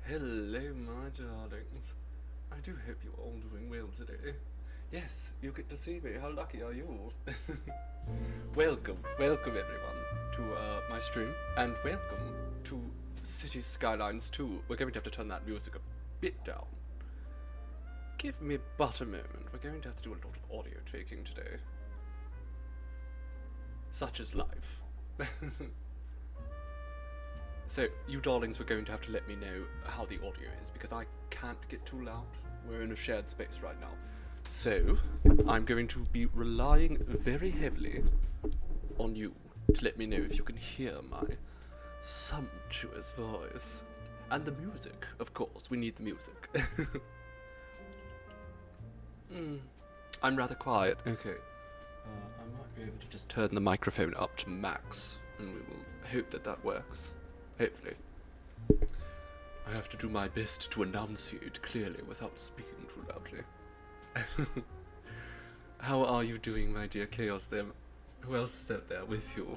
Hello, my darlings. I do hope you're all doing well today. Yes, you get to see me. How lucky are you? welcome everyone to my stream, and welcome to City Skylines 2. We're going to have to turn that music a bit down. Give me but a moment. We're going to have to do a lot of audio taking today. Such is life. So, you darlings were going to have to let me know how the audio is, because I can't get too loud. We're in a shared space right now. So, I'm going to be relying very heavily on you to let me know if you can hear my sumptuous voice. And the music, of course. We need the music. I'm rather quiet. Okay. I might be able to just turn the microphone up to max, and we will hope that that works. Hopefully. I have to do my best to enunciate clearly without speaking too loudly. How are you doing, my dear Chaos there? Who else is out there with you?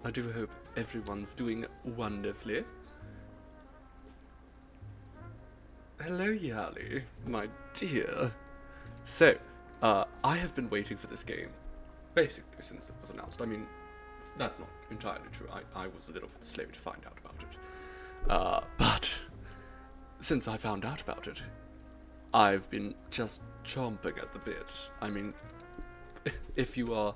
I do hope everyone's doing wonderfully. Hello, Yali, my dear. So, I have been waiting for this game, basically, since it was announced. I mean, that's not entirely true. I was a little bit slow to find out about it. But since I found out about it, I've been just chomping at the bit. I mean, if you are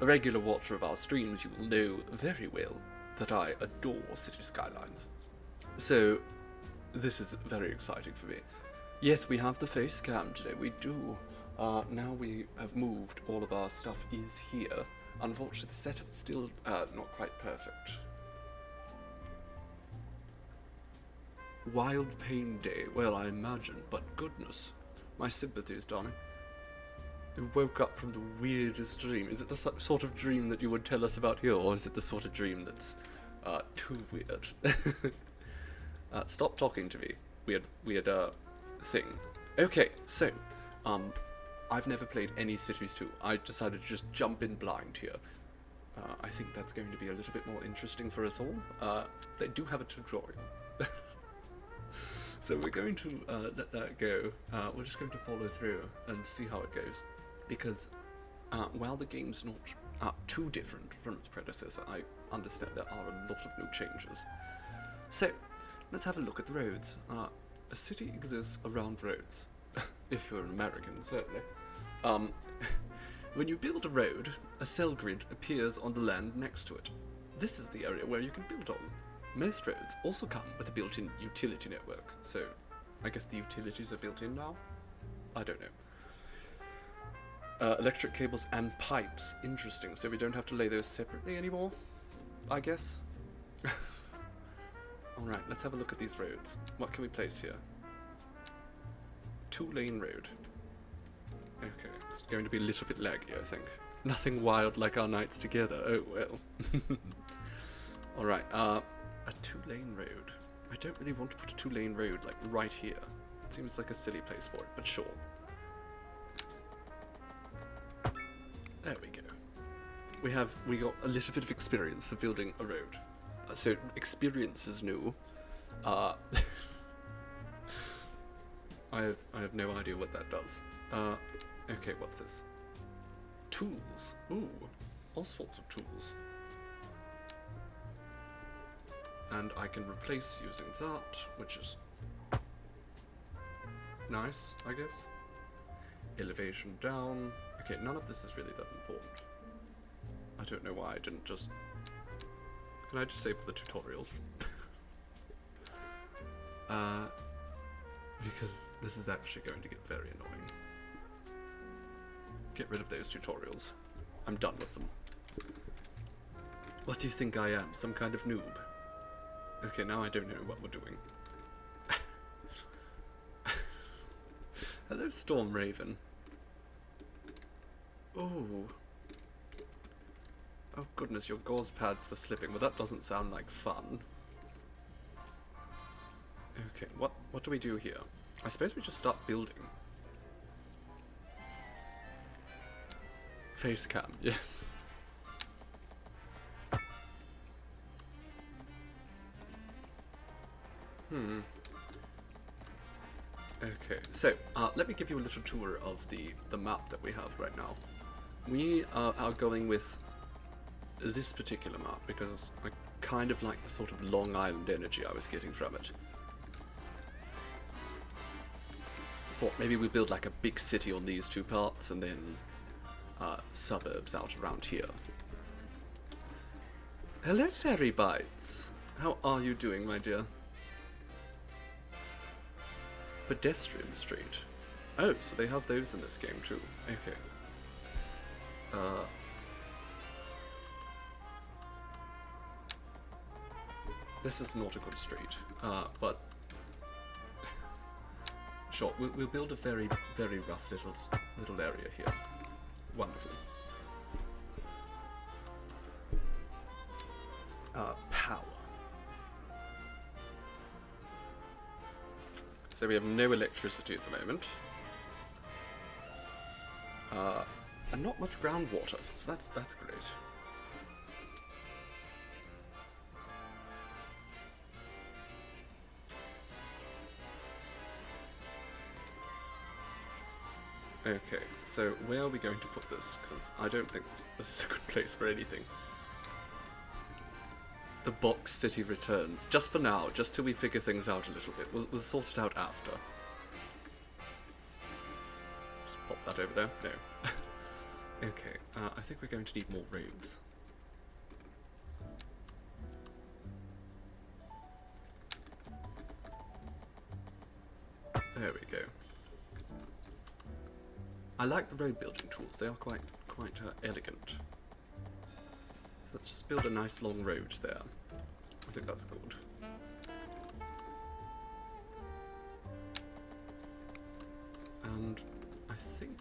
a regular watcher of our streams, you will know very well that I adore City Skylines. So, this is very exciting for me. Yes, we have the face cam today, we do. Now we have moved, all of our stuff is here. Unfortunately, the setup's still not quite perfect. Wild Pain Day, well, I imagine, but goodness. My sympathies, darling. You woke up from the weirdest dream. Is it the sort of dream that you would tell us about here, or is it the sort of dream that's too weird? Stop talking to me. Weird thing. Okay, so, I've never played any Cities 2. I decided to just jump in blind here. I think that's going to be a little bit more interesting for us all. They do have a tutorial. So we're going to let that go. We're just going to follow through and see how it goes. Because while the game's not too different from its predecessor, I understand there are a lot of new changes. So, let's have a look at the roads. A city exists around roads. If you're an American, certainly. When you build a road, a cell grid appears on the land next to it. This is the area where you can build on. Most roads also come with a built-in utility network, so I guess the utilities are built in now? I don't know. Electric cables and pipes, interesting, so we don't have to lay those separately anymore, I guess? Alright, let's have a look at these roads. What can we place here? 2-lane road. Okay, it's going to be a little bit laggy, I think. Nothing wild like our nights together, oh well. Alright, a 2-lane road. I don't really want to put a 2-lane road, like, right here. It seems like a silly place for it, but sure. There we go. We got a little bit of experience for building a road. So, experience is new. I have no idea what that does. Okay, what's this? Tools. Ooh, all sorts of tools. And I can replace using that, which is nice, I guess. Elevation down. Okay, none of this is really that important. I don't know why I didn't just... Can I just save for the tutorials? Because this is actually going to get very annoying. Get rid of those tutorials. I'm done with them. What do you think I am? Some kind of noob? Okay, now I don't know what we're doing. Hello, Storm Raven. Oh. Oh goodness, your gauze pads for slipping. Well, that doesn't sound like fun. Okay, what do we do here? I suppose we just start building. Face cam, yes. Okay, so let me give you a little tour of the map that we have right now. We are going with this particular map because I kind of like the sort of Long Island energy I was getting from it. Thought maybe we build like a big city on these two parts and then suburbs out around here. Hello, Fairy Bites. How are you doing, my dear? Pedestrian Street. Oh, so they have those in this game too. Okay. This is Nautical Street, but sure, we'll build a very, very rough little area here. Wonderful. Power. So we have no electricity at the moment. And not much groundwater, so that's great. Okay, so where are we going to put this? Because I don't think this is a good place for anything. The box city returns. Just for now, just till we figure things out a little bit. We'll sort it out after. Just pop that over there. No. Okay, I think we're going to need more roads. There we go. I like the road building tools. They are quite elegant. Let's just build a nice long road there. I think that's good. And I think...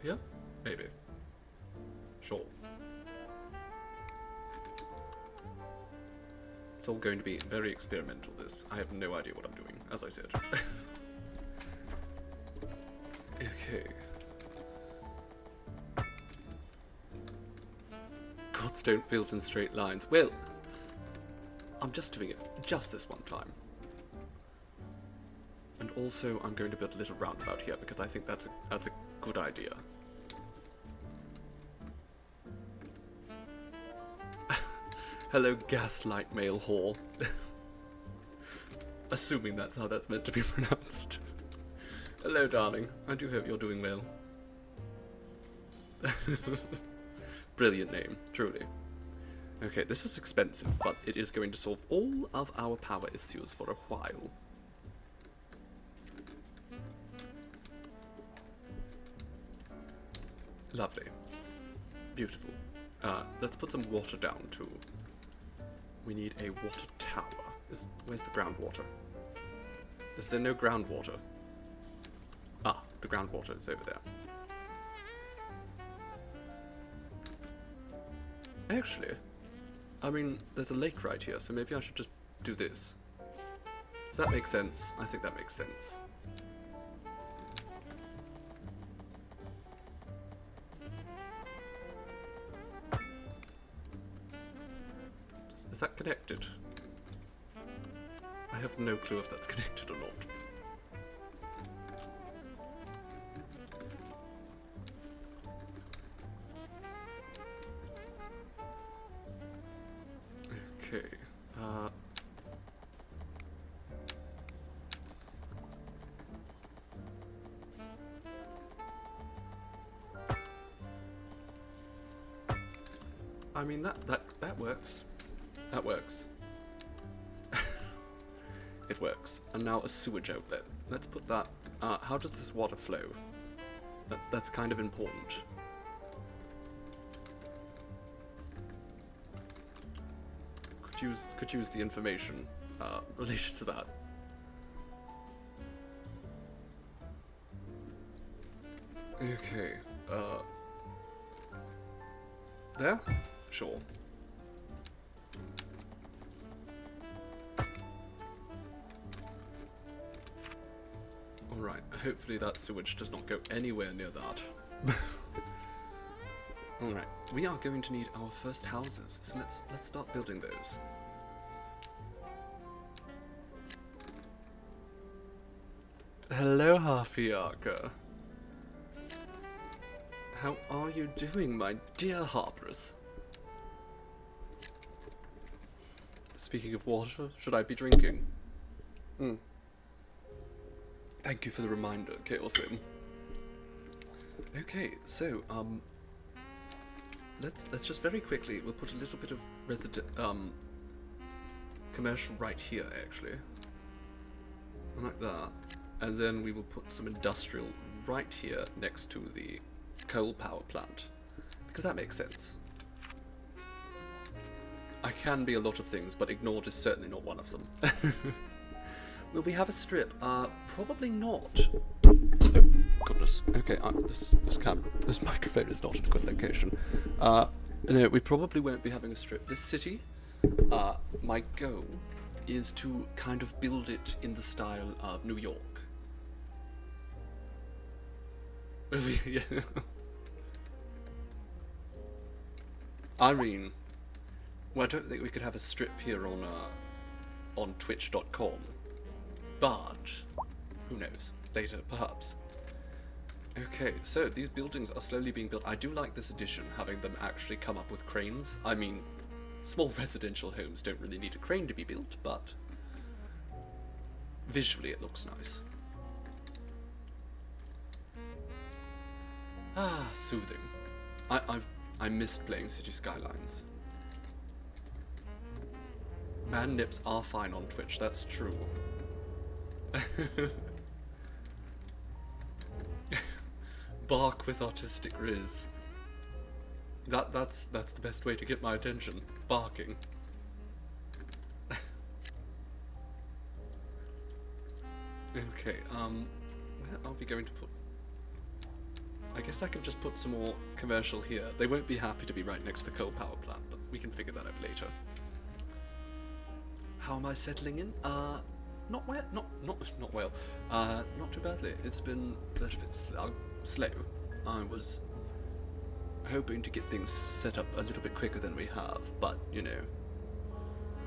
yeah? Maybe. Sure. It's all going to be very experimental, this. I have no idea what I'm doing, as I said. Okay. Gods don't build in straight lines. Well, I'm just doing it just this one time. And also, I'm going to build a little roundabout here because I think that's a good idea. Hello, gaslight male whore. Assuming that's how that's meant to be pronounced. Hello, darling. I do hope you're doing well. Brilliant name, truly. Okay, this is expensive, but it is going to solve all of our power issues for a while. Lovely. Beautiful. Let's put some water down, too. We need a water tower. Where's the groundwater? Is there no groundwater? Ah, the groundwater is over there. Actually, I mean, there's a lake right here, so maybe I should just do this. Does that make sense? I think that makes sense. Is that connected? I have no clue if that's connected or not. Okay. I mean, that works. That works. It works. And now a sewage outlet. Let's put that... how does this water flow? That's kind of important. Could use the information related to that. Okay. There? Sure. Alright, hopefully that sewage does not go anywhere near that. Alright, we are going to need our first houses, so let's start building those. Hello, Harfiaka. How are you doing, my dear Harperus? Speaking of water, should I be drinking? Thank you for the reminder, Chaosim. Okay, so, let's just very quickly, we'll put a little bit of commercial right here, actually. Like that. And then we will put some industrial right here next to the coal power plant. Because that makes sense. I can be a lot of things, but ignored is certainly not one of them. Will we have a strip? Probably not. Oh, goodness. Okay, this microphone is not in a good location. No, we probably won't be having a strip. This city, my goal is to kind of build it in the style of New York. Yeah. I mean, well, I don't think we could have a strip here on Twitch.com, but who knows? Later, perhaps. Okay, so these buildings are slowly being built. I do like this addition, having them actually come up with cranes. I mean, small residential homes don't really need a crane to be built, but visually it looks nice. Ah, soothing. I missed playing City Skylines. Man nips are fine on Twitch, that's true. Bark with autistic riz. That's the best way to get my attention. Barking. Okay, where are we going to put... I guess I can just put some more commercial here. They won't be happy to be right next to the coal power plant, but we can figure that out later. How am I settling in? Not well. Not well. Not too badly. It's been a little bit slow. I was hoping to get things set up a little bit quicker than we have, but you know,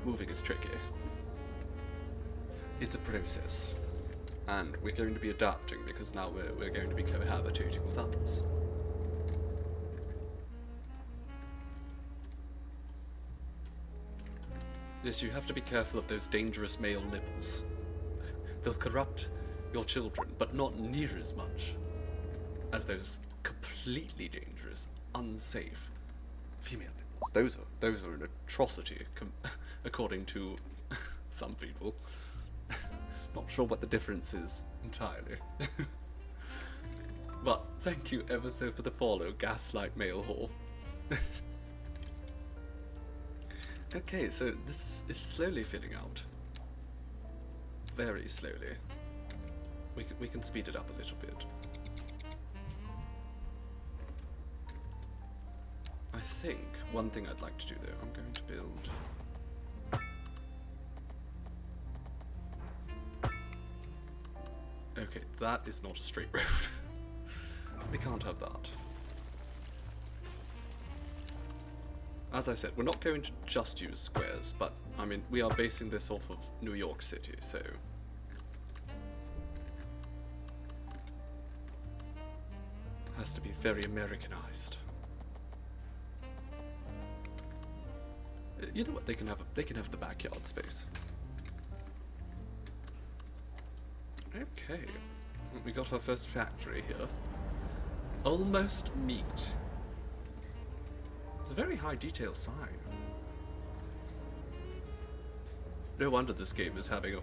moving is tricky. It's a process. And we're going to be adapting because now we're going to be cohabitating with others. Yes, you have to be careful of those dangerous male nipples. They'll corrupt your children, but not near as much as those completely dangerous, unsafe female nipples. Those are an atrocity, according to some people. Not sure what the difference is entirely. But thank you ever so for the follow, Gaslight Male Whore. Okay, so this is slowly filling out. Very slowly. We can speed it up a little bit. I think one thing I'd like to do though, I'm going to build... Okay, that is not a straight road. We can't have that. As I said, we're not going to just use squares, but, I mean, we are basing this off of New York City, so... Has to be very Americanized. You know what? They can have the backyard space. Okay, we got our first factory here. Almost meat. It's a very high detail sign. No wonder this game is having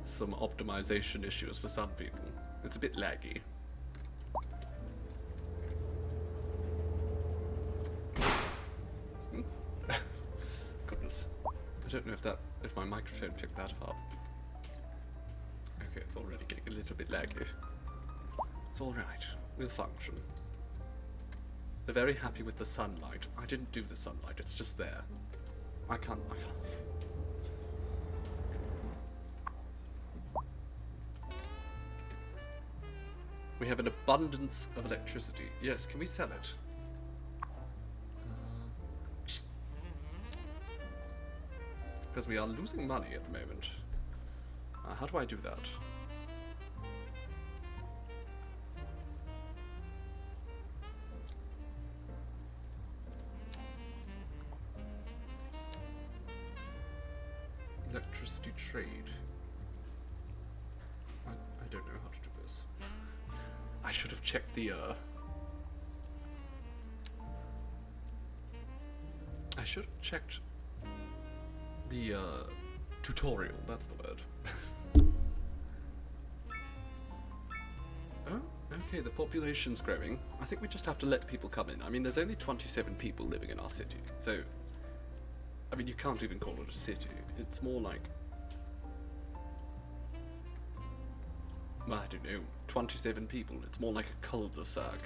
some optimization issues for some people. It's a bit laggy. Goodness. I don't know if my microphone picked that up. Okay, it's already getting a little bit laggy. It's alright. We'll function. They're very happy with the sunlight. I didn't do the sunlight, it's just there. I can't. We have an abundance of electricity. Yes, can we sell it? Because we are losing money at the moment. How do I do that? Electricity trade. I don't know how to do this. I should have checked the I should have checked the tutorial, that's the word. Oh, okay, the population's growing. I think we just have to let people come in. I mean, there's only 27 people living in our city, so I mean, you can't even call it a city. It's more like, well, I don't know, 27 people. It's more like a cul-de-sac.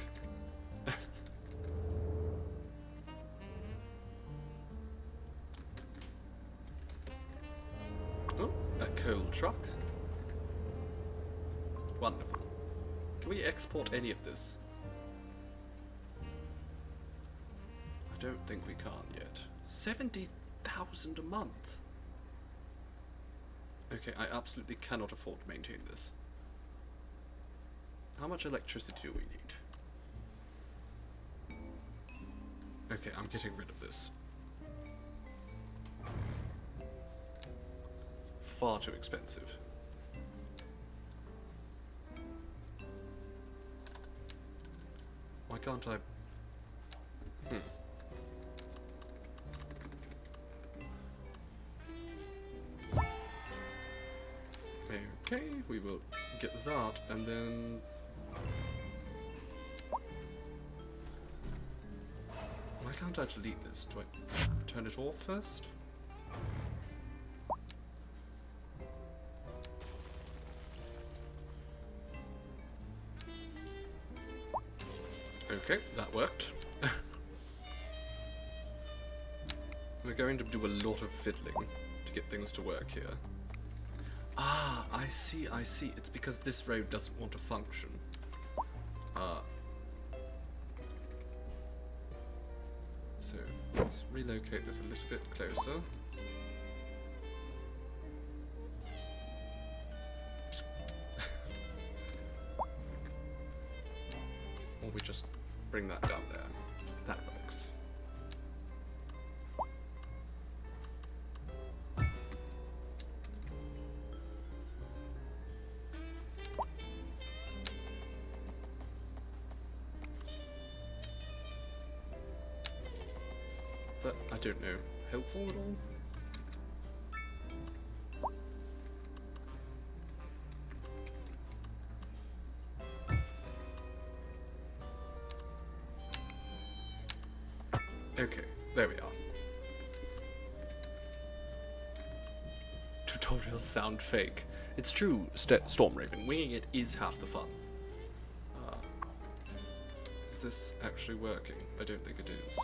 Oh, a coal truck. Wonderful. Can we export any of this? I don't think we can yet. 70,000 a month. Okay, I absolutely cannot afford to maintain this. How much electricity do we need? Okay, I'm getting rid of this. It's far too expensive. Why can't I... Okay, we will get that, and then... Why can't I delete this? Do I turn it off first? Okay, that worked. We're going to do a lot of fiddling to get things to work here. Ah, I see. It's because this road doesn't want to function. So, let's relocate this a little bit closer. Or we just bring that down there. That works. Is that, I don't know, helpful at all? Okay, there we are. Tutorials sound fake. It's true, Stormraven. Winging it is half the fun. Is this actually working? I don't think it is.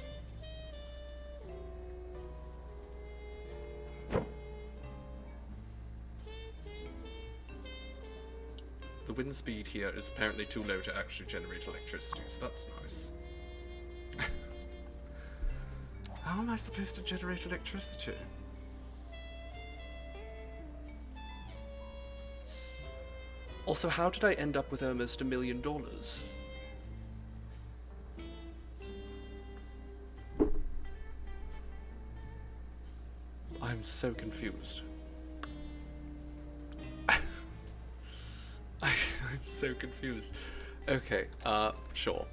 The wind speed here is apparently too low to actually generate electricity, so that's nice. How am I supposed to generate electricity? Also, how did I end up with almost $1 million? I'm so confused. I'm so confused. Okay, sure.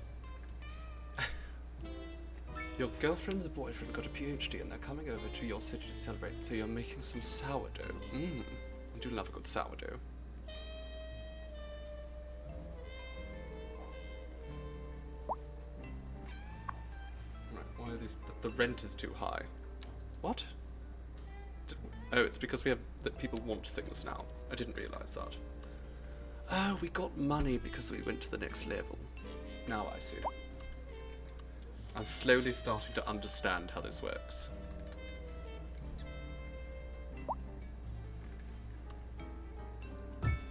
Your girlfriend's boyfriend got a PhD and they're coming over to your city to celebrate, so you're making some sourdough. I do love a good sourdough. Right, why are these... The rent is too high. What? Oh, it's because we have... that people want things now. I didn't realise that. Oh, we got money because we went to the next level. Now I see. I'm slowly starting to understand how this works.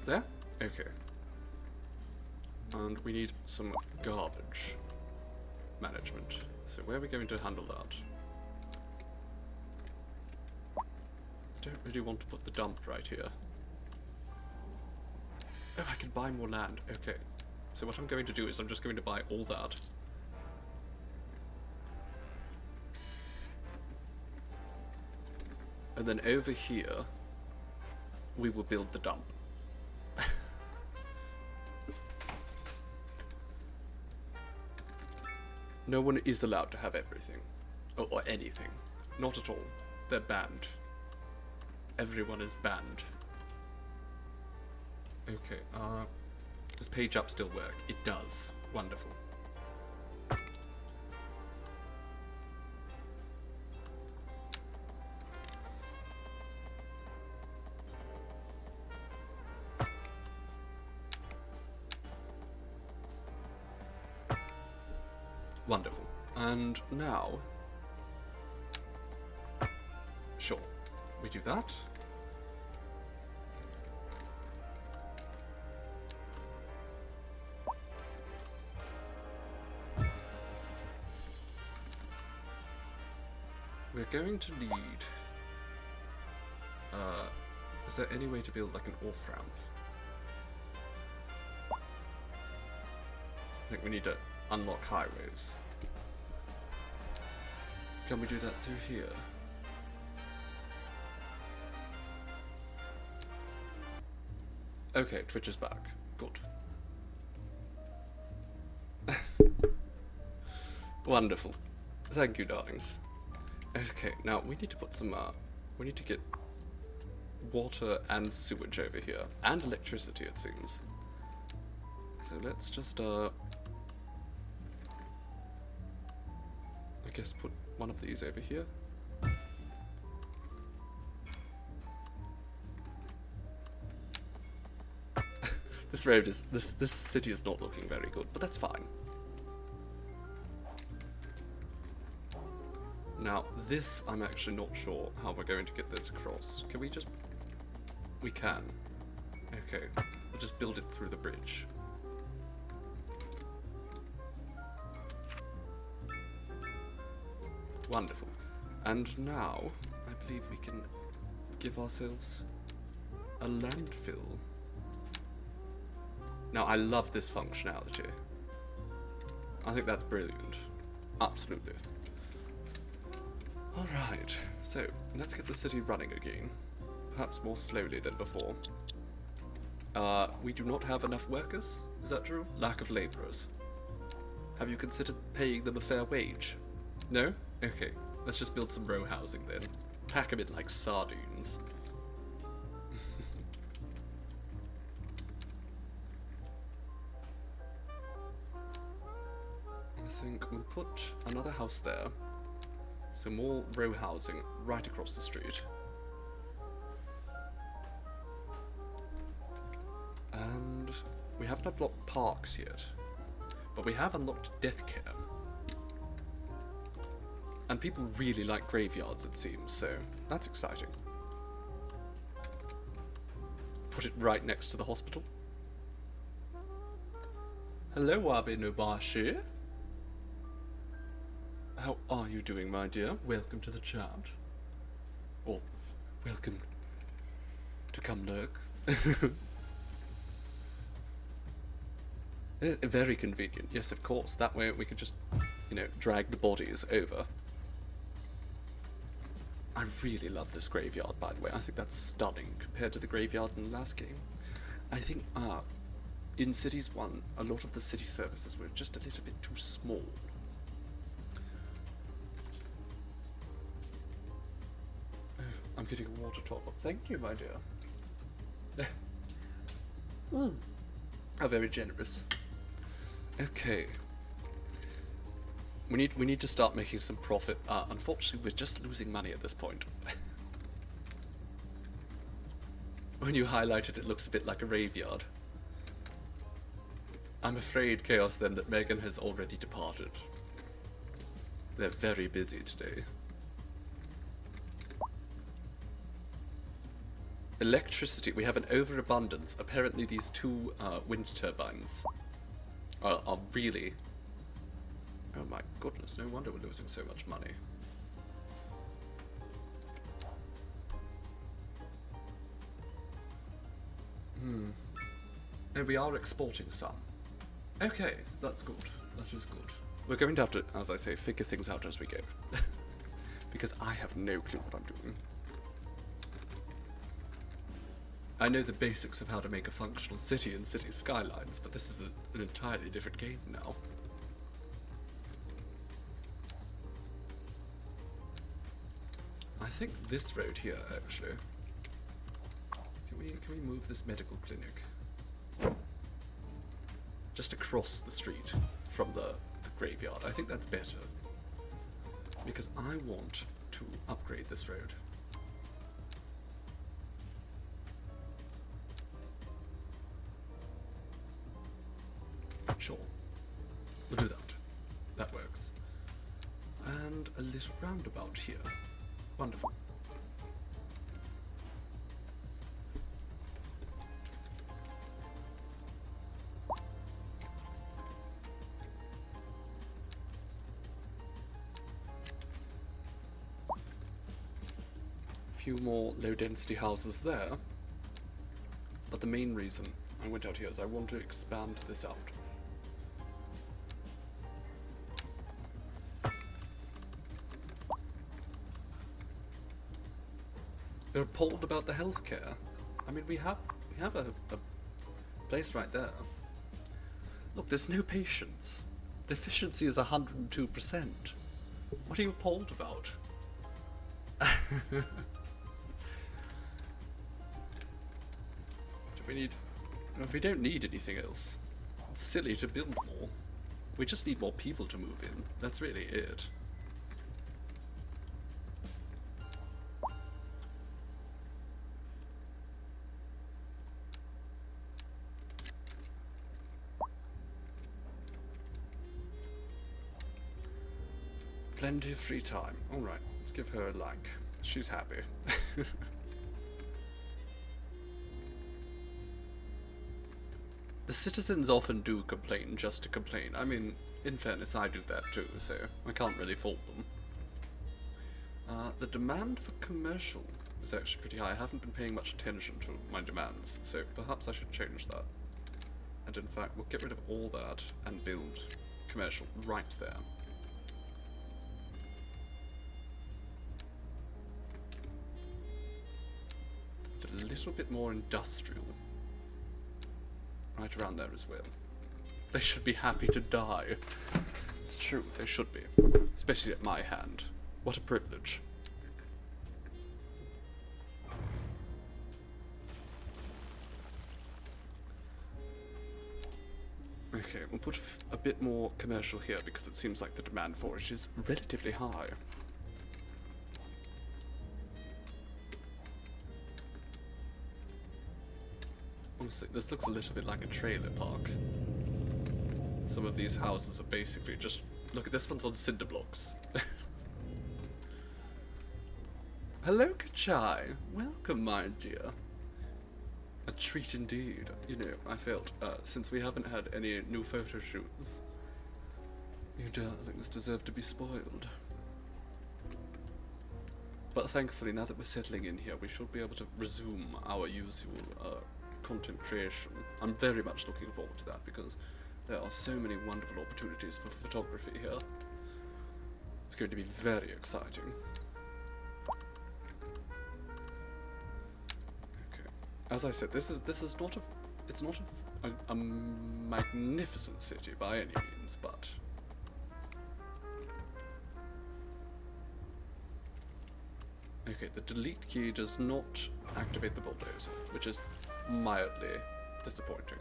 There? Okay. And we need some garbage management. So where are we going to handle that? I don't really want to put the dump right here. Oh, I can buy more land. Okay. So what I'm going to do is I'm just going to buy all that. And then over here, we will build the dump. No one is allowed to have everything. Or anything. Not at all. They're banned. Everyone is banned. Okay, does page up still work? It does. Wonderful. Wonderful. And now... Sure. We do that. We're going to need... is there any way to build like an off-ramp? I think we need to unlock highways. Can we do that through here? Okay, Twitch is back. Good. Wonderful. Thank you, darlings. Okay, now we need to put some, we need to get water and sewage over here. And electricity, it seems. So let's just, I guess put one of these over here. This road is, this city is not looking very good, but that's fine. Now, this, I'm actually not sure how we're going to get this across. Can we just... We can. Okay, we'll just build it through the bridge. Wonderful. And now, I believe we can give ourselves a landfill. Now, I love this functionality. I think that's brilliant. Absolutely. Alright, so let's get the city running again. Perhaps more slowly than before. We do not have enough workers? Is that true? Lack of labourers. Have you considered paying them a fair wage? No? Okay, let's just build some row housing then. Pack them in like sardines. I think we'll put another house there. Some more row housing right across the street. And we haven't unlocked parks yet, but we have unlocked death care. And people really like graveyards, it seems, so that's exciting. Put it right next to the hospital. Hello, Wabi Nubashi. How are you doing, my dear? Welcome to the chat. Or, welcome to come lurk. It's very convenient. Yes, of course. That way we can just, you know, drag the bodies over. I really love this graveyard, by the way. I think that's stunning compared to the graveyard in the last game. I think, in Cities 1, a lot of the city services were just a little bit too small. I'm getting a water top up. Thank you, my dear. How very generous. Okay. We need to start making some profit. Unfortunately, we're just losing money at this point. When you highlight it, it looks a bit like a graveyard. I'm afraid, Chaos, then, that Megan has already departed. They're very busy today. Electricity, we have an overabundance. Apparently these two wind turbines are really... Oh my goodness, no wonder we're losing so much money. And we are exporting some. Okay, that's good. That is good. We're going to have to, as I say, figure things out as we go. Because I have no clue what I'm doing. I know the basics of how to make a functional city in City Skylines, but this is an entirely different game now. I think this road here, actually. Can we move this medical clinic just across the street from the graveyard? I think that's better, because I want to upgrade this road. Sure, we'll do that. That works. And a little roundabout here. Wonderful. Few more low density houses there, but the main reason I went out here is I want to expand this out. They're appalled about the healthcare. I mean, we have a place right there. Look, there's no patients. The efficiency is 102%. What are you appalled about? We don't need anything else. It's silly to build more. We just need more people to move in. That's really it. Plenty of free time. Alright, let's give her a like. She's happy. The citizens often do complain just to complain. I mean, in fairness, I do that too, so I can't really fault them. The demand for commercial is actually pretty high. I haven't been paying much attention to my demands, so perhaps I should change that. And in fact, we'll get rid of all that and build commercial right there. A little bit more industrial. Right around there as well. They should be happy to die. It's true, they should be. Especially at my hand. What a privilege. Okay, we'll put a bit more commercial here because it seems like the demand for it is relatively high. Honestly, this looks a little bit like a trailer park. Some of these houses are basically just... Look, this one's on cinder blocks. Hello, Kachai. Welcome, my dear. A treat indeed. You know, I felt, since we haven't had any new photo shoots, you darlings deserve to be spoiled. But thankfully, now that we're settling in here, we should be able to resume our usual, content creation. I'm very much looking forward to that because there are so many wonderful opportunities for photography here. It's going to be very exciting. Okay, as I said, this is not a magnificent city by any means, but okay, the delete key does not activate the bulldozer, which is mildly disappointing.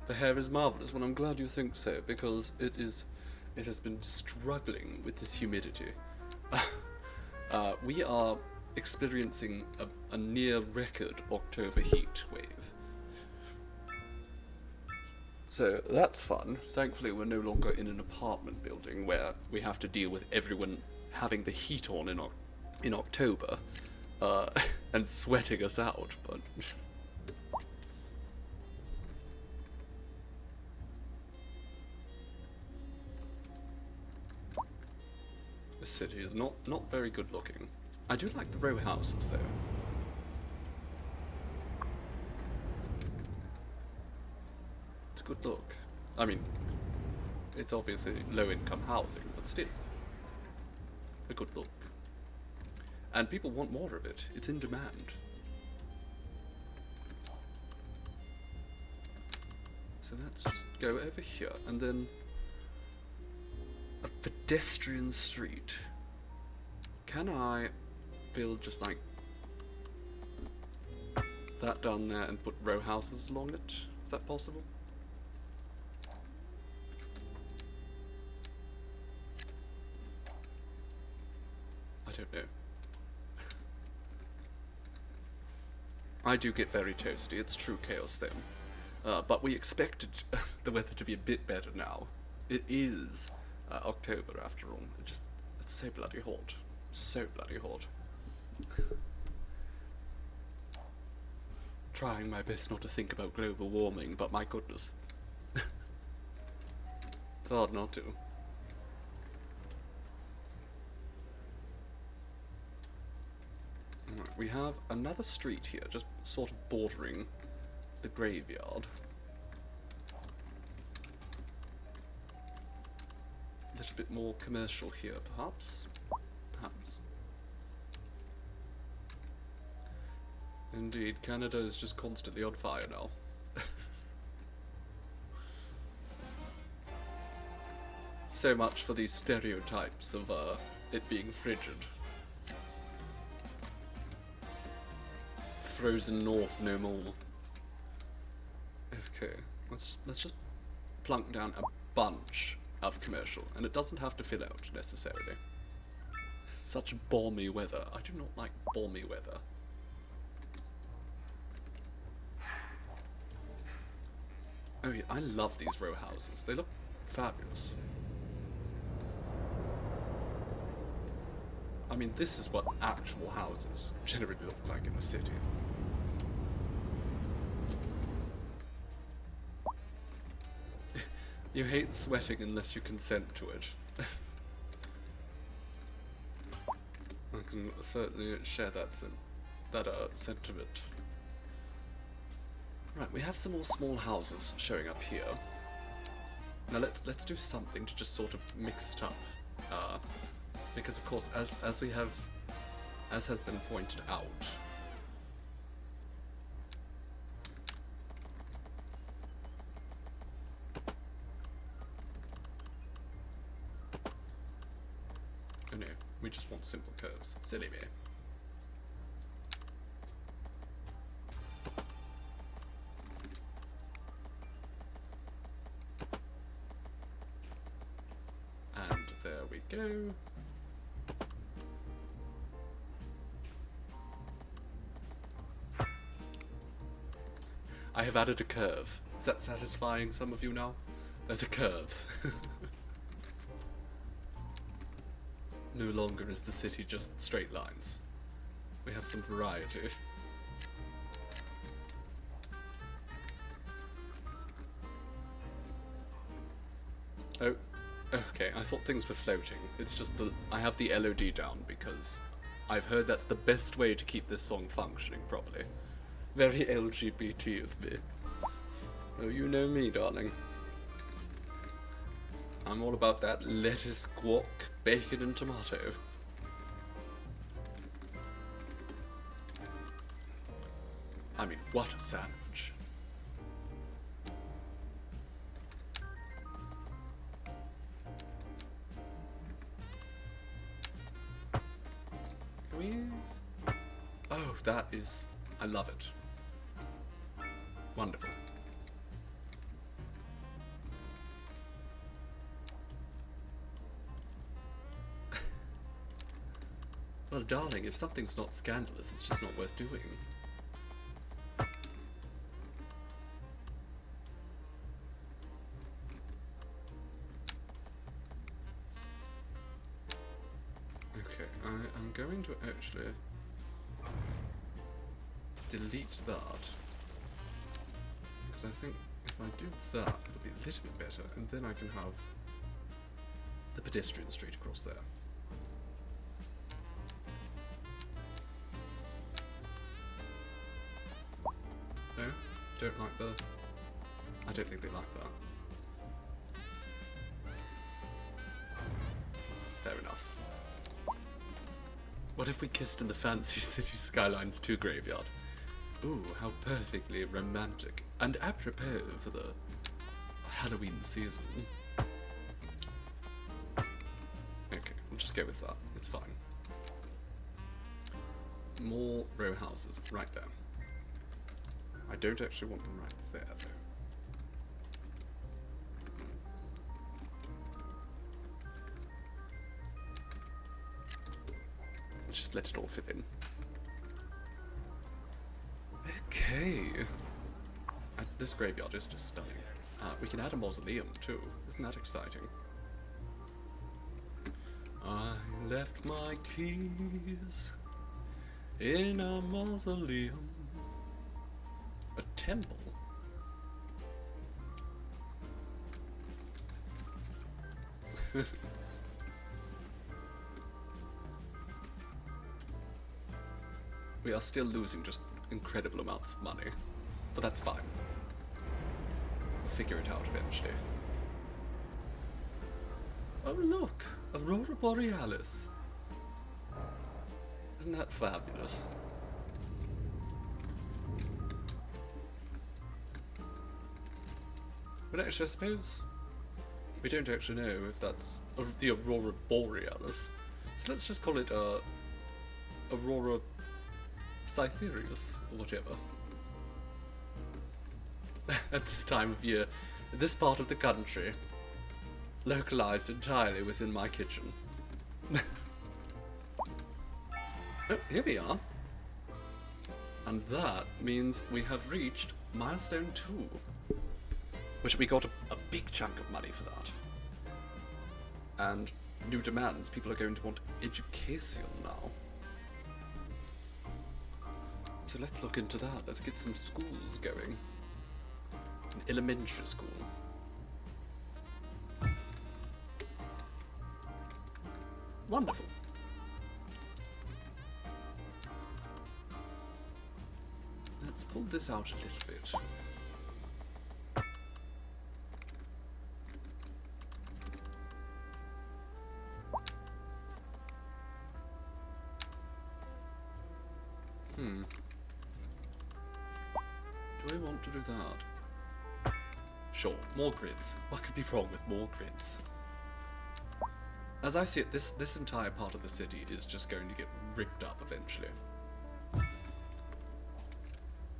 The hair is marvellous. Well, I'm glad you think so, because it has been struggling with this humidity. We are experiencing a near record October heat wave. So that's fun. Thankfully, we're no longer in an apartment building where we have to deal with everyone having the heat on in October and sweating us out. But This city is not very good looking. I do like the row houses though. It's a good look. I mean, it's obviously low income housing, but still a good look. And people want more of it. It's in demand. So let's just go over here and then a pedestrian street. Can I build just like that down there and put row houses along it? Is that possible? I don't know. I do get very toasty, it's true chaos then. But we expected the weather to be a bit better now. It is October after all. It's so bloody hot. So bloody hot. Trying my best not to think about global warming, but my goodness. It's hard not to. Right, we have another street here, just sort of bordering the graveyard. A little bit more commercial here, perhaps? Perhaps. Indeed, Canada is just constantly on fire now. So much for these stereotypes of it being frigid. Frozen north no more. Okay, let's just plunk down a bunch of commercial, and it doesn't have to fill out necessarily. Such balmy weather. I do not like balmy weather. Oh yeah, I love these row houses. They look fabulous. I mean, this is what actual houses generally look like in a city. You hate sweating unless you consent to it. I can certainly share that sentiment. Right, we have some more small houses showing up here. Now let's do something to just sort of mix it up, because of course, as has been pointed out. Oh no, we just want simple curves. Silly me. And there we go. I have added a curve. Is that satisfying some of you now? There's a curve. No longer is the city just straight lines. We have some variety. Oh, okay, I thought things were floating. It's just that I have the LOD down because I've heard that's the best way to keep this song functioning properly. Very LGBT of me. Oh, you know me, darling. I'm all about that lettuce, guac, bacon and tomato. I mean, what a sandwich. Can we... Oh, that is... I love it. Wonderful. Well, darling, if something's not scandalous, it's just not worth doing. Okay, I am going to actually delete that. Because I think if I do that, it'll be a little bit better, and then I can have the pedestrian street across there. don't like the... I don't think they like that. Fair enough. What if we kissed in the fancy City Skylines 2 graveyard? Ooh, how perfectly romantic. And apropos for the Halloween season. Okay, we'll just go with that. It's fine. More row houses, right there. I don't actually want them right there, though. Let's just let it all fit in. Okay. This graveyard is just stunning. We can add a mausoleum, too. Isn't that exciting? I left my keys in a mausoleum. A temple? We are still losing just incredible amounts of money, but that's fine. We'll figure it out eventually. Oh look! Aurora Borealis! Isn't that fabulous? But actually, I suppose we don't actually know if that's the Aurora Borealis. So let's just call it Aurora Cythereus, or whatever. At this time of year, this part of the country, localized entirely within my kitchen. Oh, here we are. And that means we have reached milestone 2. Which we got a big chunk of money for that. And new demands, people are going to want education now. So let's look into that. Let's get some schools going. An elementary school. Wonderful. Let's pull this out a little bit. Do I want to do that? Sure, more grids. What could be wrong with more grids? As I see it, this entire part of the city is just going to get ripped up eventually.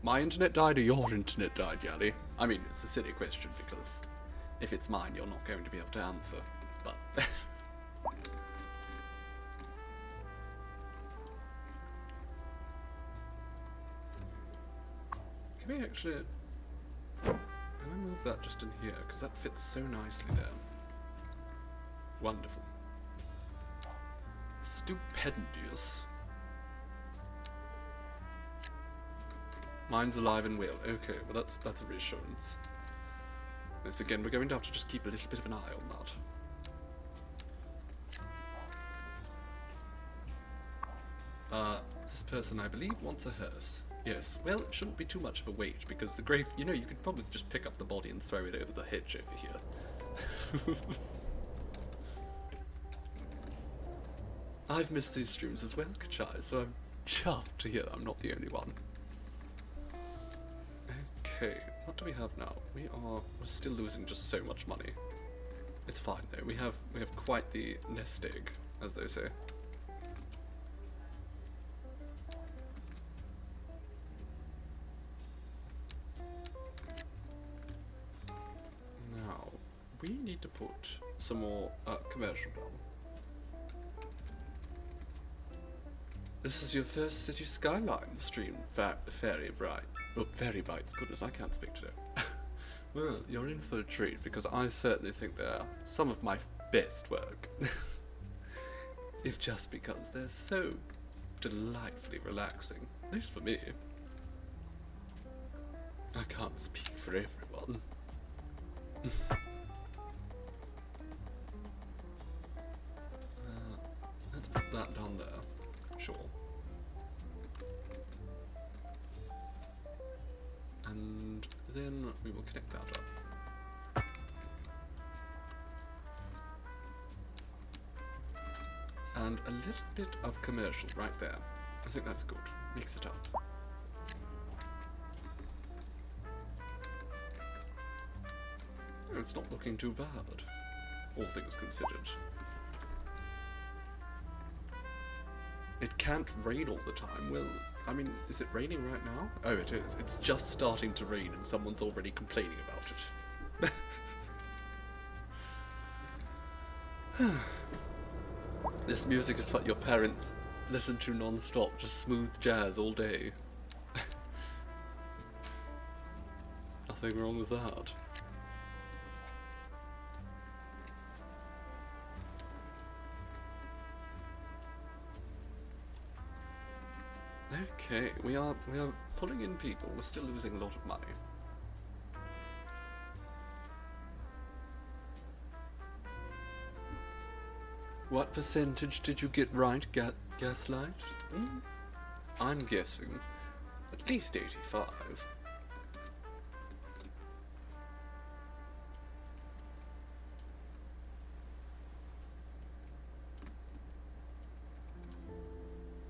My internet died or your internet died, Yali? I mean, it's a silly question because if it's mine, you're not going to be able to answer. But... Can we actually... Can I move that just in here? Because that fits so nicely there. Wonderful. Stupendous. Mine's alive and well. Okay, well that's a reassurance. Yes, again, we're going to have to just keep a little bit of an eye on that. This person, I believe, wants a hearse. Yes, well, it shouldn't be too much of a wait, because the grave, you know, you could probably just pick up the body and throw it over the hedge over here. I've missed these streams as well, Kachai, so I'm chuffed to hear that I'm not the only one. Okay, what do we have now? We're still losing just so much money. It's fine though, we have quite the nest egg, as they say. Now, we need to put some more commercial down. This is your first City Skylines stream, Fairy Bright. Oh, Fairy Bites, goodness, I can't speak today. Well, you're in for a treat, because I certainly think they're some of my best work. If just because they're so delightfully relaxing, at least for me. I can't speak for everyone. Let's put that down there. Sure. And then we will connect that up. And a little bit of commercial right there. I think that's good. Mix it up. It's not looking too bad, all things considered. It can't rain all the time. Well, I mean, is it raining right now? Oh, it is. It's just starting to rain and someone's already complaining about it. This music is what your parents listen to non-stop, just smooth jazz all day. Nothing wrong with that. Okay, we are pulling in people. We're still losing a lot of money. What percentage did you get right, Gaslight? I'm guessing at least 85.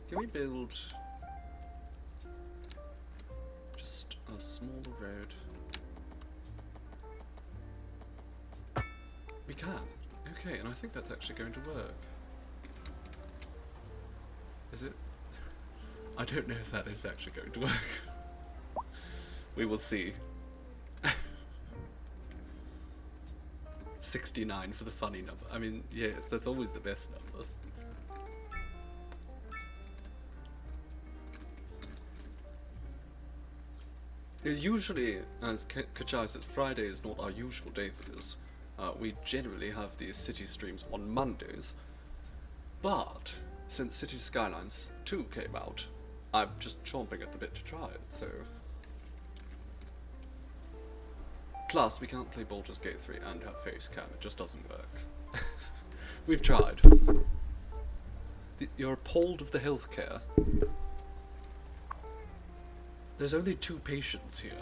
Can we build just a small road? We can. Okay, and I think that's actually going to work. Is it? I don't know if that is actually going to work. We will see. 69 for the funny number. I mean, yes, that's always the best number. Usually, as Kachai says, Friday is not our usual day for this. We generally have these city streams on Mondays, but since City Skylines 2 came out, I'm just chomping at the bit to try it, so... Plus, we can't play Baldur's Gate 3 and have face cam, it just doesn't work. We've tried. You're appalled of the healthcare. There's only 2 patients here.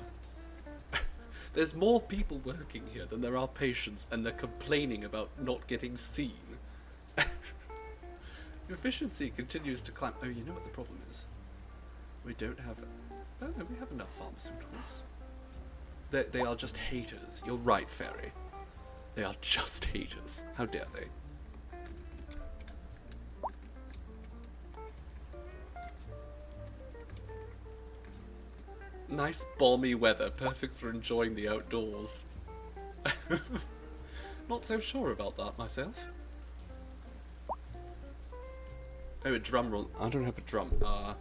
There's more people working here than there are patients, and they're complaining about not getting seen. Efficiency continues to climb. Oh, you know what the problem is? We don't have... Oh, no, we have enough pharmaceuticals. They are just haters. You're right, Fairy. They are just haters. How dare they? Nice balmy weather, perfect for enjoying the outdoors. Not so sure about that myself. Oh, a drum roll. I don't have a drum. Yeah.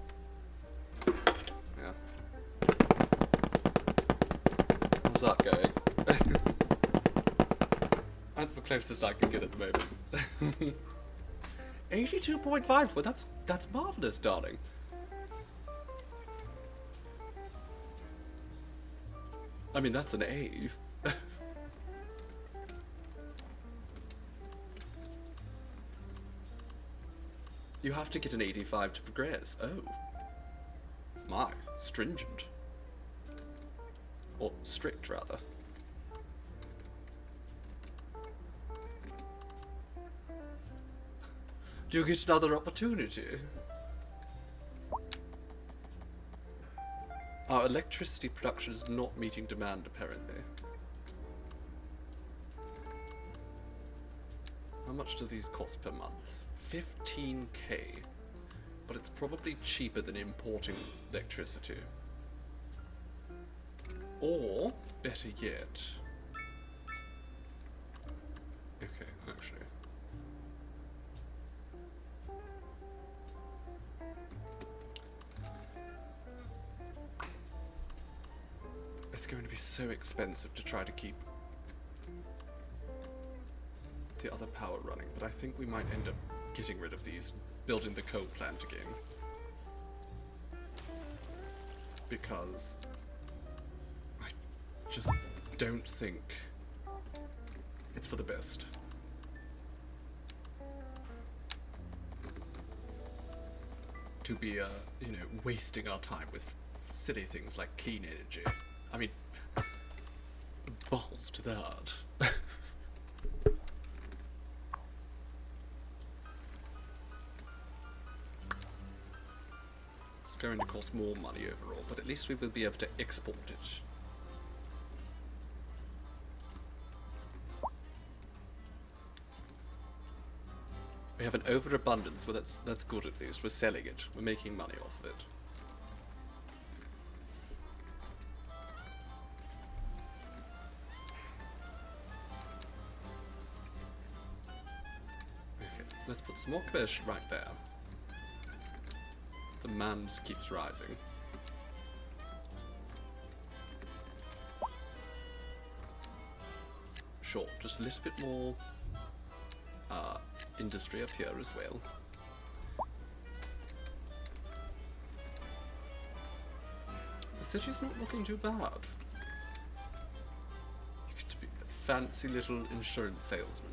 How's that going? That's the closest I can get at the moment. 82.5. Well, that's marvelous, darling. I mean, that's an A. You have to get an 85 to progress. Oh. My, stringent. Or strict, rather. Do you get another opportunity? Our electricity production is not meeting demand, apparently. How much do these cost per month? 15k. But it's probably cheaper than importing electricity. Or, better yet... Okay, actually... It's going to be so expensive to try to keep the other power running, but I think we might end up getting rid of these, building the coal plant again. Because I just don't think it's for the best. To be, you know, wasting our time with silly things like clean energy. I mean, balls to that. It's going to cost more money overall, but at least we will be able to export it. We have an overabundance, well that's good at least. We're selling it. We're making money off of it. Okay, let's put some more commercial right there. The demand keeps rising. Sure, just a little bit more industry up here as well. The city's not looking too bad. You get to be a fancy little insurance salesman.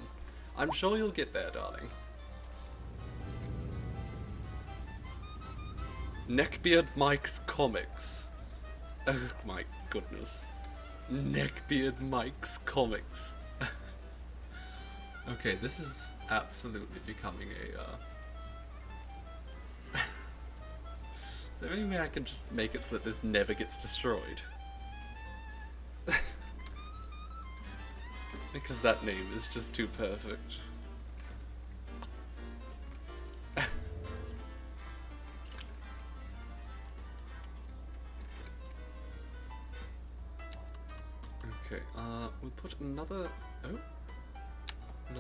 I'm sure you'll get there, darling. Neckbeard Mike's Comics. Oh my goodness. Neckbeard Mike's Comics. Okay, this is absolutely becoming a, Is there any way I can just make it so that this never gets destroyed? Because that name is just too perfect. Okay, we'll put another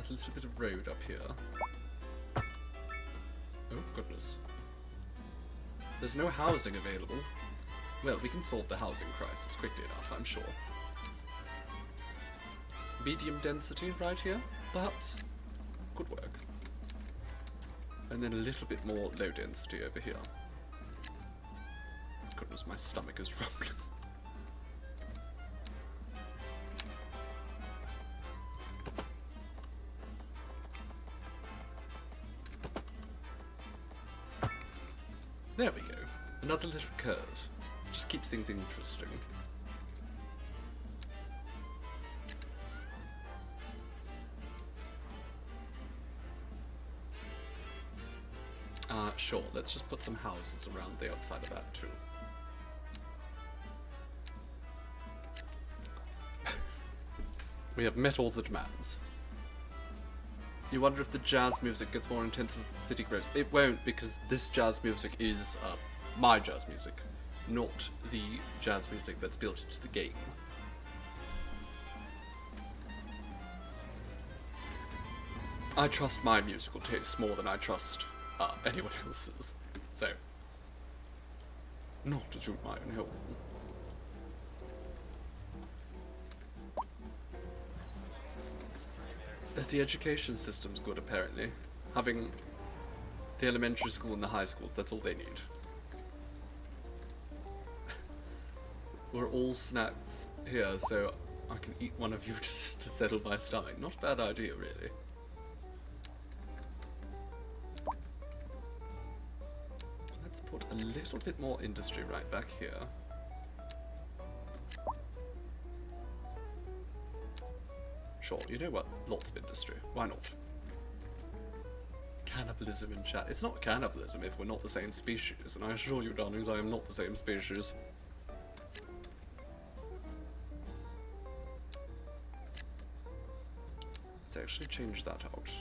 little bit of road up here. Oh, goodness. There's no housing available. Well, we can solve the housing crisis quickly enough, I'm sure. Medium density right here, perhaps? Good work. And then a little bit more low density over here. Goodness, my stomach is rumbling. There we go. Another little curve. Just keeps things interesting. Sure, let's just put some houses around the outside of that too. We have met all the demands. You wonder if the jazz music gets more intense as the city grows. It won't, because this jazz music is my jazz music, not the jazz music that's built into the game. I trust my musical tastes more than I trust anyone else's, so not to toot my own horn. The education system's good, apparently. Having the elementary school and the high schools, that's all they need. We're all snacks here, so I can eat one of you just to settle my stomach. Not a bad idea, really. Let's put a little bit more industry right back here. Sure, you know what? Lots of industry. Why not? Cannibalism in chat. It's not cannibalism if we're not the same species, and I assure you, darlings, I am not the same species. Let's actually change that out.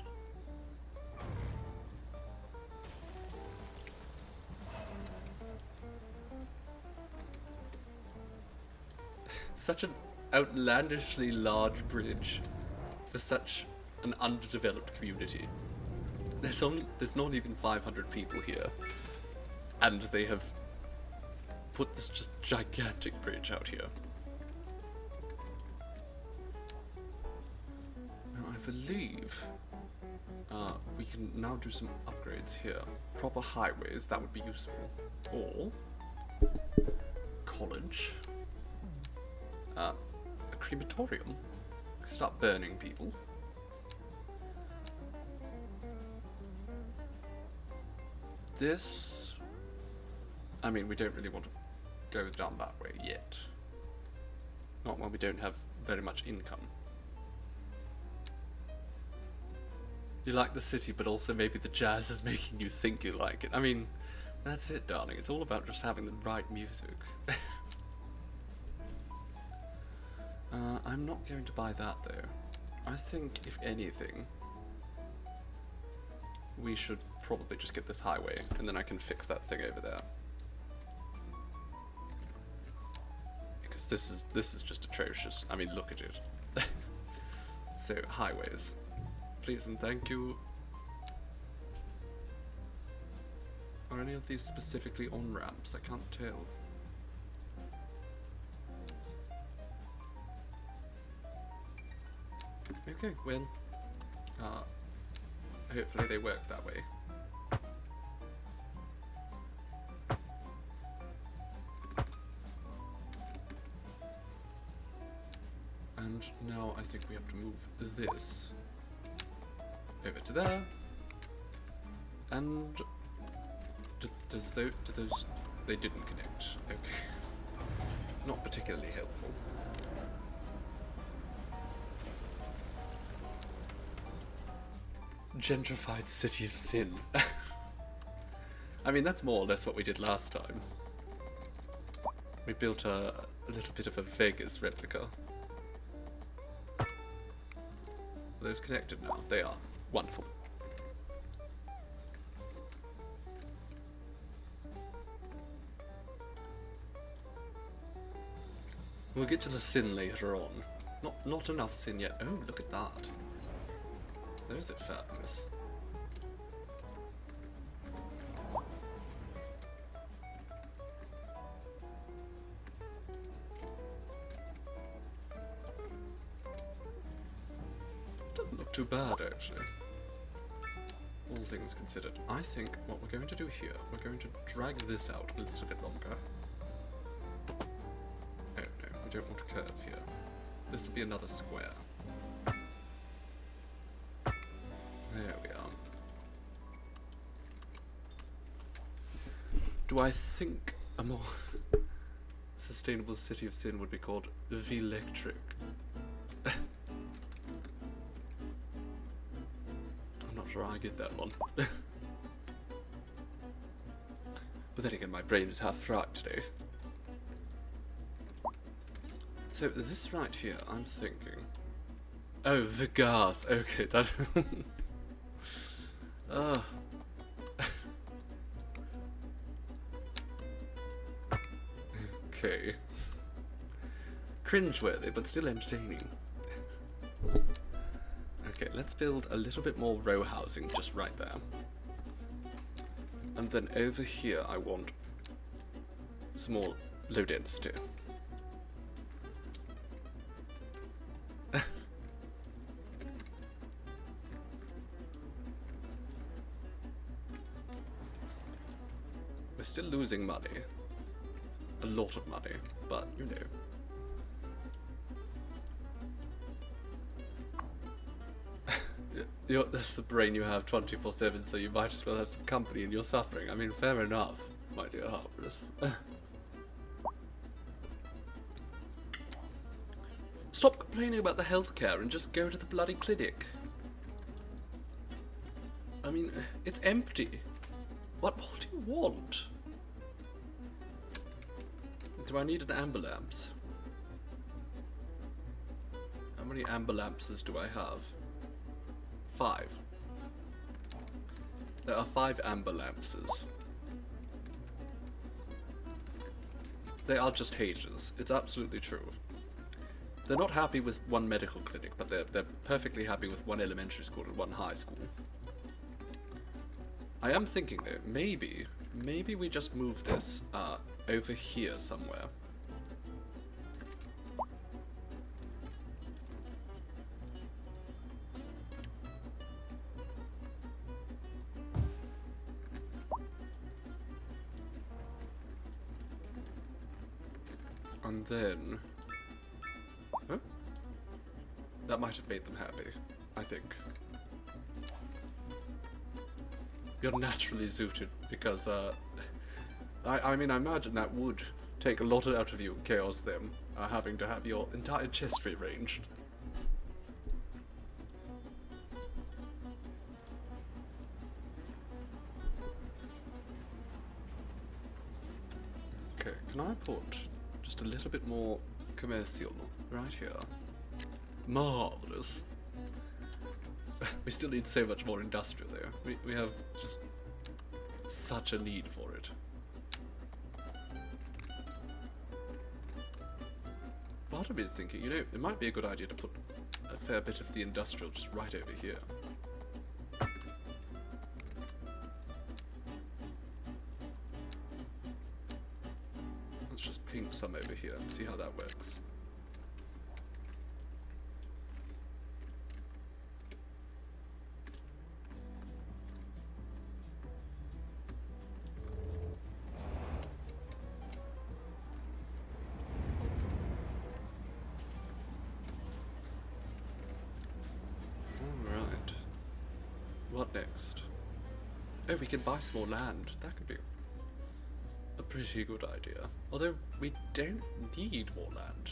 Such an outlandishly large bridge for such an underdeveloped community. There's not even 500 people here, and they have put this just gigantic bridge out here. Now I believe we can now do some upgrades here. Proper highways, that would be useful. Or college. A crematorium. Start burning people. This... I mean, we don't really want to go down that way yet. Not when we don't have very much income. You like the city, but also maybe the jazz is making you think you like it. I mean, that's it, darling. It's all about just having the right music. I'm not going to buy that, though. I think, if anything, we should probably just get this highway, and then I can fix that thing over there. Because this is just atrocious. I mean, look at it. So, highways. Please and thank you. Are any of these specifically on-ramps? I can't tell. Okay, well, hopefully they work that way. And now I think we have to move this over to there. And do those they didn't connect. Okay. Not particularly helpful. Gentrified city of sin. I mean, that's more or less what we did last time. We built a little bit of a Vegas replica. Are those connected now? They are. Wonderful. We'll get to the sin later on. Not enough sin yet. Oh, look at that. There's it, fatness. Doesn't look too bad, actually. All things considered. I think what we're going to do here, we're going to drag this out a little bit longer. Oh no, we don't want a curve here. This will be another square. There we are. Do I think a more sustainable city of sin would be called V-Electric? I'm not sure I get that one. But then again, my brain is half fried today. So this right here, I'm thinking... Oh, the gas. Okay, that... Okay. Cringeworthy, but still entertaining. Okay, let's build a little bit more row housing just right there. And then over here I want some more low density. We're still losing money. A lot of money, but you know. That's the brain you have 24/7, so you might as well have some company in your suffering. I mean, fair enough, my dear Harper's. Stop complaining about the healthcare and just go to the bloody clinic. I mean, it's empty. What more do you want? Do I need an amber lamps? How many amber lampses do I have? 5. There are 5 amber lampses. They are just haters. It's absolutely true. They're not happy with one medical clinic, but they're perfectly happy with one elementary school and one high school. I am thinking though, maybe we just move this over here somewhere. And then... Huh? That might have made them happy, I think. You're naturally zooted because, I mean, I imagine that would take a lot out of you and chaos them, having to have your entire chest rearranged. Okay, can I put just a little bit more commercial right here? Marvelous. We still need so much more industrial though. We have just such a need for it. Part of me is thinking, you know, it might be a good idea to put a fair bit of the industrial just right over here. Let's just ping some over here and see how that works. Alright. What next? Oh, we can buy some more land. That could be a pretty good idea. Although, we don't need more land.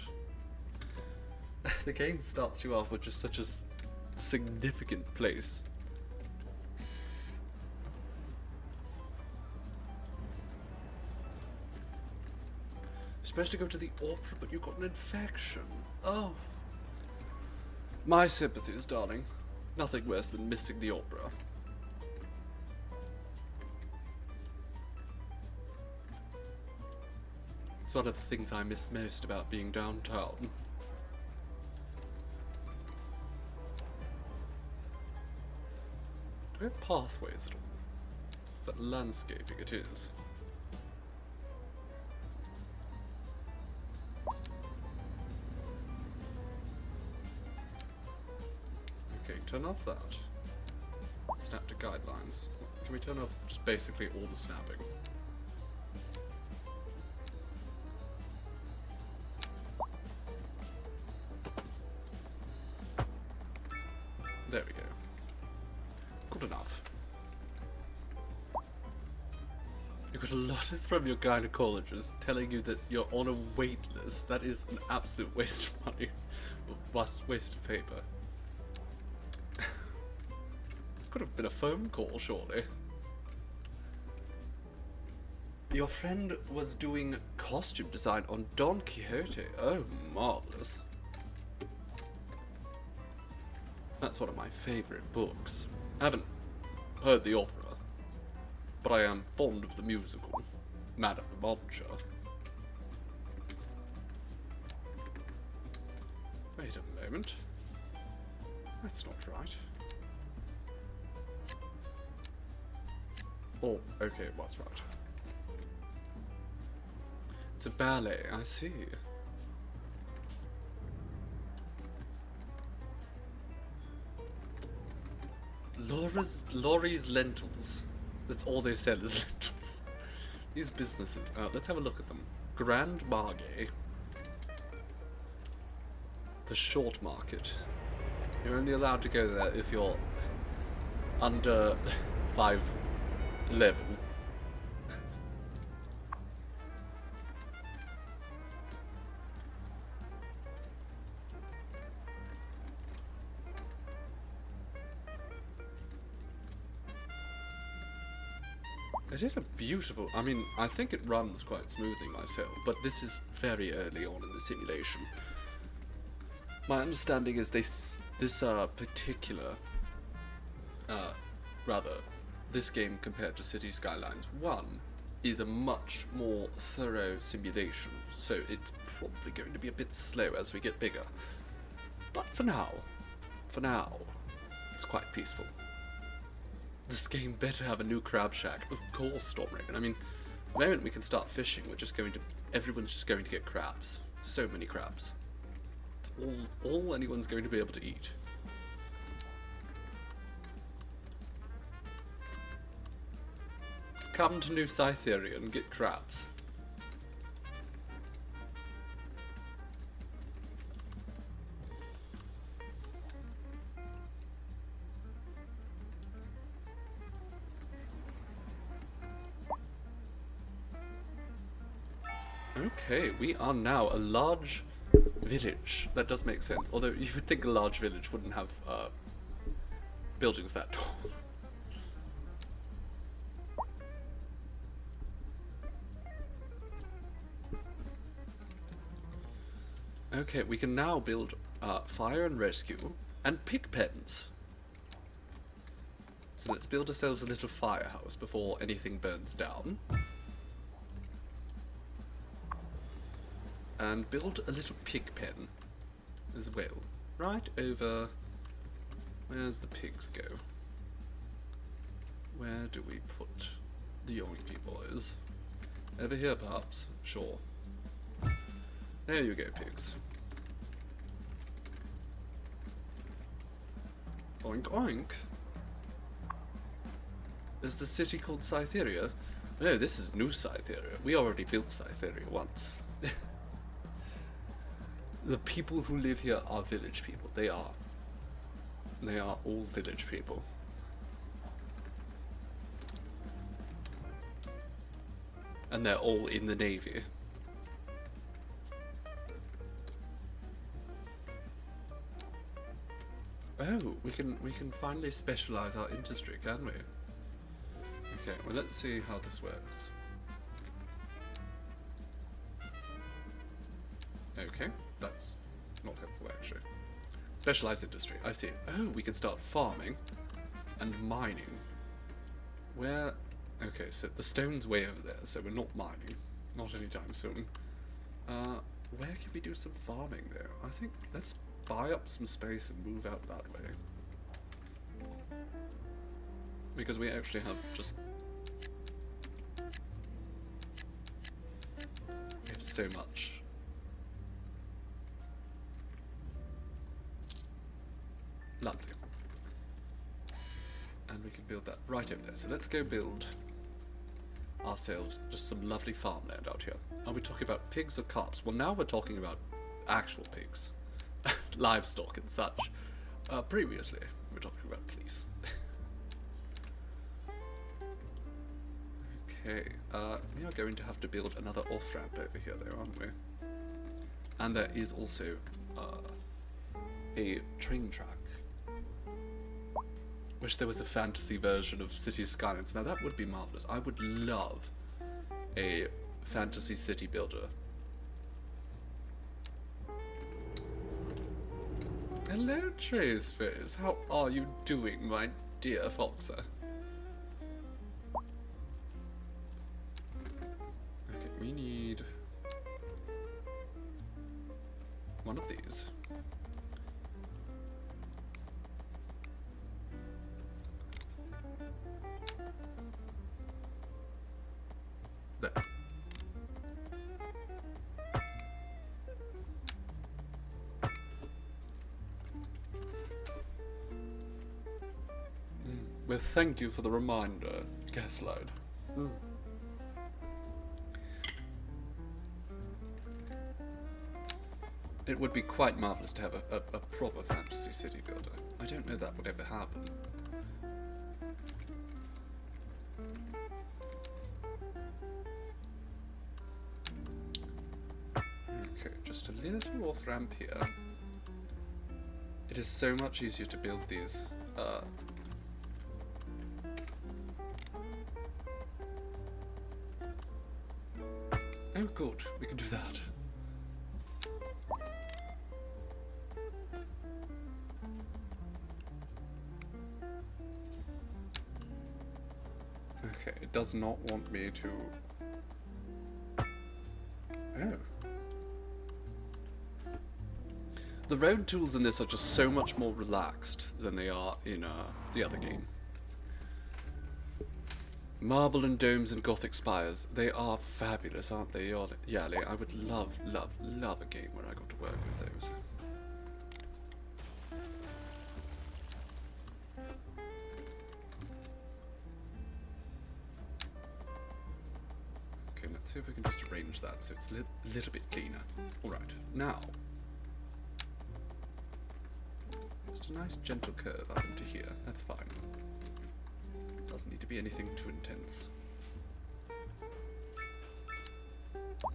The game starts you off with just such a significant place. You're supposed to go to the opera, but you got an infection. Oh. My sympathies, darling. Nothing worse than missing the opera. It's one of the things I miss most about being downtown. Do we have pathways at all? Is that landscaping? It is. Okay, turn off that. Snap to guidelines. Can we turn off just basically all the snapping? There we go. Good enough. You got a letter from your gynecologist telling you that you're on a wait list. That is an absolute waste of money. Waste of paper. Could have been a phone call, surely. Your friend was doing costume design on Don Quixote. Oh, marvelous. That's one of my favourite books. I haven't heard the opera, but I am fond of the musical, Madame de Montjoie. Wait a moment. That's not right. Oh, okay, it was right. It's a ballet, I see. Laurie's Lentils. That's all they sell is lentils. These businesses. Let's have a look at them. Grand Margay. The Short Market. You're only allowed to go there if you're under 5'11". It is a beautiful, I mean, I think it runs quite smoothly myself, but this is very early on in the simulation. My understanding is this particular, this game compared to City Skylines 1 is a much more thorough simulation, so it's probably going to be a bit slow as we get bigger. But for now, it's quite peaceful. This game better have a new crab shack. Of course, Stormraven. I mean, the moment we can start fishing, everyone's just going to get crabs. So many crabs. It's all anyone's going to be able to eat. Come to New Cytheria and get crabs. Okay, we are now a large village. That does make sense. Although you would think a large village wouldn't have buildings that tall. Okay, we can now build fire and rescue and pig pens. So let's build ourselves a little firehouse before anything burns down. And build a little pig pen as well. Right over... Where's the pigs go? Where do we put the yoinky boys? Over here, perhaps? Sure. There you go, pigs. Oink oink. Is the city called Cytheria? No, this is New Cytheria. We already built Cytheria once. The people who live here are village people. They are. They are all village people. And they're all in the Navy. Oh, we can finally specialize our industry, can we? Okay, well let's see how this works. Okay, that's not helpful actually. Specialized industry, I see. Oh, we can start farming and mining. Where? Okay, so the stone's way over there, so we're not mining. Not anytime soon. Where can we do some farming though? I think let's buy up some space and move out that way. Because we actually have just... We have so much. Lovely. And we can build that right over there. So let's go build ourselves just some lovely farmland out here. Are we talking about pigs or carps? Well, now we're talking about actual pigs. Livestock and such. Previously, we're talking about police. Okay, we are going to have to build another off-ramp over here though, aren't we? And there is also a train track. Wish there was a fantasy version of City Skylines. Now that would be marvellous. I would love a fantasy city builder. Hello, Traceface. How are you doing, my dear Foxer? Okay, we need one of these. There. Well, thank you for the reminder, Gaslight. It would be quite marvellous to have a proper fantasy city builder. I don't know that would ever happen. Okay, just a little off ramp here. It is so much easier to build these. Oh good, we can do that. Okay, it does not want me to... Oh. The road tools in this are just so much more relaxed than they are in the other game. Marble and domes and Gothic spires, they are fabulous, aren't they, Yali? I would love, love, love a game where I got to work with those. Okay, let's see if we can just arrange that so it's a little bit cleaner. Alright, now. Just a nice gentle curve up into here, that's fine. Doesn't need to be anything too intense.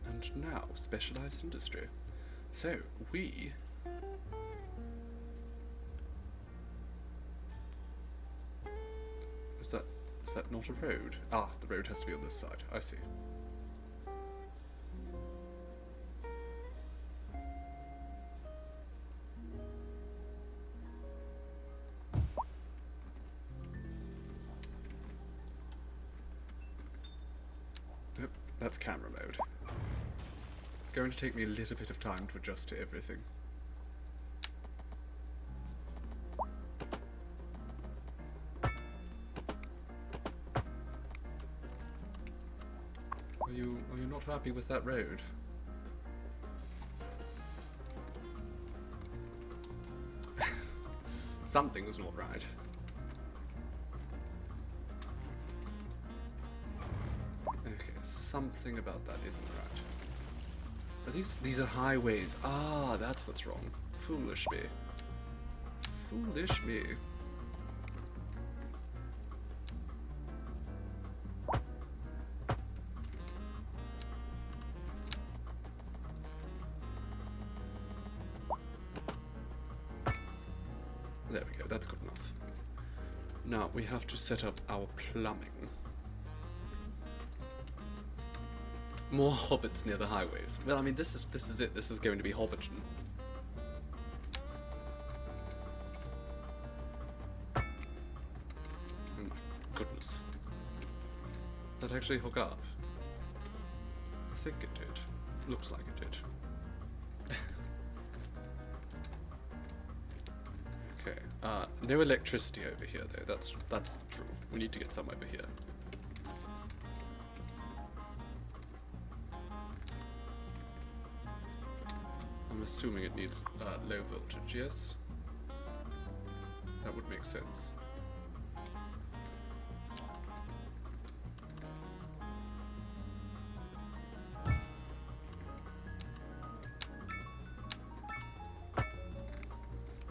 And now, specialized industry. So, we... Is that not a road? Ah, the road has to be on this side. I see. Yep, that's camera mode. It's going to take me a little bit of time to adjust to everything. Are you not happy with that road? Something is not right. Okay, something about that isn't right. Are these are highways. Ah, that's what's wrong. Foolish me. Foolish me. There we go, that's good enough. Now we have to set up our plumbing. More hobbits near the highways. Well, I mean, this is it. This is going to be Hobbiton. Oh my goodness. Did that actually hook up? I think it did. Looks like it did. Okay. No electricity over here though. That's true. We need to get some over here. I'm assuming it needs low voltage, yes? That would make sense.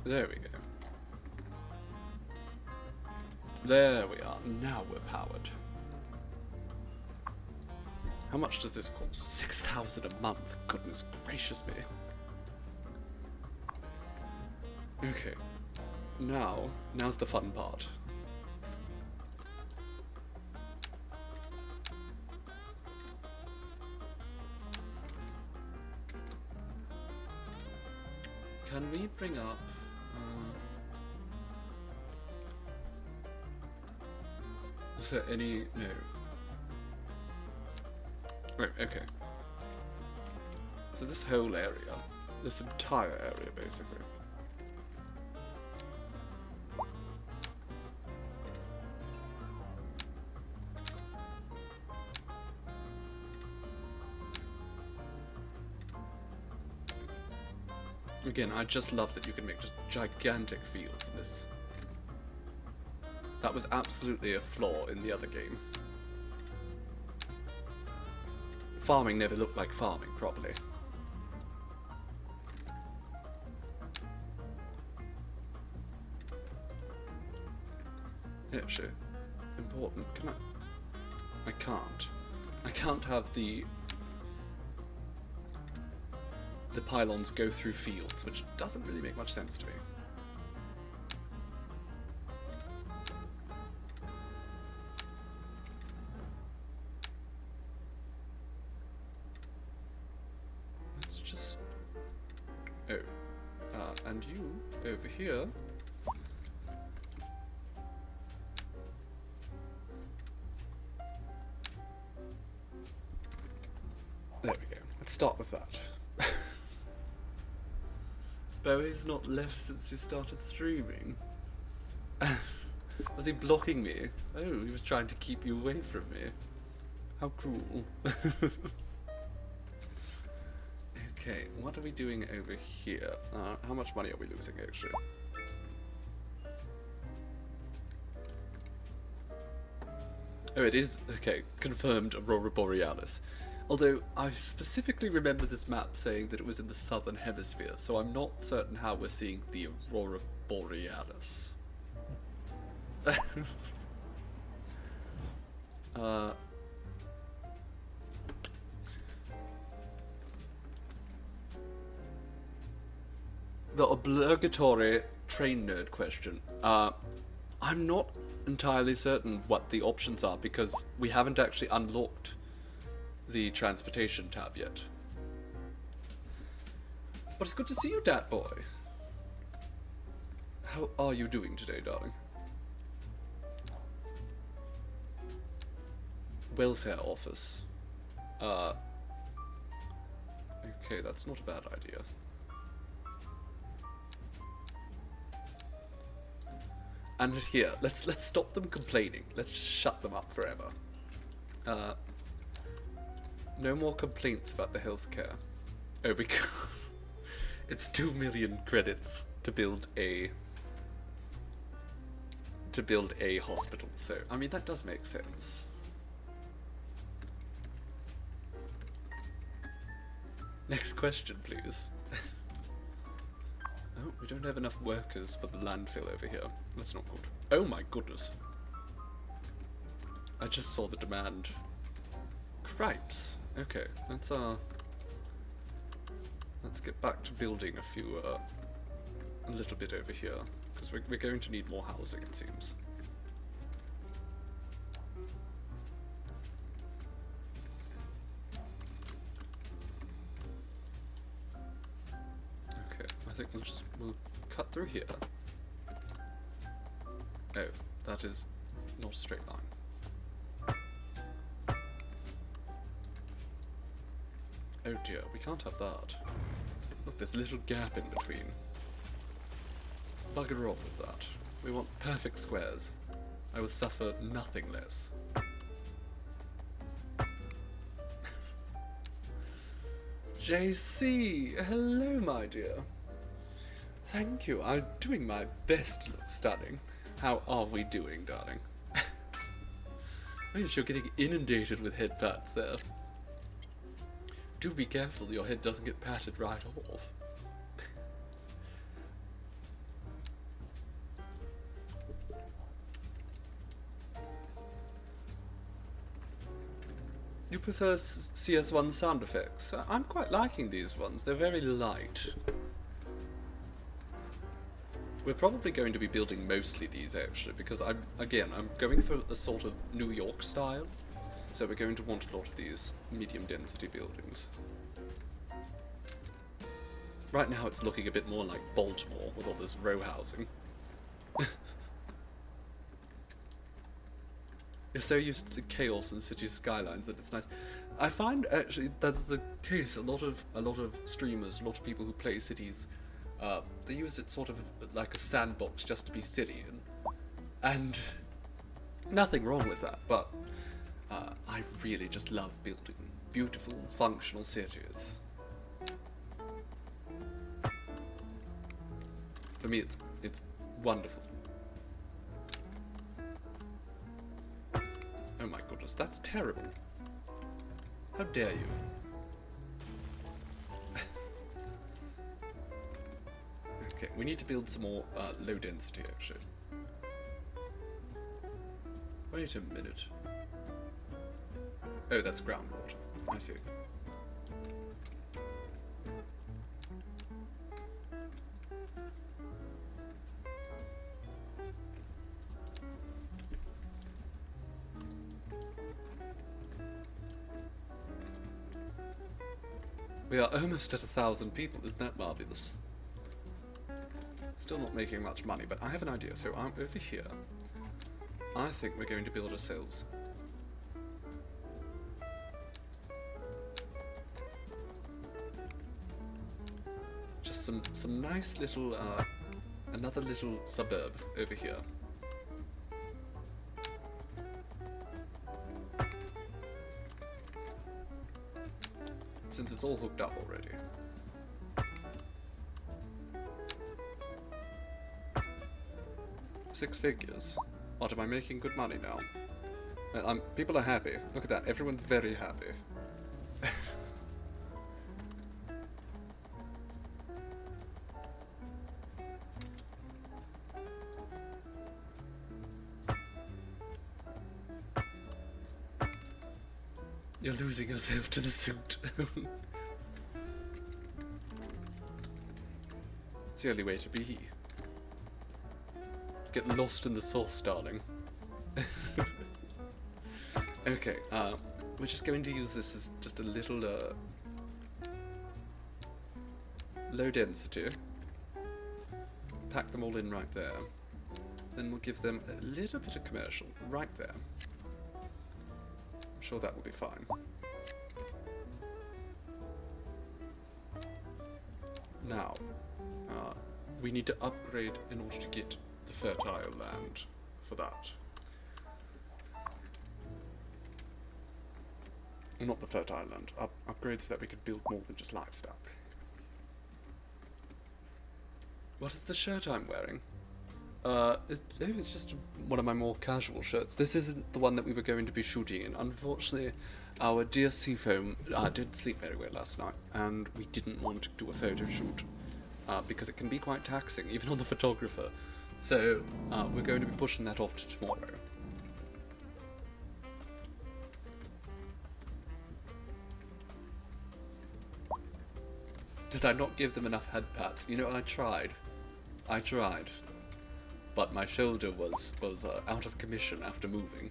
There we go. There we are. Now we're powered. How much does this cost? 6,000 a month. Goodness gracious me. Okay. Now's the fun part. Can we bring up... is there any... no. Right, okay. So this whole area, this entire area basically. Again, I just love that you can make just gigantic fields in this. That was absolutely a flaw in the other game. Farming never looked like farming properly. Yeah, sure. Important. Can I? I can't. I can't have the pylons go through fields, which doesn't really make much sense to me. Let's just... oh. And you, over here... there we go. Let's start with that. Bowie's not left since you started streaming. Was he blocking me? Oh, he was trying to keep you away from me. How cruel. Okay, what are we doing over here? How much money are we losing, actually? Oh, it is, okay, confirmed Aurora Borealis. Although, I specifically remember this map saying that it was in the southern hemisphere, so I'm not certain how we're seeing the Aurora Borealis. the obligatory train nerd question. I'm not entirely certain what the options are because we haven't actually unlocked the transportation tab yet. But it's good to see you, Dat Boy. How are you doing today, darling? Welfare office. Okay, that's not a bad idea. And here, let's stop them complaining. Let's just shut them up forever. No more complaints about the healthcare. Oh, because it's 2 million credits to build a hospital. So, I mean, that does make sense. Next question, please. Oh, we don't have enough workers for the landfill over here. That's not good. Oh my goodness. I just saw the demand. Cripes. Okay, let's get back to building a little bit over here, because we're going to need more housing, it seems. Okay, I think we'll cut through here. Oh, that is not a straight line. Oh dear, we can't have that. Look, there's a little gap in between. Bugger off with that. We want perfect squares. I will suffer nothing less. JC! Hello, my dear. Thank you. I'm doing my best to look stunning. How are we doing, darling? Oh, yes, you're getting inundated with head pats there. Do be careful your head doesn't get patted right off. You prefer CS1 sound effects? I'm quite liking these ones. They're very light. We're probably going to be building mostly these actually, because I'm going for a sort of New York style. So we're going to want a lot of these medium density buildings. Right now it's looking a bit more like Baltimore with all this row housing. You're so used to the chaos in city skylines that it's nice. I find actually that's the case. A lot of streamers, a lot of people who play cities, they use it sort of like a sandbox just to be silly, and nothing wrong with that. But I really just love building beautiful, functional cities. For me, it's wonderful. Oh my goodness, that's terrible. How dare you? Okay, we need to build some more low density actually. Wait a minute. Oh, that's groundwater. I see. We are almost at 1,000 people, isn't that marvellous? Still not making much money, but I have an idea. So I'm over here. I think we're going to build ourselves just some nice little another little suburb over here. Since it's all hooked up already. Six figures. What, am I making good money now? People are happy. Look at that, everyone's very happy. You're losing yourself to the suit. It's the only way to be. Get lost in the sauce, darling. Okay, we're just going to use this as just a little, low density. Pack them all in right there. Then we'll give them a little bit of commercial right there. I'm sure that will be fine. Now, we need to upgrade in order to get the fertile land for that. Not the fertile land, upgrades so that we could build more than just livestock. What is the shirt I'm wearing? It's just one of my more casual shirts. This isn't the one that we were going to be shooting in. Unfortunately, our dear Seafoam didn't sleep very well last night, and we didn't want to do a photo shoot, because it can be quite taxing, even on the photographer. So, we're going to be pushing that off to tomorrow. Did I not give them enough head pats? You know, I tried. But my shoulder was out of commission after moving.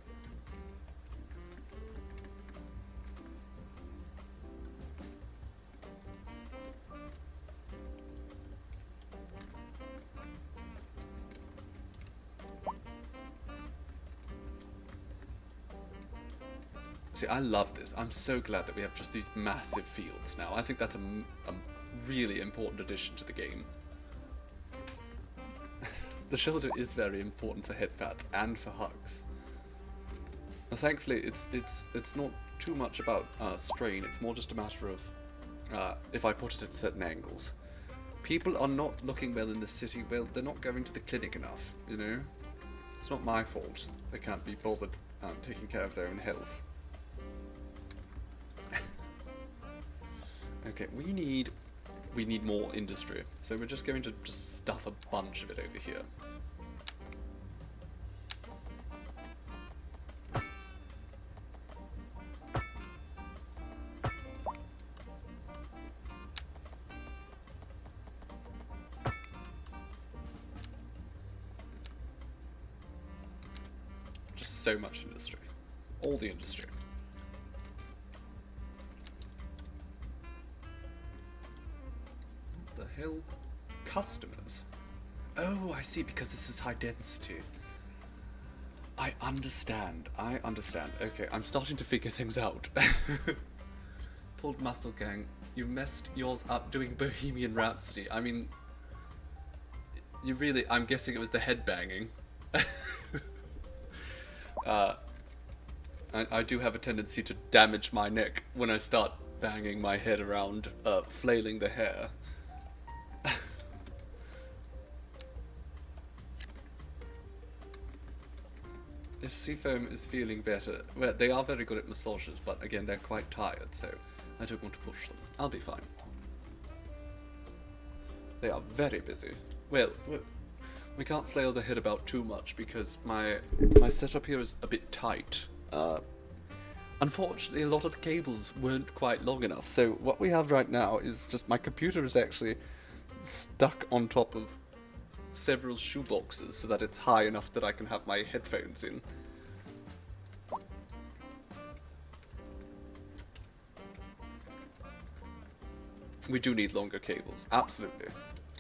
See, I love this. I'm so glad that we have just these massive fields now. I think that's a really important addition to the game. The shoulder is very important for head pats and for hugs. Now, thankfully, it's not too much about strain. It's more just a matter of if I put it at certain angles. People are not looking well in the city. Well, they're not going to the clinic enough. You know, it's not my fault. They can't be bothered taking care of their own health. Okay, we need more industry, so we're just going to just stuff a bunch of it over here. Just so much industry. All the industry. Hill customers. Oh, I see, because this is high density. I understand. Okay, I'm starting to figure things out. Pulled muscle gang, you messed yours up doing Bohemian Rhapsody. I mean, you really, I'm guessing it was the head banging. I do have a tendency to damage my neck when I start banging my head around, flailing the hair. If Seafoam is feeling better, well, they are very good at massages, but again, they're quite tired, so I don't want to push them. I'll be fine. They are very busy. Well, we can't flail the head about too much because my setup here is a bit tight. Unfortunately, a lot of the cables weren't quite long enough, so what we have right now is just my computer is actually stuck on top of several shoeboxes so that it's high enough that I can have my headphones in. We do need longer cables, absolutely.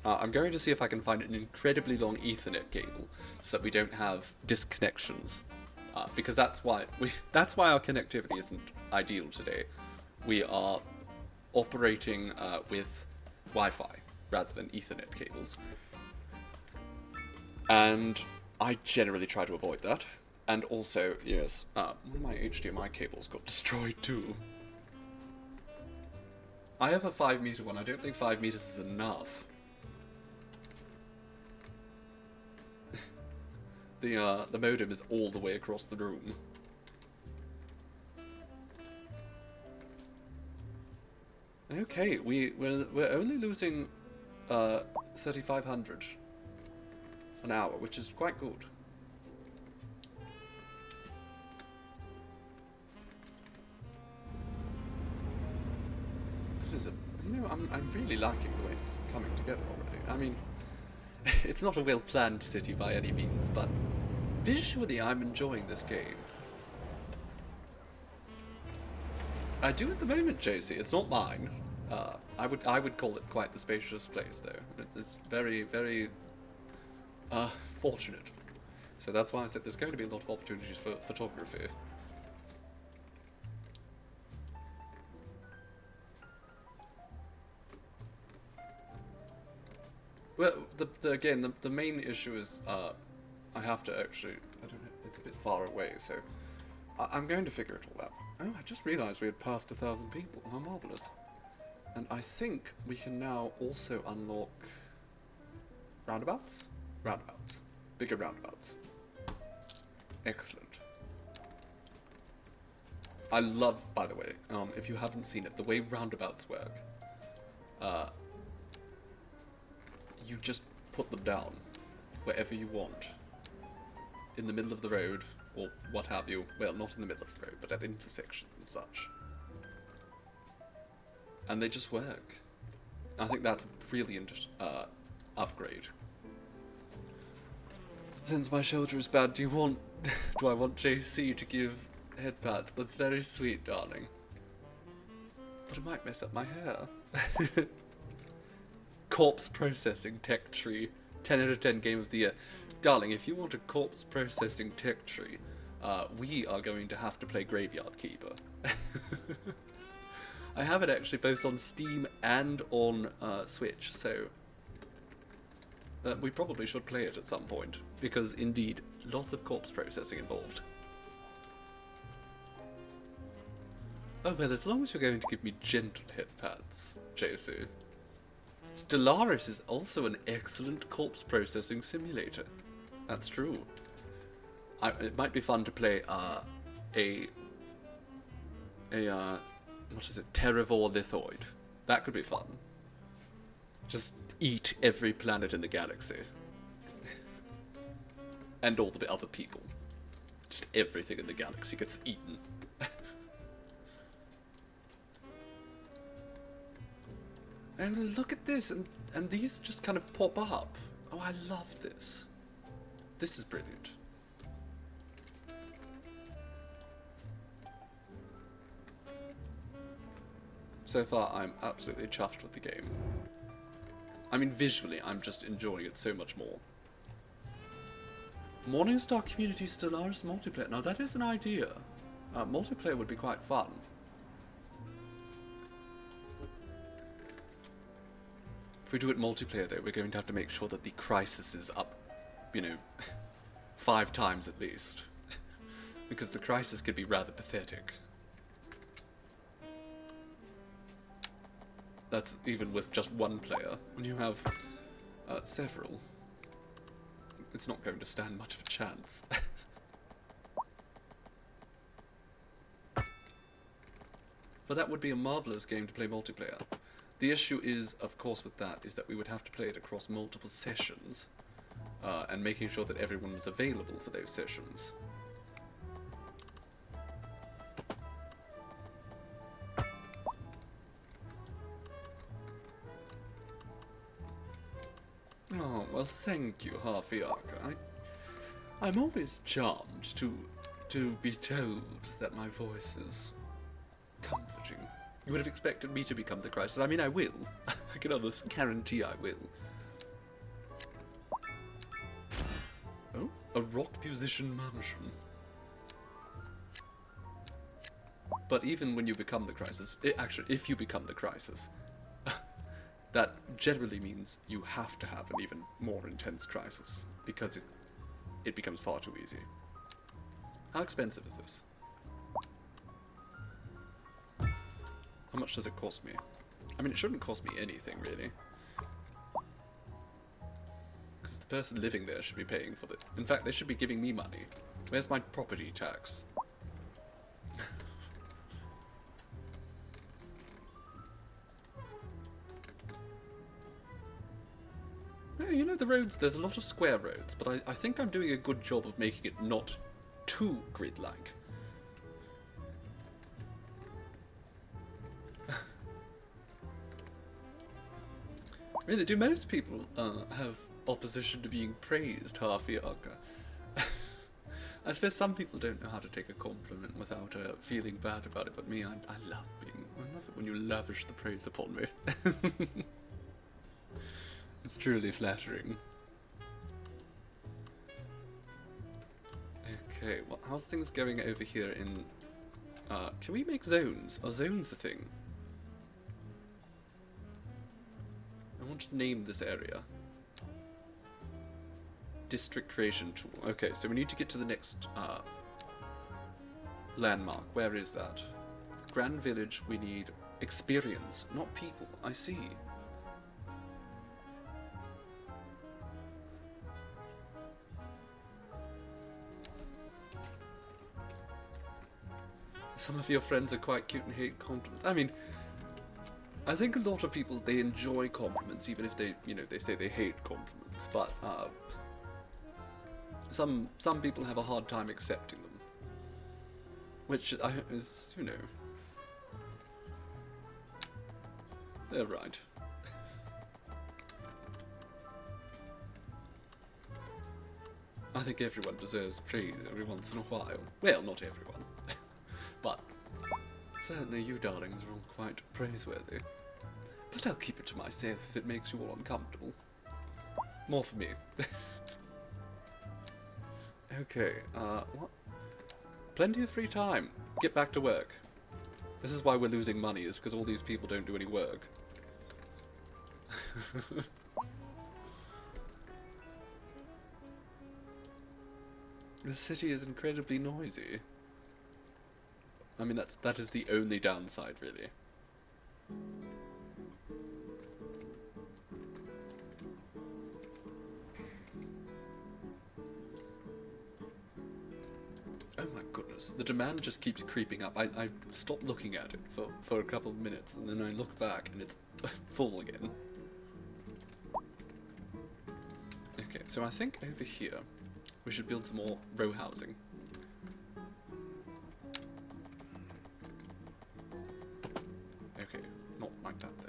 I'm going to see if I can find an incredibly long Ethernet cable so that we don't have disconnections, because that's why our connectivity isn't ideal today. We are operating with Wi-Fi rather than Ethernet cables. And I generally try to avoid that. And also, yes, one of my HDMI cables got destroyed too. I have a 5-meter one. I don't think 5 meters is enough. The modem is all the way across the room. Okay, we're only losing 3,500 an hour, which is quite good. What is it? You know, I'm really liking the way it's coming together already. I mean, it's not a well-planned city by any means, but visually I'm enjoying this game. I do at the moment, JC. It's not mine. I would call it quite the spacious place, though. It's very, very fortunate. So that's why I said there's going to be a lot of opportunities for photography. Well, the main issue is I have to actually, I don't know, it's a bit far away, so I'm going to figure it all out. Oh, I just realised we had passed 1,000 people. How marvellous. And I think we can now also unlock roundabouts? Roundabouts. Bigger roundabouts. Excellent. I love, by the way, if you haven't seen it, the way roundabouts work. You just put them down wherever you want. In the middle of the road, or what have you. Well, not in the middle of the road, but at intersections and such. And they just work. I think that's a brilliant upgrade. Since my shoulder is bad, do I want JC to give head pats? That's very sweet, darling. But it might mess up my hair. Corpse processing tech tree. 10 out of 10 game of the year. Darling, if you want a corpse processing tech tree, we are going to have to play Graveyard Keeper. I have it actually both on Steam and on Switch, so we probably should play it at some point, because indeed, lots of corpse processing involved. Oh well, as long as you're going to give me gentle head pats, JC. Stellaris is also an excellent corpse processing simulator. That's true. It might be fun to play what is it? Terravore Lithoid. That could be fun. Just eat every planet in the galaxy. And all the other people. Just everything in the galaxy gets eaten. And look at this, and these just kind of pop up. Oh, I love this. This is brilliant. So far, I'm absolutely chuffed with the game. I mean, visually, I'm just enjoying it so much more. Morningstar Community Stellaris multiplayer. Now, that is an idea. Multiplayer would be quite fun. If we do it multiplayer, though, we're going to have to make sure that the crisis is up, 5 times at least. Because the crisis could be rather pathetic. That's even with just one player. When you have several, it's not going to stand much of a chance. But that would be a marvellous game to play multiplayer. The issue is, of course, with that, is that we would have to play it across multiple sessions, and making sure that everyone was available for those sessions. Oh, well, thank you, Harfiaka. I'm always charmed to be told that my voice is comforting. You would have expected me to become the crisis. I mean, I will. I can almost guarantee I will. Oh, a rock musician mansion. But even when you become the crisis, actually, if you become the crisis, that generally means you have to have an even more intense crisis, because it becomes far too easy. How expensive is this? How much does it cost me? I mean, it shouldn't cost me anything, really. Because the person living there should be paying for it. In fact, they should be giving me money. Where's my property tax? You know, the roads, there's a lot of square roads, but I think I'm doing a good job of making it not too grid-like. Really, do most people have opposition to being praised half younger? I suppose some people don't know how to take a compliment without feeling bad about it, but me, I love it when you lavish the praise upon me. It's truly flattering. Okay, well, how's things going over here in... can we make zones? Are zones a thing? I want to name this area. District creation tool. Okay, so we need to get to the next landmark. Where is that? Grand Village, we need experience, not people. I see. Some of your friends are quite cute and hate compliments. I mean, I think a lot of people, they enjoy compliments, even if they, you know, they say they hate compliments. But some people have a hard time accepting them, which is, you know, they're right. I think everyone deserves praise every once in a while. Well, not everyone, but certainly you darlings are all quite praiseworthy. But I'll keep it to myself if it makes you all uncomfortable. More for me. Okay, what? Plenty of free time. Get back to work. This is why we're losing money, is because all these people don't do any work. The city is incredibly noisy. I mean, that is the only downside, really. Oh my goodness, the demand just keeps creeping up. I stopped looking at it for a couple of minutes, and then I look back, and it's full again. Okay, so I think over here, we should build some more row housing. Okay, not like that though.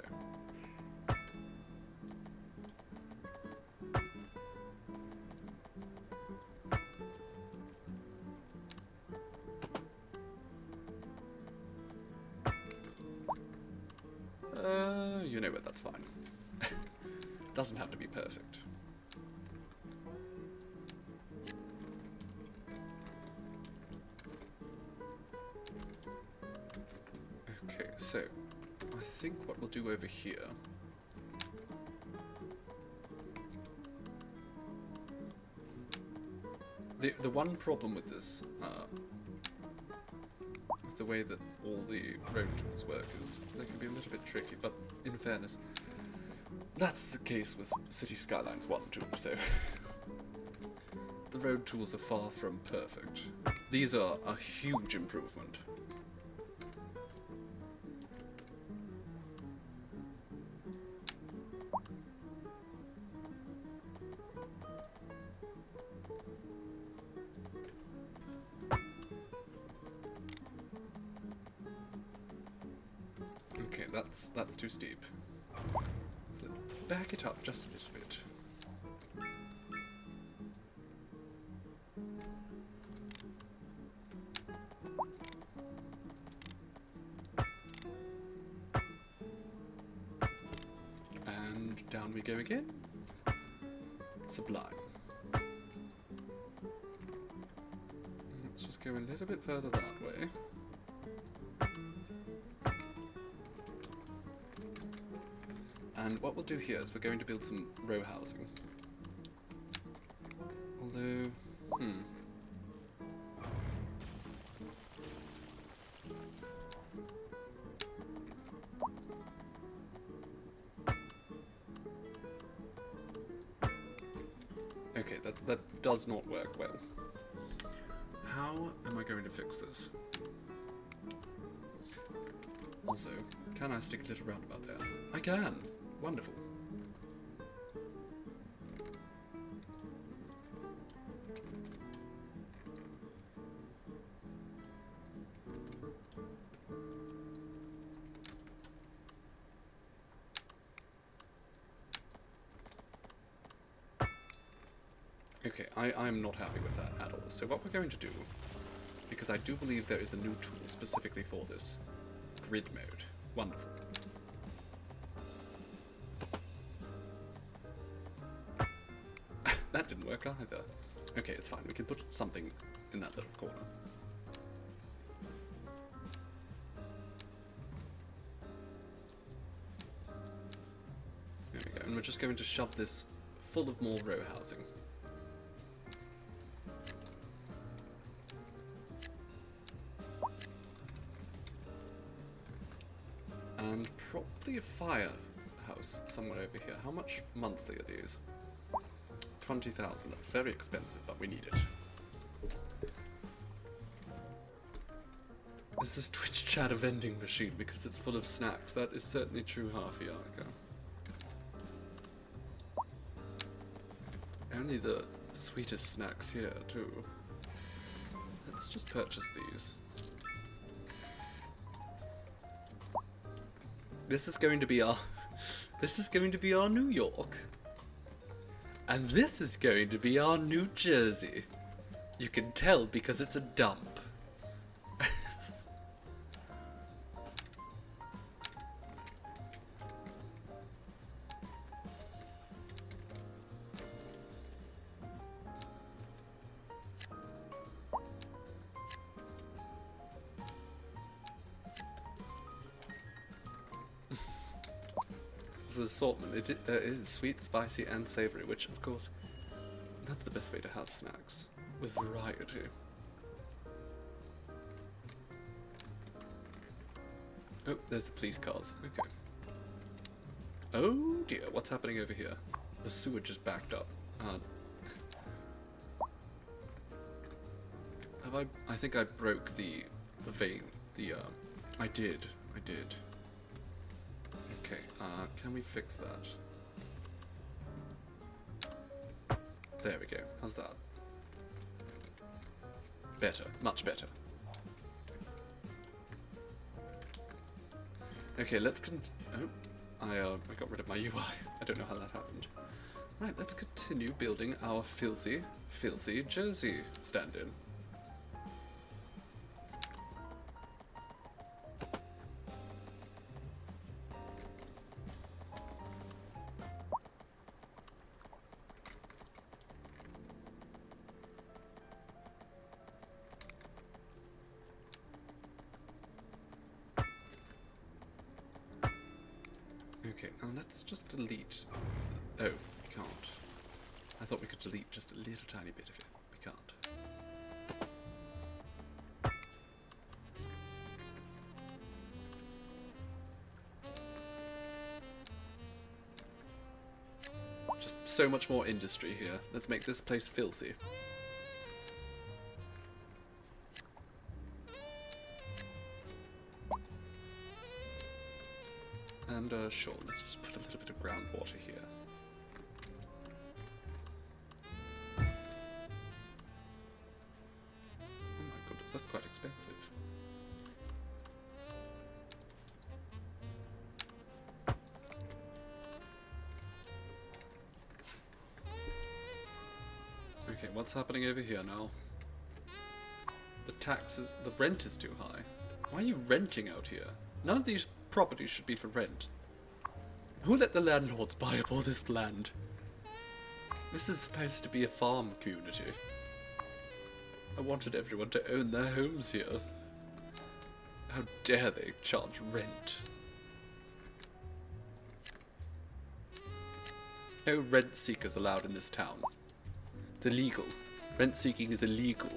You know what, that's fine. Doesn't have to be perfect. Okay, so I think what we'll do over here the one problem with this with the way that all the road tools work is they can be a little bit tricky, but in fairness, that's the case with City Skylines 1 too, so the road tools are far from perfect. These are a huge improvement. Okay, that's too steep. So let's back it up just a little bit. And down we go again. Sublime. Let's just go a little bit further that way. And what we'll do here is we're going to build some row housing. Although, okay, that does not work well. How am I going to fix this? Also, can I stick a little roundabout there? I can! Wonderful. Okay, I'm not happy with that at all. So what we're going to do, because I do believe there is a new tool specifically for this, grid mode. Wonderful. That didn't work either. Okay, it's fine. We can put something in that little corner. There we go. And we're just going to shove this full of more row housing. And probably a firehouse somewhere over here. How much monthly are these? 20,000. That's very expensive, but we need it. Is this Twitch chat a vending machine because it's full of snacks? That is certainly true, Harfiaka. Only the sweetest snacks here, too. Let's just purchase these. This is going to be our... This is going to be our New York. And this is going to be our New Jersey. You can tell because it's a dump. Assortment. There is sweet, spicy, and savory, which, of course, that's the best way to have snacks, with variety. Oh, there's the police cars. Okay. Oh dear, what's happening over here? The sewer just backed up. I think I broke the vein. I did. Okay, can we fix that? There we go. How's that? Better. Much better. Okay, let's oh, I got rid of my UI. I don't know how that happened. Right, let's continue building our filthy, filthy Jersey stand-in. Okay, now let's just delete... Oh, we can't. I thought we could delete just a little tiny bit of it. We can't. Just so much more industry here. Let's make this place filthy. And, sure, let's just put a little bit of groundwater here. Oh my goodness, that's quite expensive. Okay, what's happening over here now? The taxes, the rent is too high. Why are you renting out here? None of these properties should be for rent. Who let the landlords buy up all this land? This is supposed to be a farm community. I wanted everyone to own their homes here. How dare they charge rent? No rent seekers allowed in this town. It's illegal. Rent seeking is illegal.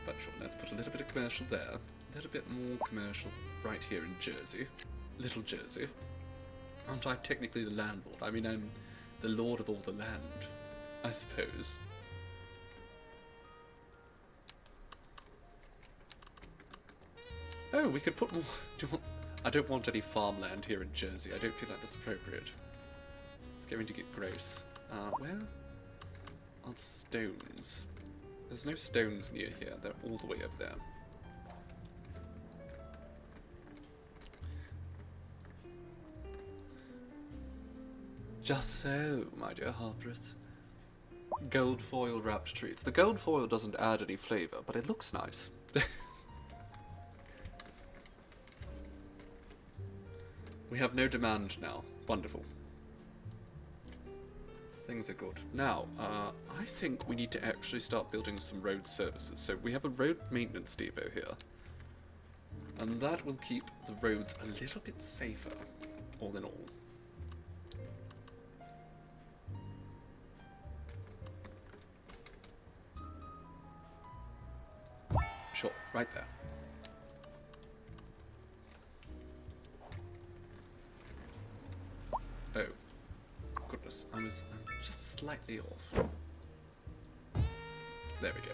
But sure, let's put a little bit of commercial there. A little bit more commercial right here in Jersey. Little Jersey. Aren't I technically the landlord? I mean, I'm the lord of all the land, I suppose. Oh, we could put more... I don't want any farmland here in Jersey. I don't feel like that's appropriate. It's going to get gross. Where are the stones? There's no stones near here. They're all the way over there. Just so, my dear Harperess. Gold foil wrapped treats. The gold foil doesn't add any flavour, but it looks nice. We have no demand now. Wonderful. Things are good. Now, I think we need to actually start building some road services. So we have a road maintenance depot here. And that will keep the roads a little bit safer, all in all. Sure, right there. Oh, goodness, I'm just slightly off. There we go.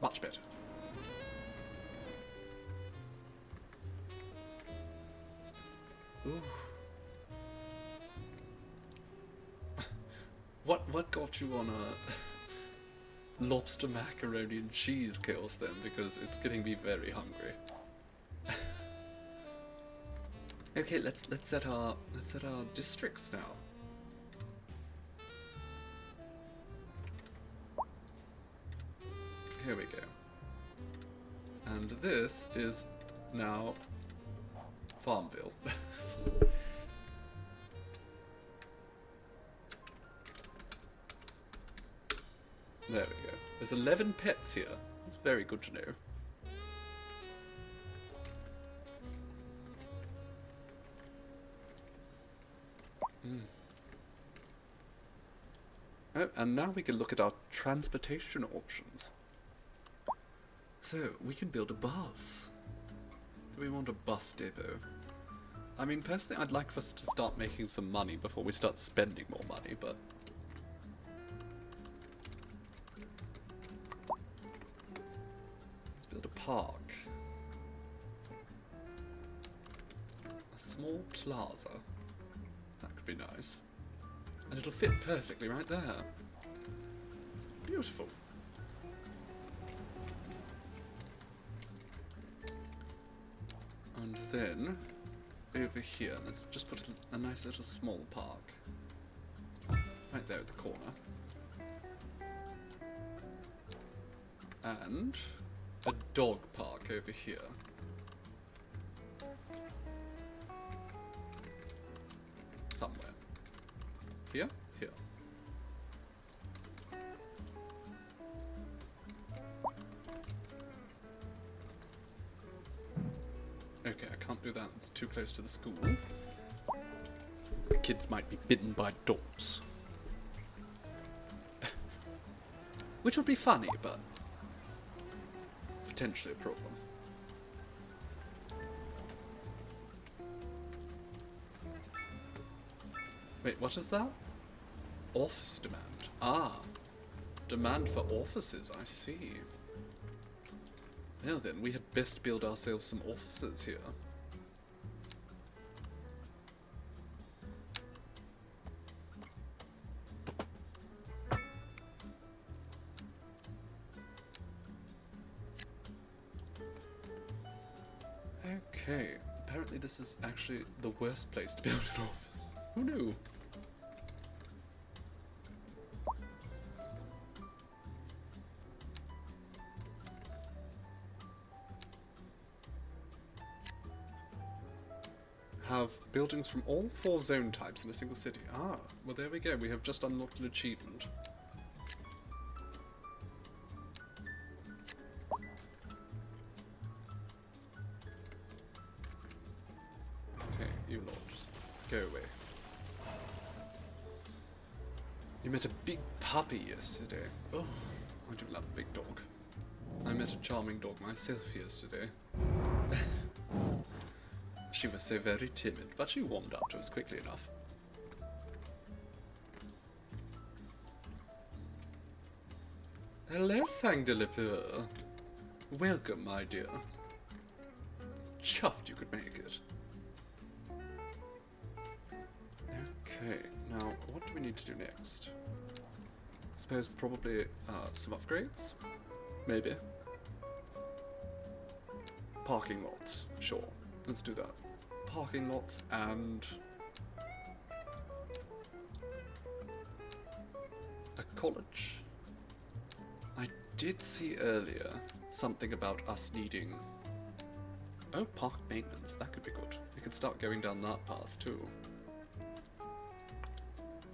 Much better. Ooh. What got you on a lobster macaroni and cheese kills then? Because it's getting me very hungry. Okay, let's set our districts now. Here we go. And this is now Farmville. There we go. There's 11 pets here. It's very good to know. Oh, and now we can look at our transportation options. So, we can build a bus. Do we want a bus depot? I mean, personally, I'd like us to start making some money before we start spending more money, but... let's build a park. A small plaza. That could be nice. And it'll fit perfectly right there. Beautiful. And then, over here, let's just put a nice little small park. Right there at the corner. And a dog park over here. Somewhere. Here? Here. Okay, I can't do that. It's too close to the school. The kids might be bitten by dogs. Which would be funny, but potentially a problem. Wait, what is that? Office demand. Ah, demand for offices, I see. Well then, we had best build ourselves some offices here. Okay, apparently this is actually the worst place to build an office. Who knew? Have buildings from all 4 zone types in a single city. Ah, well there we go. We have just unlocked an achievement. Okay, you lot, just go away. You met a big puppy yesterday. Oh, I do love a big dog. I met a charming dog myself yesterday. She was so very timid, but she warmed up to us quickly enough. Hello, Sang de la Peur. Welcome, my dear. Chuffed you could make it. Okay, now what do we need to do next? I suppose probably some upgrades? Maybe. Parking lots, sure. Let's do that. Parking lots and college. I did see earlier something about us needing... Oh, park maintenance. That could be good. We could start going down that path too.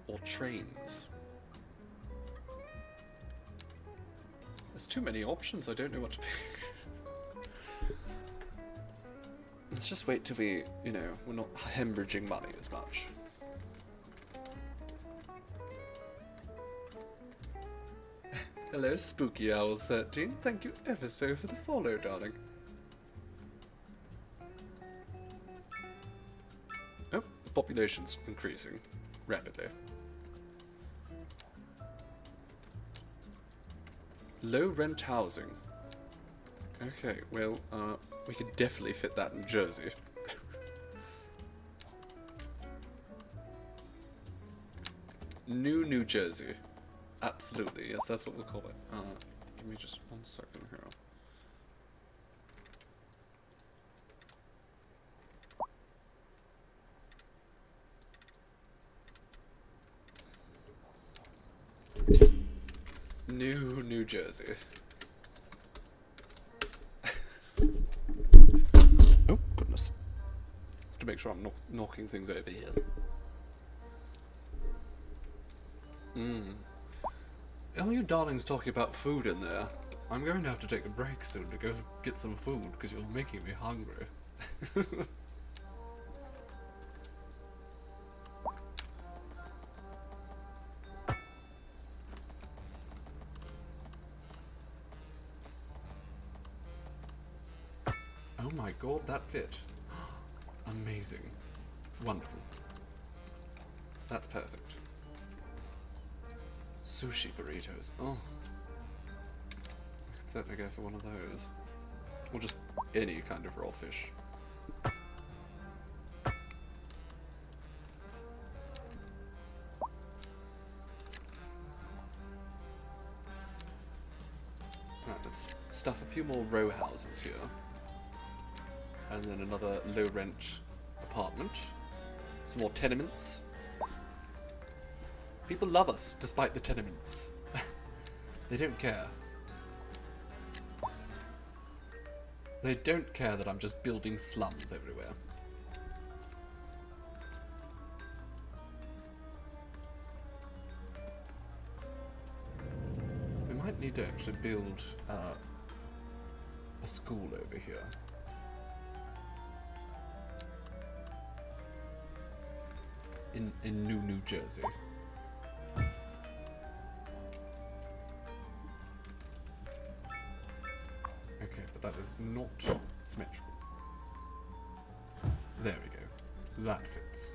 Or trains. There's too many options, I don't know what to pick. Let's just wait till we, you know, we're not hemorrhaging money as much. Hello, Spooky Owl 13. Thank you ever so for the follow, darling. Oh, the population's increasing rapidly. Low rent housing. Okay, well, we could definitely fit that in Jersey. New Jersey. Absolutely, yes, that's what we'll call it. Give me just 1 second here. New Jersey. Oh, goodness. Have to make sure I'm not knocking things over here. Oh, you darlings talking about food in there. I'm going to have to take a break soon to go get some food because you're making me hungry. Oh my god, that fit. Amazing. Wonderful. That's perfect. Sushi burritos. Oh. I could certainly go for one of those. Or just any kind of raw fish. Right, let's stuff a few more row houses here. And then another low rent apartment. Some more tenements. People love us, despite the tenements. They don't care. They don't care that I'm just building slums everywhere. We might need to actually build a school over here. In New Jersey. Okay, but that is not symmetrical. There we go. That fits.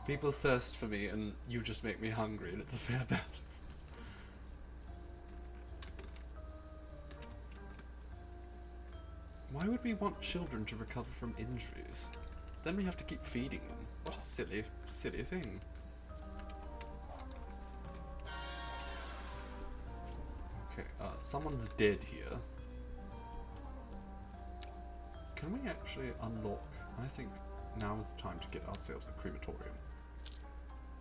People thirst for me and you just make me hungry, and it's a fair balance. Why would we want children to recover from injuries? Then we have to keep feeding them. What a silly, silly thing. Okay, someone's dead here. Can we actually unlock... I think now is the time to get ourselves a crematorium.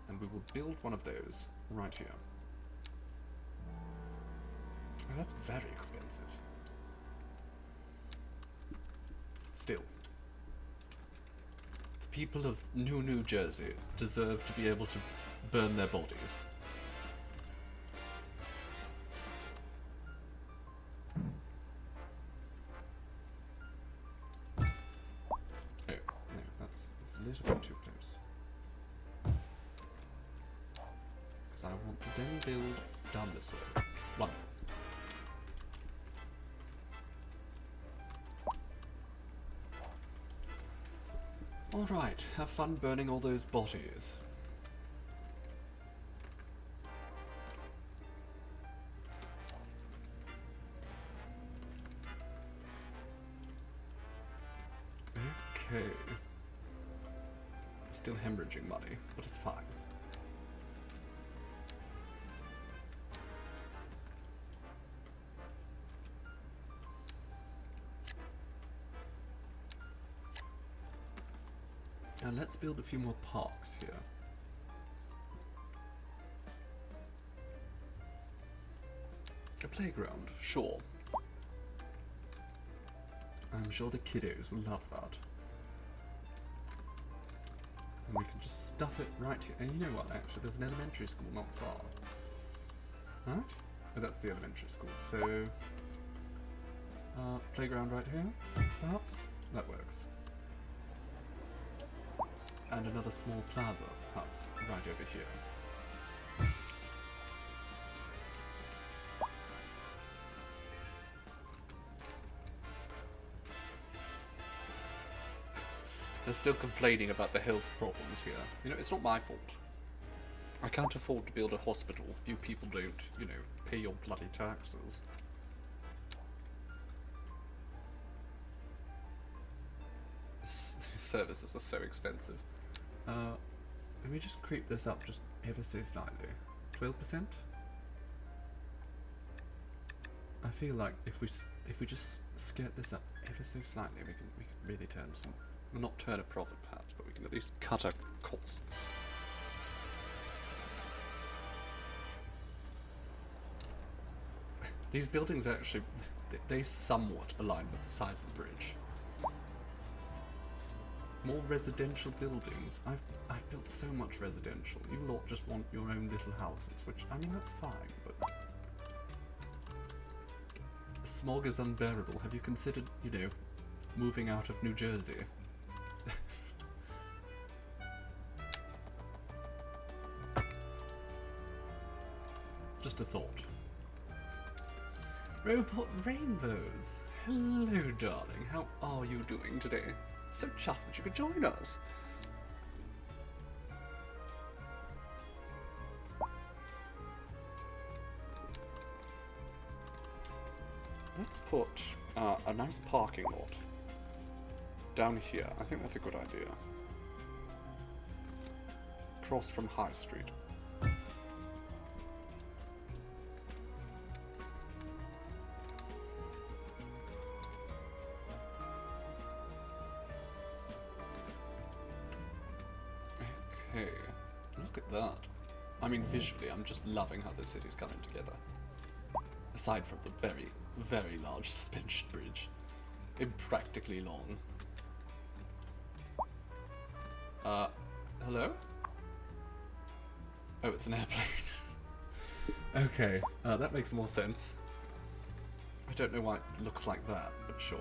And we will build one of those right here. Oh, that's very expensive. Still, the people of New Jersey deserve to be able to burn their bodies. Oh, no, it's a little bit too close. Because I want to then build down this way. Wonderful. Alright, have fun burning all those bodies. Okay. Still hemorrhaging money, but it's fine. And let's build a few more parks here. A playground, sure. I'm sure the kiddos will love that. And we can just stuff it right here. And you know what, actually, there's an elementary school not far. Right? Oh, that's the elementary school. So, playground right here, perhaps? That works. And another small plaza, perhaps, right over here. They're still complaining about the health problems here. You know, it's not my fault. I can't afford to build a hospital if you people don't, you know, pay your bloody taxes. Services are so expensive. Let me just creep this up just ever so slightly. 12%? I feel like if we just skirt this up ever so slightly, we can really turn some. Well, not turn a profit perhaps, but we can at least cut our costs. These buildings actually, they somewhat align with the size of the bridge. More residential buildings. I've built so much residential. You lot just want your own little houses, which, I mean, that's fine, but smog is unbearable. Have you considered, you know, moving out of New Jersey? Just a thought. Robot Rainbows. Hello, darling. How are you doing today? So chuffed that you could join us. Let's put a nice parking lot down here. I think that's a good idea. Across from High Street. Okay, look at that. I mean, visually, I'm just loving how the city's coming together. Aside from the very, very large suspension bridge. Impractically long. Hello? Oh, it's an airplane. Okay, that makes more sense. I don't know why it looks like that, but sure.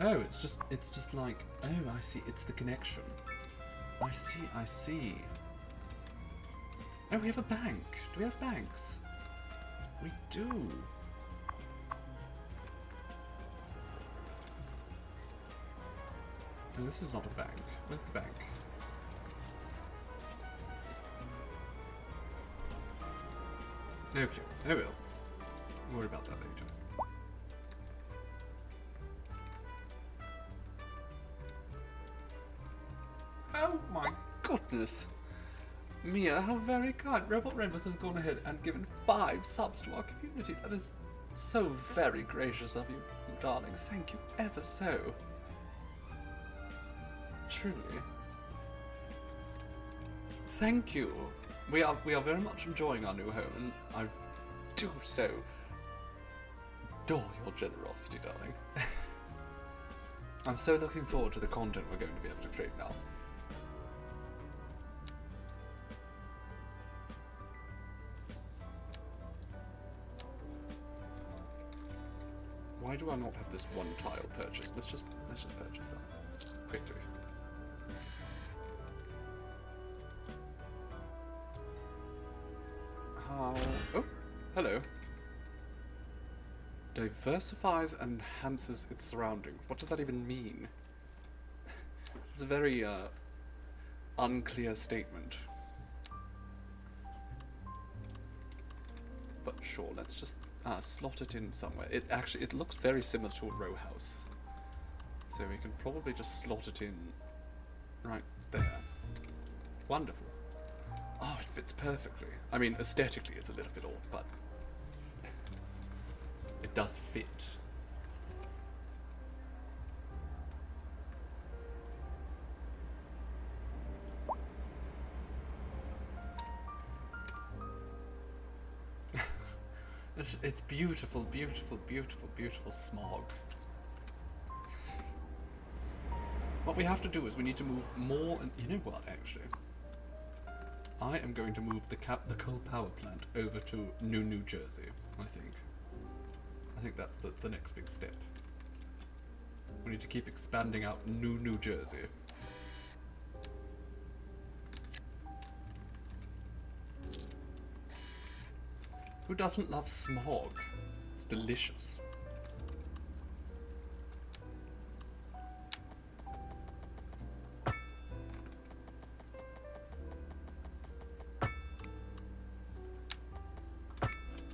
Oh, it's just like, oh, I see, it's the connection. I see. Oh, we have a bank. Do we have banks? We do. No, this is not a bank. Where's the bank? Okay, I will. Don't worry about that later. Oh my goodness! Mia, how very kind. Robot Rainbows has gone ahead and given 5 subs to our community. That is so very gracious of you, darling. Thank you ever so. Truly. Thank you. We are very much enjoying our new home, and I do so adore your generosity, darling. I'm so looking forward to the content we're going to be able to create now. Why do I not have this one tile purchased? Let's just purchase that quickly. How? Oh, hello. Diversifies and enhances its surroundings. What does that even mean? It's a very unclear statement. But sure, let's just slot it in somewhere. It looks very similar to a row house. So we can probably just slot it in right there. Wonderful. Oh, it fits perfectly. I mean, aesthetically it's a little bit odd, but it does fit. It's beautiful, beautiful, beautiful, beautiful smog. What we have to do is we need to move more, and you know what, actually? I am going to move the coal power plant over to New Jersey, I think. I think that's the next big step. We need to keep expanding out New Jersey. Who doesn't love smog? It's delicious.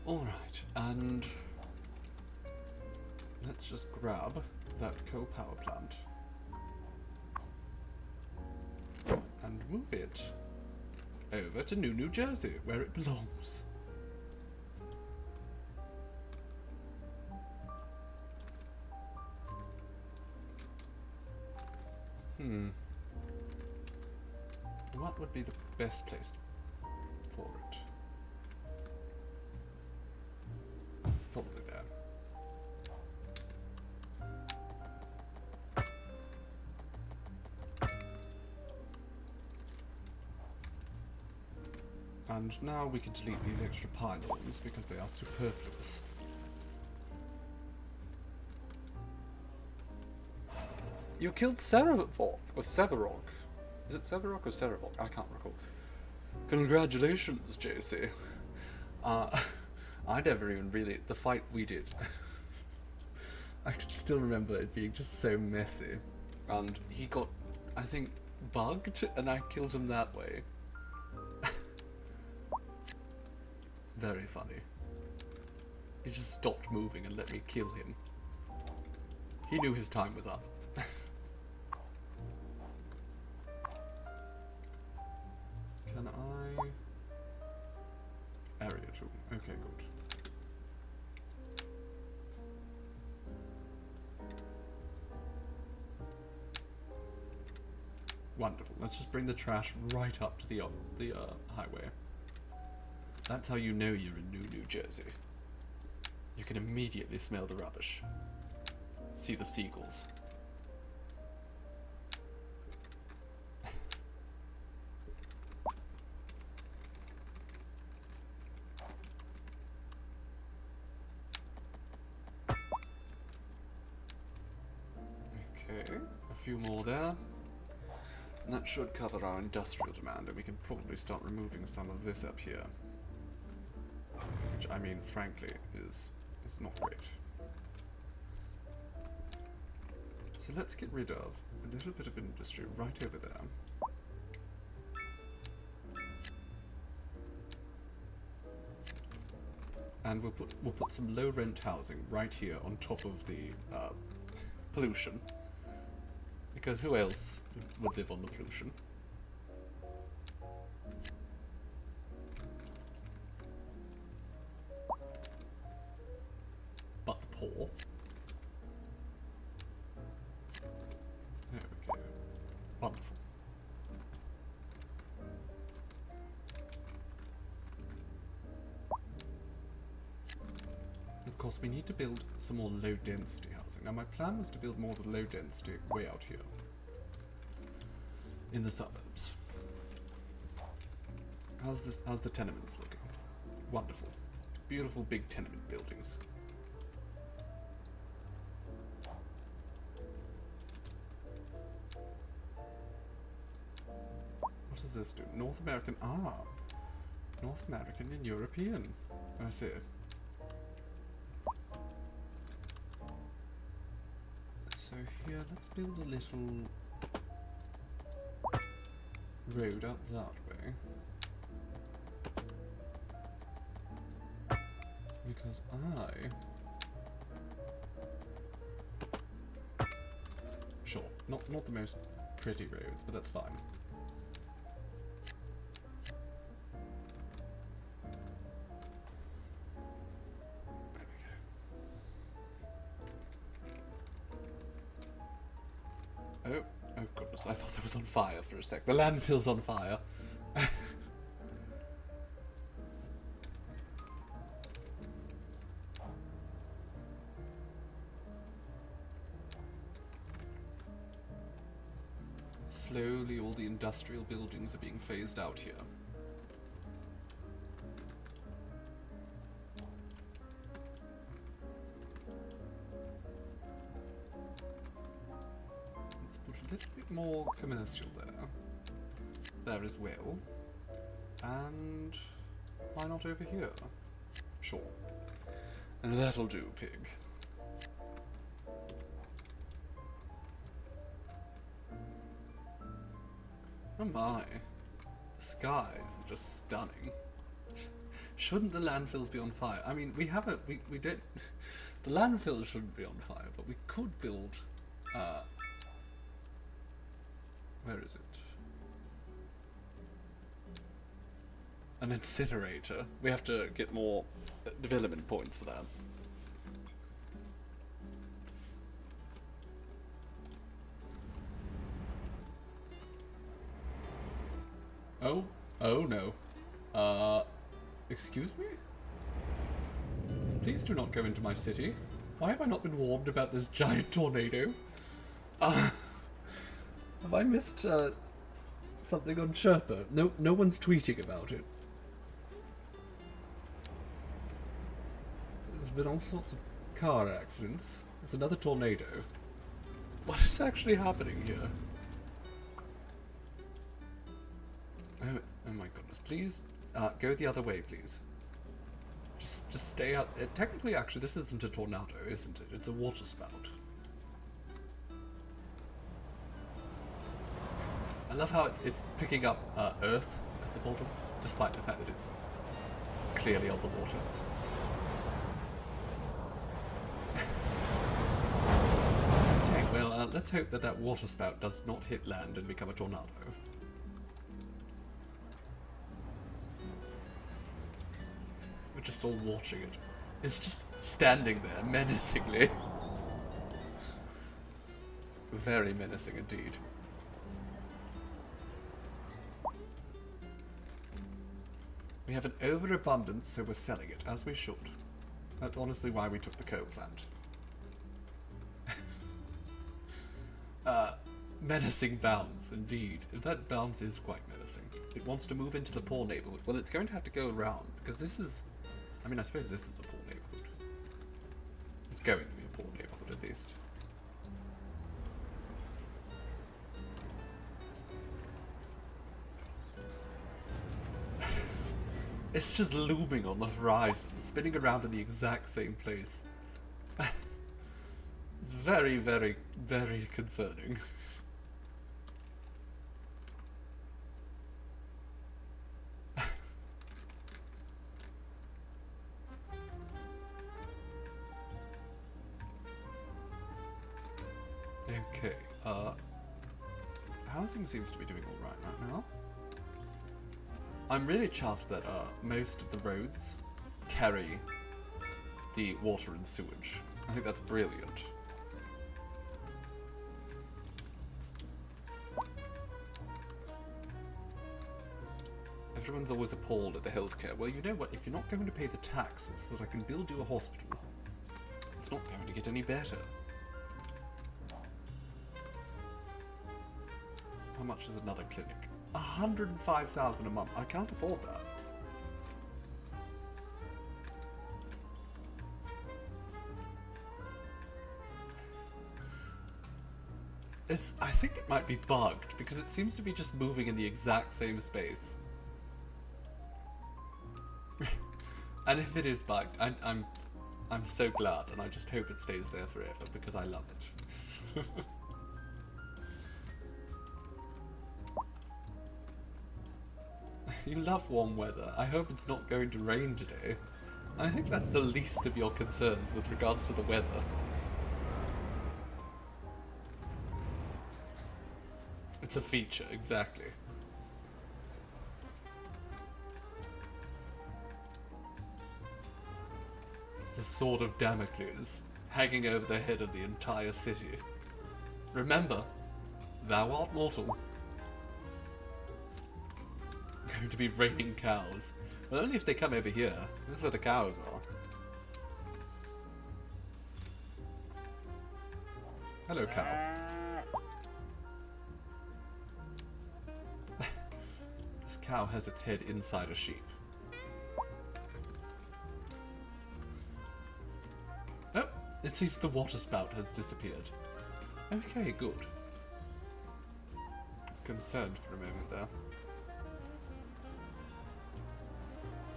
Alright, and let's just grab that coal power plant and move it over to New Jersey, where it belongs. What would be the best place for it? Probably there. And now we can delete these extra pylons because they are superfluous. You killed Severok, or Severok. Is it Severok or Severok? I can't recall. Congratulations, JC. I never even really... The fight we did... I can still remember it being just so messy. And he got, I think, bugged, and I killed him that way. Very funny. He just stopped moving and let me kill him. He knew his time was up. Can I... Area 2. Okay, good. Wonderful. Let's just bring the trash right up to the highway. That's how you know you're in New Jersey. You can immediately smell the rubbish. See the seagulls. Okay, a few more there. And that should cover our industrial demand, and we can probably start removing some of this up here. Which, I mean, frankly, is not great. So let's get rid of a little bit of industry right over there. And we'll put some low rent housing right here on top of the pollution. Because who else would live on the pollution? But the poor. There we go. Wonderful. Of course, we need to build some more low-density housing. Now, my plan was to build more of the low-density way out here. In the suburbs. How's the tenements looking? Wonderful. Beautiful big tenement buildings. What does this do? North American, North American and European. I see. So here, let's build a little road up that way. Because sure, not the most pretty roads, but that's fine. Oh goodness, I thought that was on fire for a sec. The landfill's on fire. Slowly all the industrial buildings are being phased out here. Let's put a little bit more commercial there as well. And why not over here? Sure. And that'll do, pig. Oh my. The skies are just stunning. Shouldn't the landfills be on fire? I mean, we don't... The landfills shouldn't be on fire, but we could build... where is it? An incinerator. We have to get more development points for that. Oh no. Excuse me? Please do not go into my city. Why have I not been warned about this giant tornado? Have I missed, something on Sherpa? No one's tweeting about it. There's been all sorts of car accidents. There's another tornado. What is actually happening here? Oh my goodness. Please, go the other way, please. Just stay out. Technically, actually, this isn't a tornado, isn't it? It's a water spout. I love how it's picking up earth at the bottom, despite the fact that it's clearly on the water. Okay, well, let's hope that that water spout does not hit land and become a tornado. We're just all watching it. It's just standing there, menacingly. Very menacing indeed. We have an overabundance, so we're selling it, as we should. That's honestly why we took the coal plant. Menacing bounce, indeed. That bounce is quite menacing. It wants to move into the poor neighborhood. Well, it's going to have to go around, because this is... I mean, I suppose this is a poor neighborhood. It's going to be a poor neighborhood, at least. It's just looming on the horizon, spinning around in the exact same place. It's very, very, very concerning. Okay, housing seems to be doing alright right now. I'm really chuffed that most of the roads carry the water and sewage. I think that's brilliant. Everyone's always appalled at the healthcare. Well, you know what? If you're not going to pay the taxes so that I can build you a hospital, it's not going to get any better. How much is another clinic? 105,000 a month. I can't afford that. I think it might be bugged because it seems to be just moving in the exact same space. And if it is bugged, I'm so glad, and I just hope it stays there forever because I love it. You love warm weather. I hope it's not going to rain today. I think that's the least of your concerns with regards to the weather. It's a feature, exactly. It's the sword of Damocles, hanging over the head of the entire city. Remember, thou art mortal. Going to be raining cows. Well, only if they come over here. This is where the cows are. Hello, cow. cow has its head inside a sheep. Oh, it seems the water spout has disappeared. Okay, good. I was concerned for a moment there.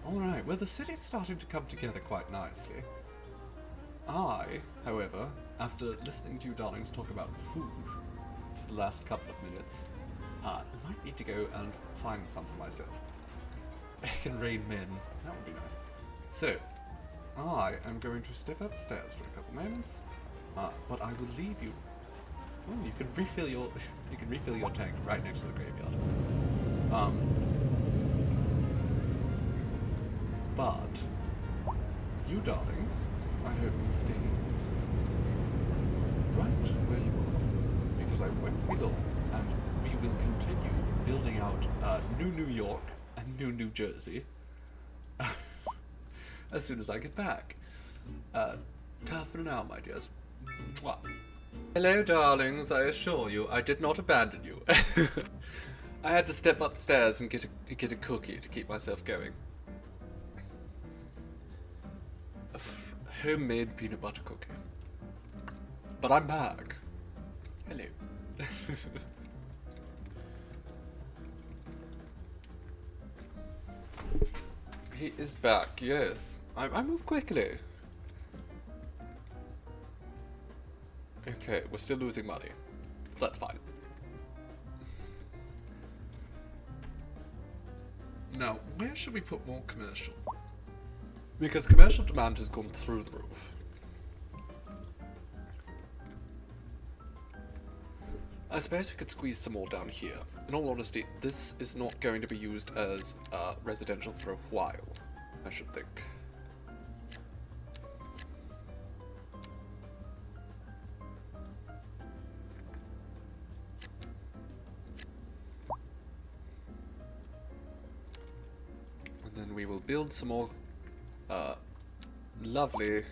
Alright, well the city's starting to come together quite nicely. I, however, after listening to you darlings talk about food for the last couple of minutes, might need to go and find some for myself. Egg and rain men, that would be nice. So, I am going to step upstairs for a couple moments, but I will leave you. Oh, you can refill your tank right next to the graveyard. But you darlings, I hope will stay right where you are, because I won't be long, and we will continue building out New York and New Jersey as soon as I get back. Ta for now, my dears. Mwah. Hello, darlings. I assure you, I did not abandon you. I had to step upstairs and get a cookie to keep myself going. A homemade peanut butter cookie. But I'm back. Hello. He is back, yes. I move quickly. Okay, we're still losing money. That's fine. Now, where should we put more commercial? Because commercial demand has gone through the roof. I suppose we could squeeze some more down here. In all honesty, this is not going to be used as residential for a while, I should think. And then we will build some more lovely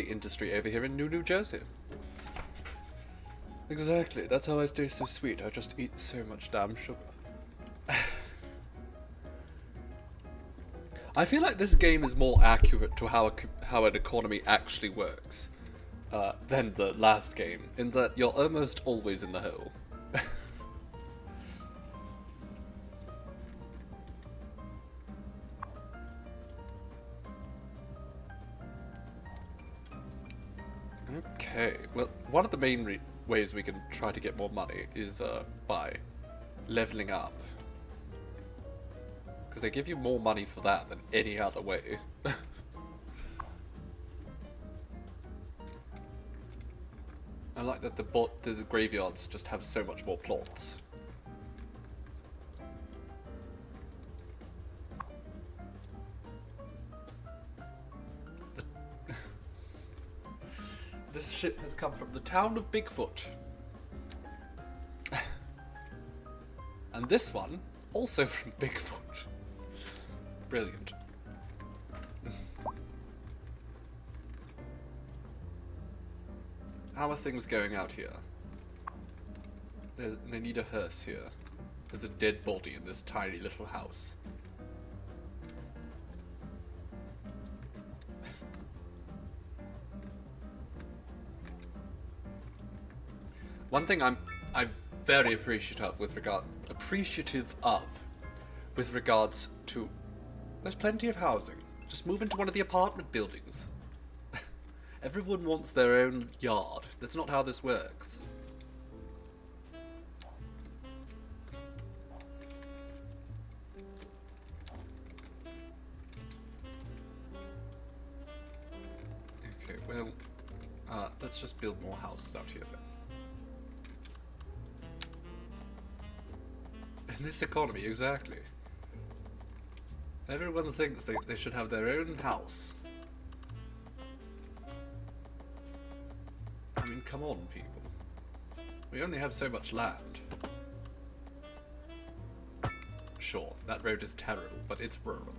industry over here in New Jersey. Exactly, that's how I stay so sweet. I just eat so much damn sugar. I feel like this game is more accurate to how an economy actually works than the last game, in that you're almost always in the hole. Okay, well, one of the main ways we can try to get more money is by leveling up. Because they give you more money for that than any other way. I like that the graveyards just have so much more plots. This ship has come from the town of Bigfoot. And this one, also from Bigfoot. Brilliant. How are things going out here? They need a hearse here. There's a dead body in this tiny little house. One thing I'm very appreciative of with regards to, there's plenty of housing. Just move into one of the apartment buildings. Everyone wants their own yard. That's not how this works. Okay, well, let's just build more houses out here then. In this economy, exactly. Everyone thinks they should have their own house. I mean, come on, people. We only have so much land. Sure, that road is terrible, but it's rural.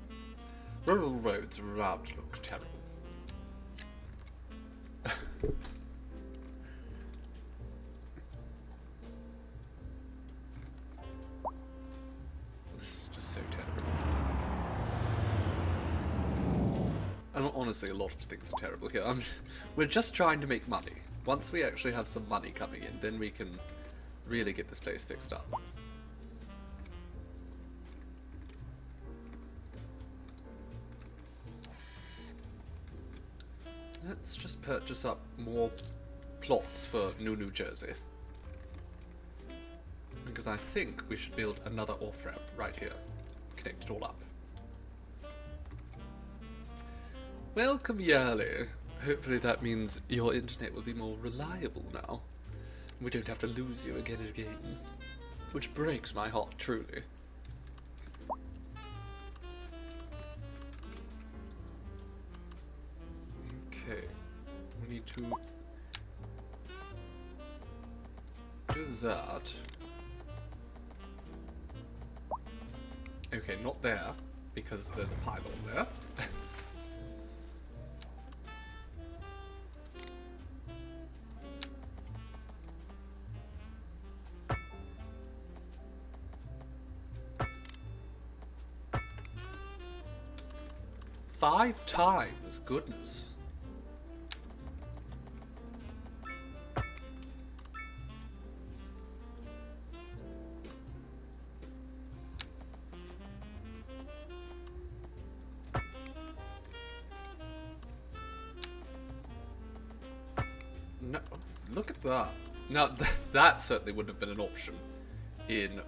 Rural roads around look terrible. honestly, a lot of things are terrible here. We're just trying to make money. Once we actually have some money coming in, then we can really get this place fixed up. Let's just purchase up more plots for New Jersey. Because I think we should build another off-ramp right here. Connect it all up. Welcome, Yali. Hopefully that means your internet will be more reliable now. We don't have to lose you again and again. Which breaks my heart, truly. Okay. We need to do that. Okay, not there, because there's a pylon there. 5 times? Goodness. No, look at that. Now, that certainly wouldn't have been an option in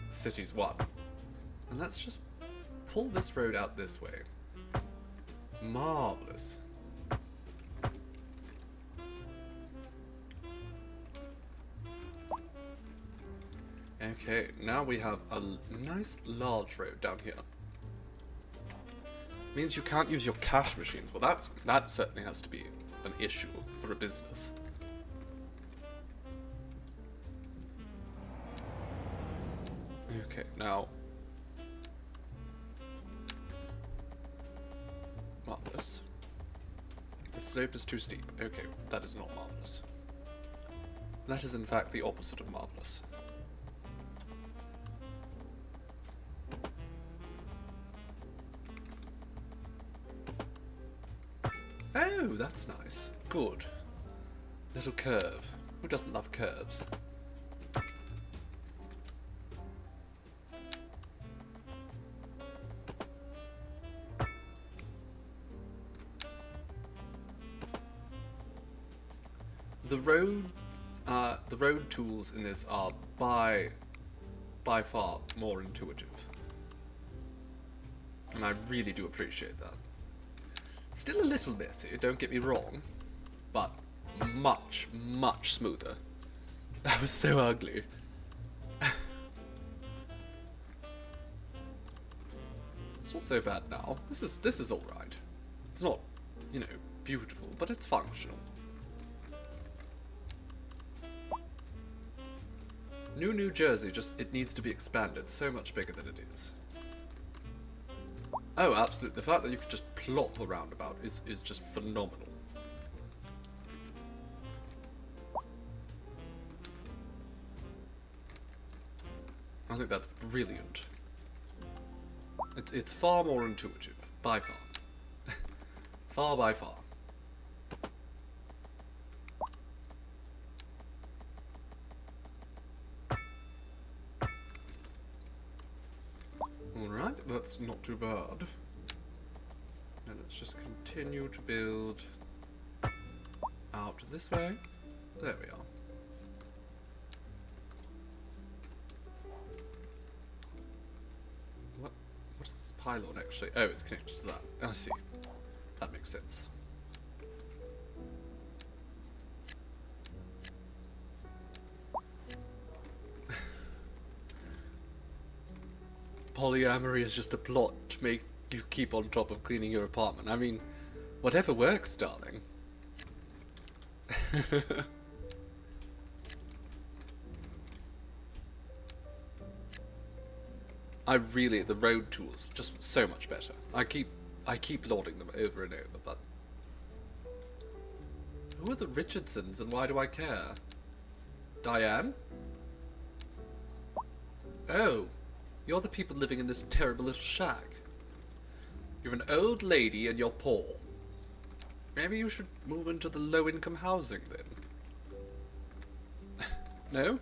Cities 1. And let's just pull this road out this way. Marvelous. Okay, now we have a nice large road down here. Means you can't use your cash machines. Well, that certainly has to be an issue for a business. Okay, now. Marvelous. The slope is too steep. Okay, that is not marvelous. That is in fact the opposite of marvelous. Oh, that's nice. Good. Little curve. Who doesn't love curves? The road tools in this are by far more intuitive. And I really do appreciate that. Still a little messy, don't get me wrong, but much, much smoother. That was so ugly. It's not so bad now. This is all right. It's not, you know, beautiful, but it's functional. New Jersey, it needs to be expanded so much bigger than it is. Oh, absolutely. The fact that you could just plop a roundabout is just phenomenal. I think that's brilliant. It's far more intuitive, by far. Far by far. Alright, that's not too bad. Now let's just continue to build out this way. There we are. What is this pylon actually? Oh, it's connected to that. I see. That makes sense. Polyamory is just a plot to make you keep on top of cleaning your apartment. I mean, whatever works, darling. The road tools, just so much better. I keep lauding them over and over, but who are the Richardsons and why do I care? Diane? Oh. You're the people living in this terrible little shack. You're an old lady and you're poor. Maybe you should move into the low-income housing then. No?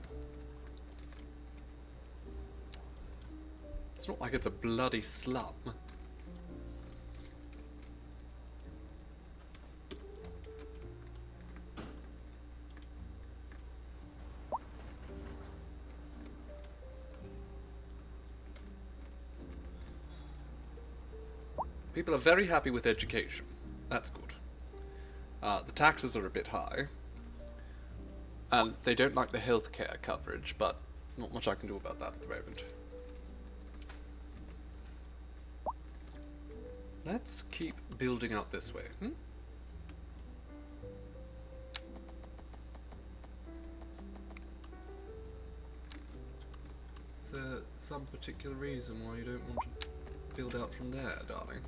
It's not like it's a bloody slum. People are very happy with education. That's good. The taxes are a bit high. And they don't like the healthcare coverage, but not much I can do about that at the moment. Let's keep building out this way, Is there some particular reason why you don't want to build out from there, darling?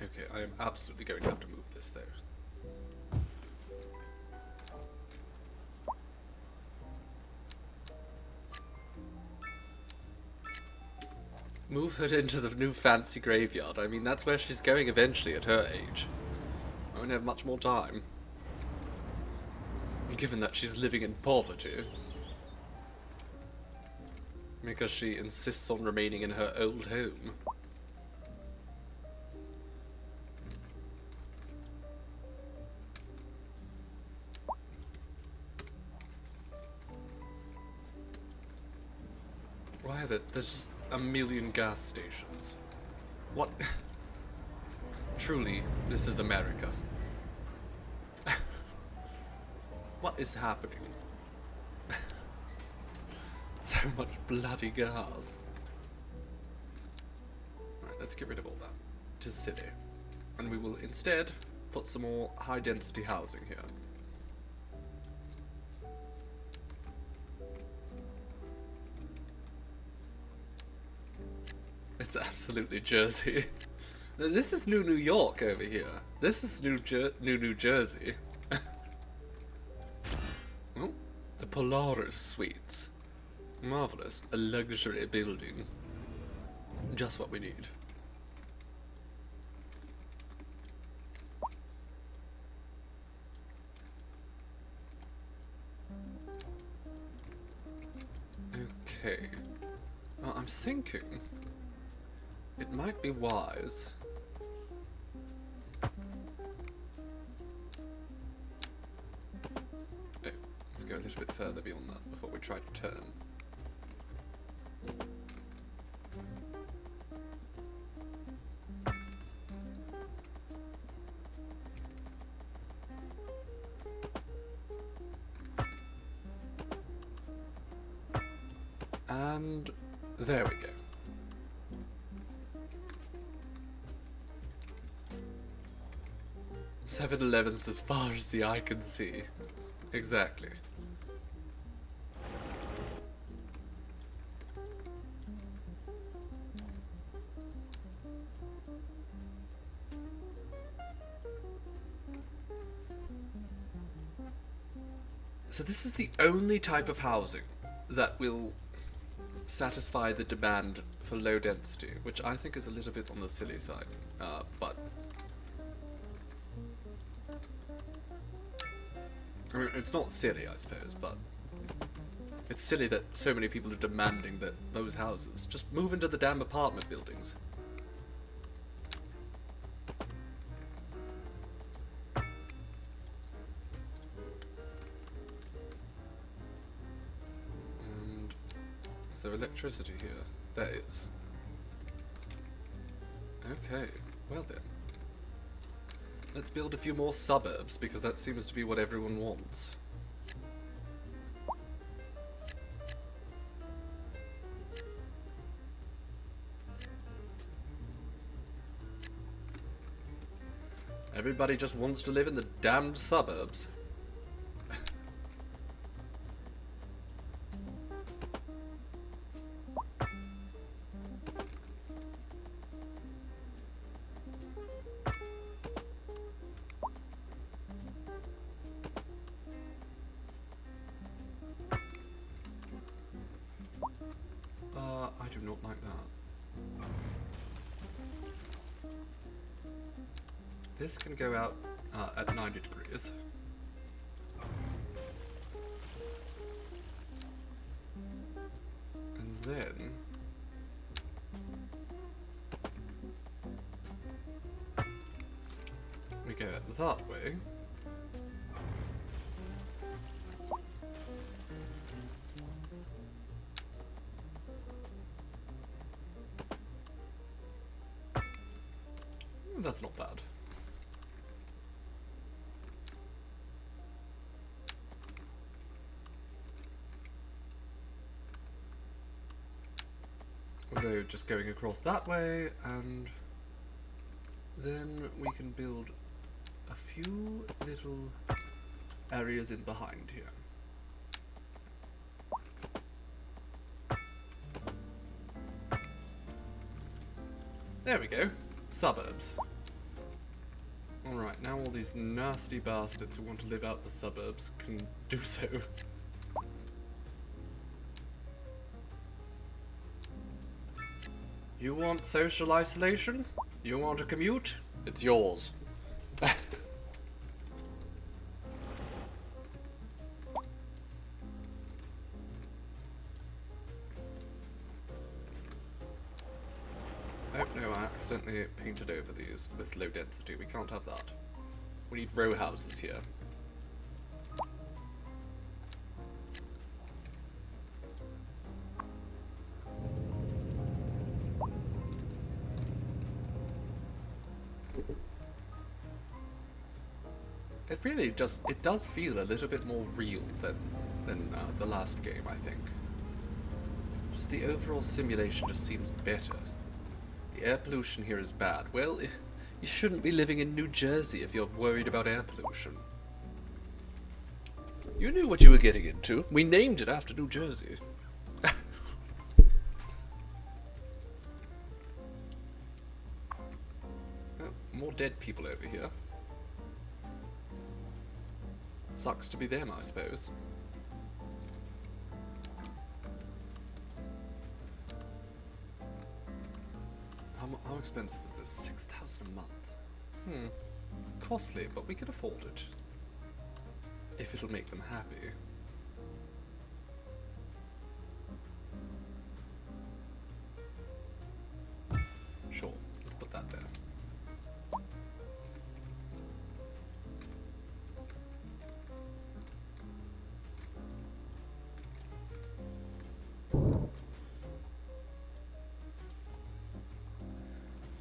Okay, I am absolutely going to have to move this though. Move her into the new fancy graveyard. I mean, that's where she's going eventually at her age. I won't have much more time. Given that she's living in poverty. Because she insists on remaining in her old home. Why are there? There's just a million gas stations. What? Truly, this is America. What is happening? So much bloody gas. Right, let's get rid of all that. It is silly. And we will instead put some more high-density housing here. It's absolutely Jersey. This is New York over here. This is New Jersey. Oh, the Polaris Suites. Marvelous. A luxury building. Just what we need. Okay. Well, I'm thinking it might be wise. Oh, let's go a little bit further beyond that before we try to turn. And there we go. "7-Elevens as far as the eye can see." Exactly. So this is the only type of housing that will satisfy the demand for low density, which I think is a little bit on the silly side, but I mean, it's not silly, I suppose, but it's silly that so many people are demanding that those houses just move into the damn apartment buildings. And is there electricity here? There is. Okay, well then. Let's build a few more suburbs, because that seems to be what everyone wants. Everybody just wants to live in the damned suburbs. This can go out at 90 degrees. And then we go that way. That's not bad. Although just going across that way, and then we can build a few little areas in behind here. There we go. Suburbs. Alright, now all these nasty bastards who want to live out the suburbs can do so. You want social isolation? You want to commute? It's yours. Oh no, I accidentally painted over these with low density. We can't have that. We need row houses here. It really just, it does feel a little bit more real than the last game, I think. Just the overall simulation just seems better. The air pollution here is bad. Well, you shouldn't be living in New Jersey if you're worried about air pollution. You knew what you were getting into. We named it after New Jersey. Oh, more dead people over here. Sucks to be them, I suppose. How expensive is this? 6,000 a month. Costly, but we can afford it. If it'll make them happy. Sure, let's put that there.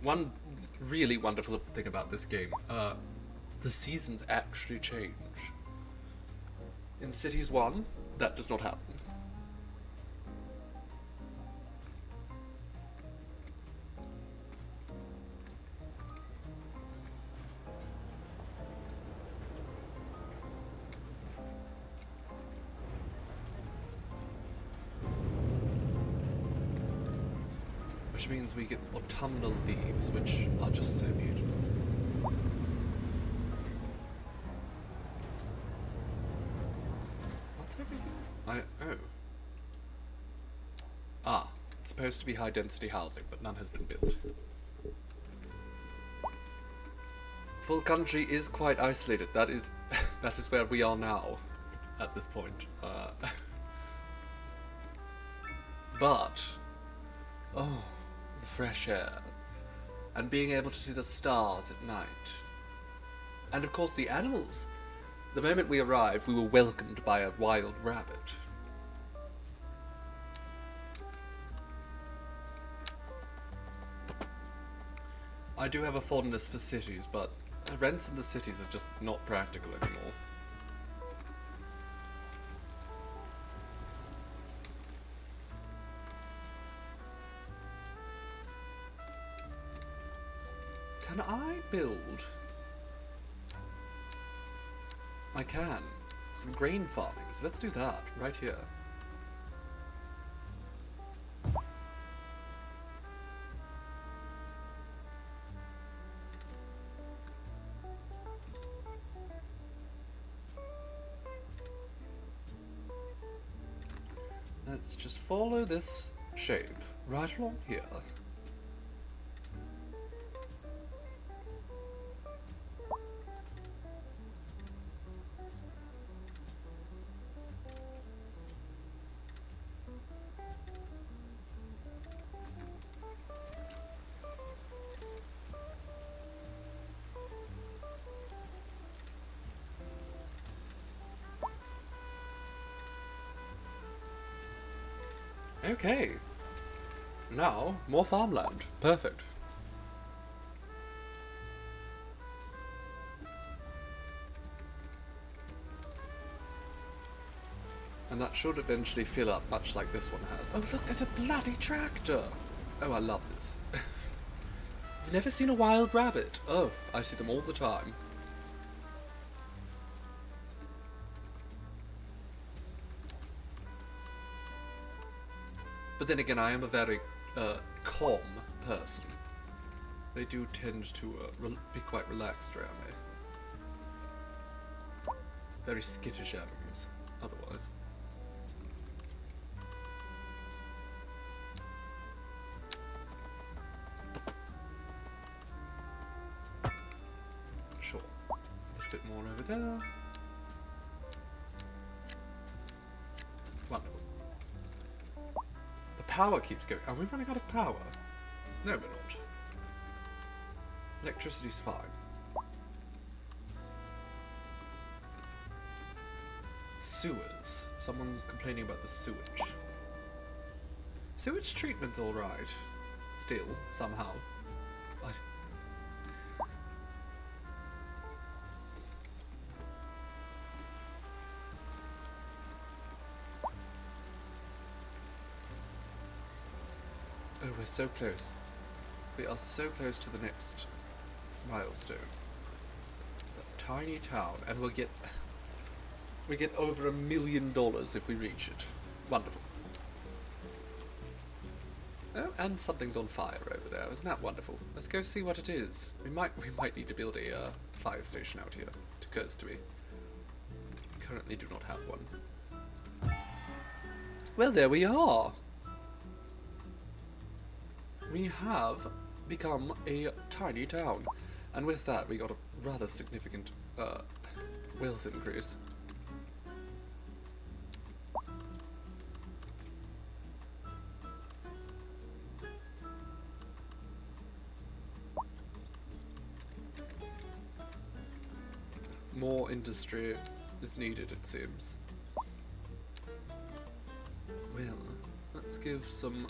One really wonderful thing about this game, the seasons actually change. In Cities 1, that does not happen. Which means we get autumnal leaves, which are just so beautiful. What's over here? Oh. Ah, it's supposed to be high density housing, but none has been built. Full country is quite isolated. That is where we are now, at this point. But, oh, the fresh air, and being able to see the stars at night. And of course the animals. The moment we arrived, we were welcomed by a wild rabbit. I do have a fondness for cities, but rents in the cities are just not practical anymore. Can I build? I can. Some grain farming, so let's do that, right here. Let's just follow this shape right along here. Okay. Now, more farmland. Perfect. And that should eventually fill up, much like this one has. Oh look, there's a bloody tractor! Oh, I love this. You've never seen a wild rabbit? Oh, I see them all the time. But then again, I am a very calm person. They do tend to be quite relaxed around me. Very skittish animals, otherwise. Sure. A little bit more over there. Wonderful. The power keeps going. Are we running out of power? No, we're not. Electricity's fine. Sewers. Someone's complaining about the sewage. Sewage treatment's alright. Still, somehow. Oh, we're so close. We are so close to the next milestone. It's a tiny town, and we get over $1 million if we reach it. Wonderful. Oh, and something's on fire over there. Isn't that wonderful? Let's go see what it is. We might need to build a fire station out here. It occurs to me. We currently do not have one. Well, there we are. We have become a tiny town, and with that we got a rather significant wealth increase. More industry is needed, it seems. Well, let's give some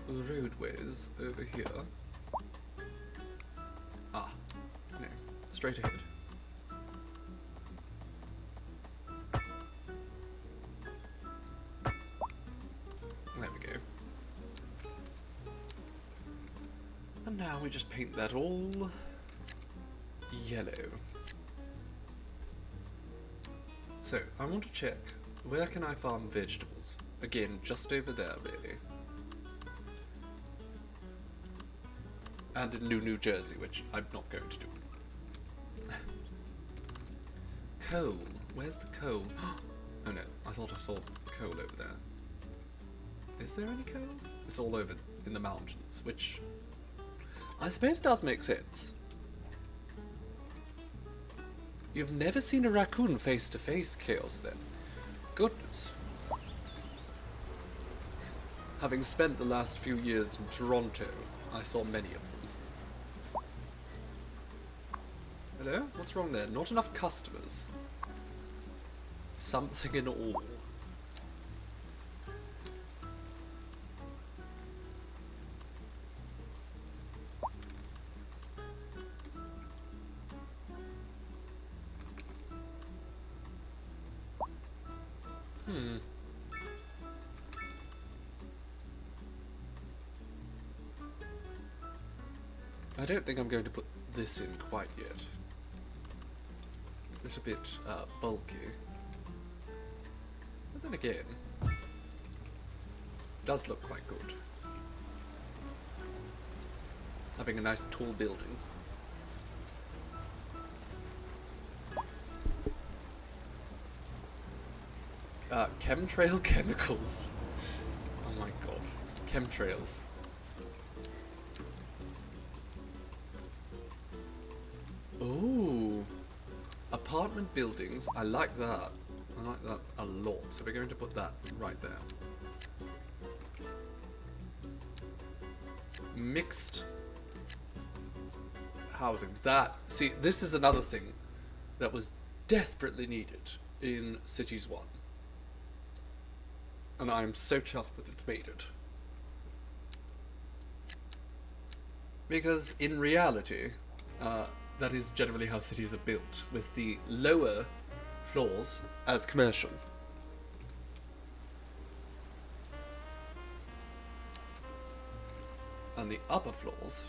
roadways over here. Ah, no, straight ahead. There we go. And now we just paint that all yellow. So, I want to check, where can I farm vegetables? Again, just over there, really. And in New Jersey, which I'm not going to do. Coal. Where's the coal? Oh no, I thought I saw coal over there. Is there any coal? It's all over in the mountains, which I suppose does make sense. You've never seen a raccoon face to face, Chaos, then? Goodness. Having spent the last few years in Toronto, I saw many of them. Hello? What's wrong there? Not enough customers. Something in all. I don't think I'm going to put this in quite yet. It's a little bit bulky. But then again, it does look quite good. Having a nice tall building. Chemtrail chemicals. Oh my god. Chemtrails. Ooh. Apartment buildings. I like that. I like that a lot. So we're going to put that right there. Mixed housing. That. See, this is another thing that was desperately needed in Cities 1. and I'm so chuffed that it's made it. Because in reality, that is generally how cities are built, with the lower floors as commercial. And the upper floors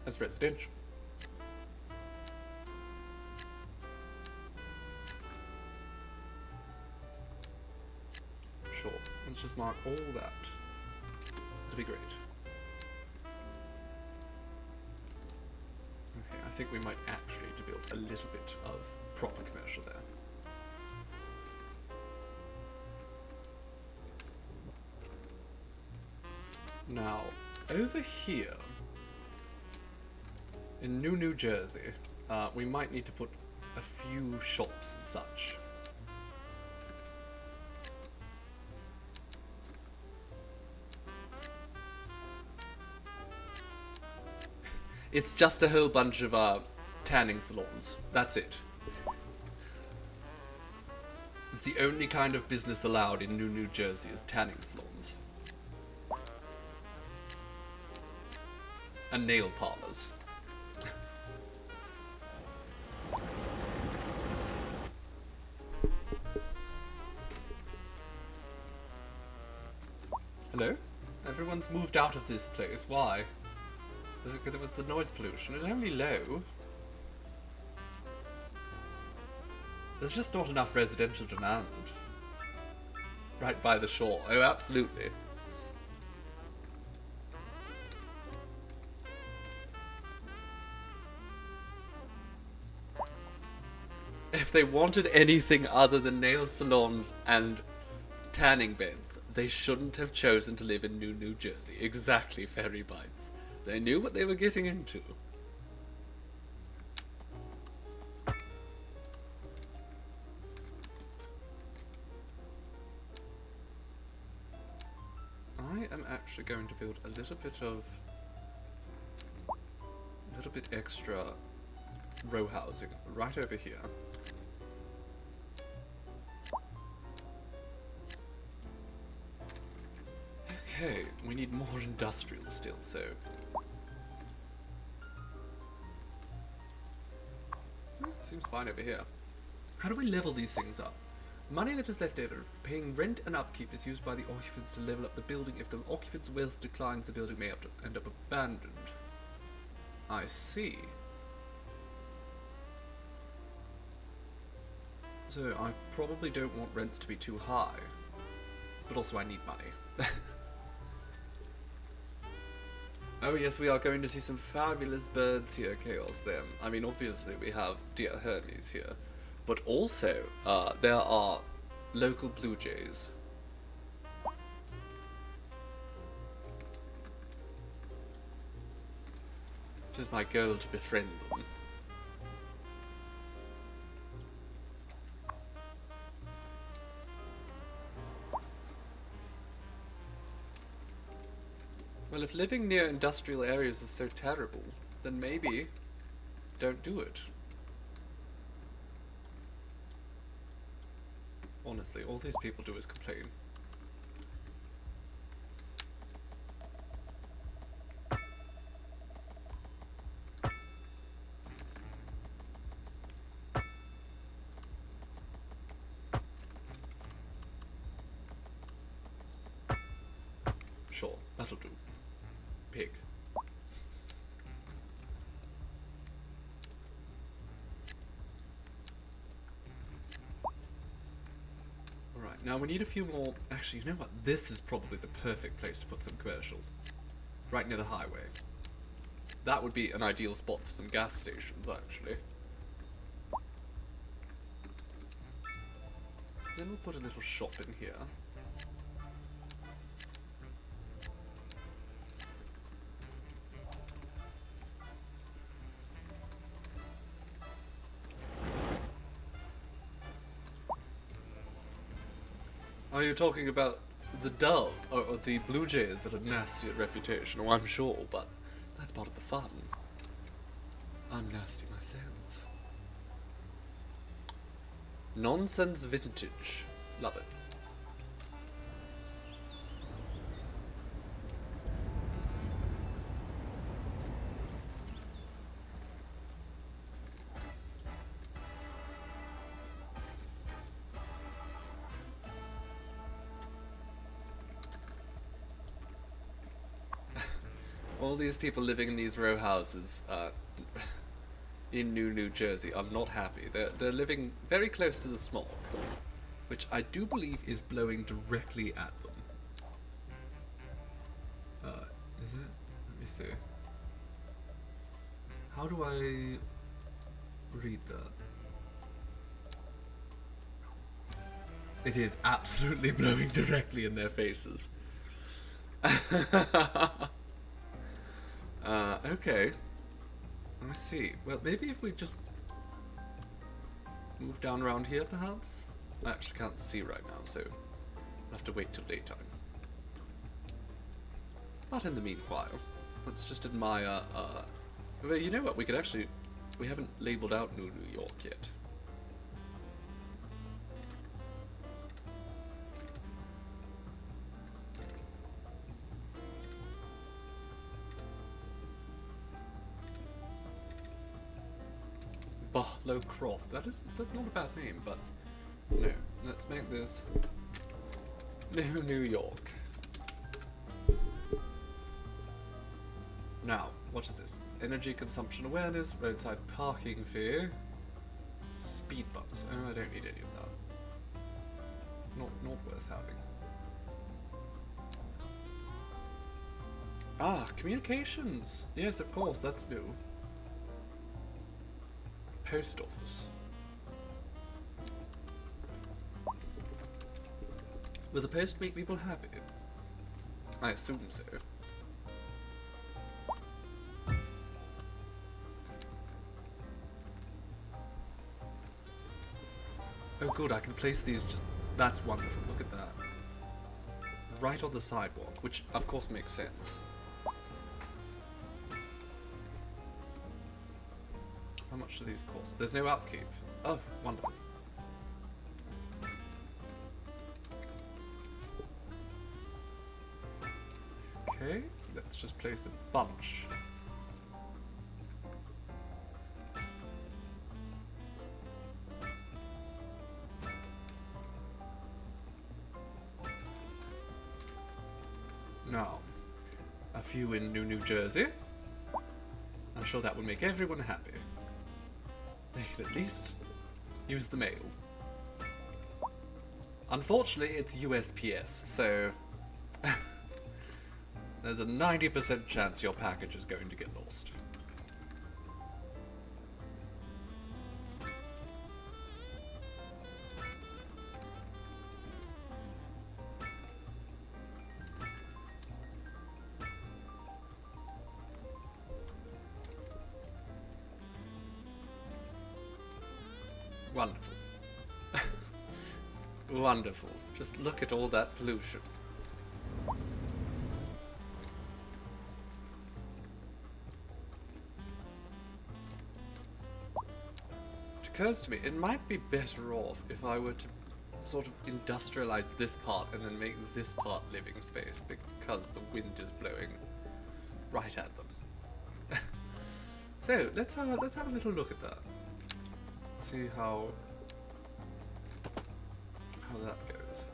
as residential. Sure, let's just mark all that. That'll be great. Okay, I think we might actually need to build a little bit of proper commercial there. Now, over here, in New Jersey, we might need to put a few shops and such. It's just a whole bunch of tanning salons. That's it. It's the only kind of business allowed in New Jersey is tanning salons. And nail parlors. Hello? Everyone's moved out of this place. Why? Is it because it was the noise pollution? It's only low. There's just not enough residential demand. Right by the shore. Oh, absolutely. If they wanted anything other than nail salons and tanning beds, they shouldn't have chosen to live in New Jersey. Exactly, Fairy Bites. They knew what they were getting into. I am actually going to build a little bit extra row housing right over here. Okay, we need more industrial still, so... Seems fine over here. How do we level these things up? Money that is left over, paying rent and upkeep, is used by the occupants to level up the building. If the occupant's wealth declines, the building may end up abandoned. I see. So I probably don't want rents to be too high, but also I need money. Oh yes, we are going to see some fabulous birds here, Chaos them. I mean, obviously we have dear Hermes here, but also there are local blue jays. It is my goal to befriend them. Well, if living near industrial areas is so terrible, then maybe don't do it. Honestly, all these people do is complain. Sure, that'll do. Pig. Alright, now we need a few more... Actually, you know what? This is probably the perfect place to put some commercial. Right near the highway. That would be an ideal spot for some gas stations, actually. Then we'll put a little shop in here. Are you talking about the dove, or the blue jays that are nasty at reputation? Oh, I'm sure, but that's part of the fun. I'm nasty myself. Nonsense vintage. Love it. all these people living in these row houses in New Jersey are not happy. They're living very close to the smog, which I do believe is blowing directly at them. Is it? Let me see. How do I read that? It is absolutely blowing directly in their faces. Okay. I see. Well, maybe if we just move down around here, perhaps? I actually can't see right now, so I'll have to wait till daytime. But in the meanwhile, let's just admire, well, you know what, we haven't labelled out New York yet. Barlow Croft. That's not a bad name, but no. Let's make this New York. Now, what is this? Energy consumption awareness, roadside parking fee, speed bumps. Oh, I don't need any of that. Not worth having. Ah, communications. Yes, of course, that's new. Post office. Will the post make people happy? I assume so. Oh good, I can place these just... That's wonderful, look at that. Right on the sidewalk, which of course makes sense. How much do these cost? There's no upkeep. Oh, wonderful. Okay, let's just place a bunch. Now, a few in New Jersey. I'm sure that would make everyone happy. They could at least use the mail. Unfortunately, it's USPS, so there's a 90% chance your package is going to get lost. Wonderful. Wonderful. Just look at all that pollution. It occurs to me, it might be better off if I were to sort of industrialize this part and then make this part living space, because the wind is blowing right at them. So, let's have a little look at that. See how that goes.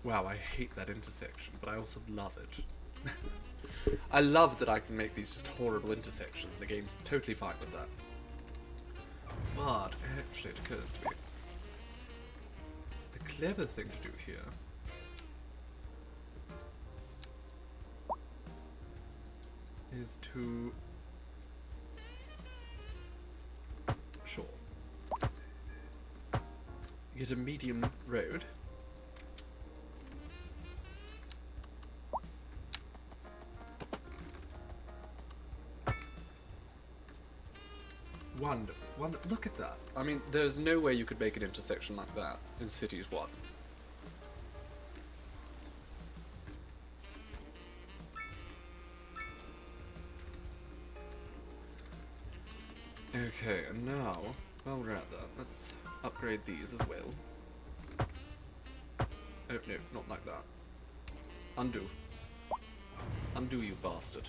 Wow, I hate that intersection, but I also love it. I love that I can make these just horrible intersections, and the game's totally fine with that. But, actually, it occurs to me, the clever thing to do here is to... Sure. Get a medium road. Wonderful. Look at that. I mean, there's no way you could make an intersection like that in Cities 1. Okay, and now, while we're at that, let's upgrade these as well. Oh, no, not like that. Undo. Undo, you bastard.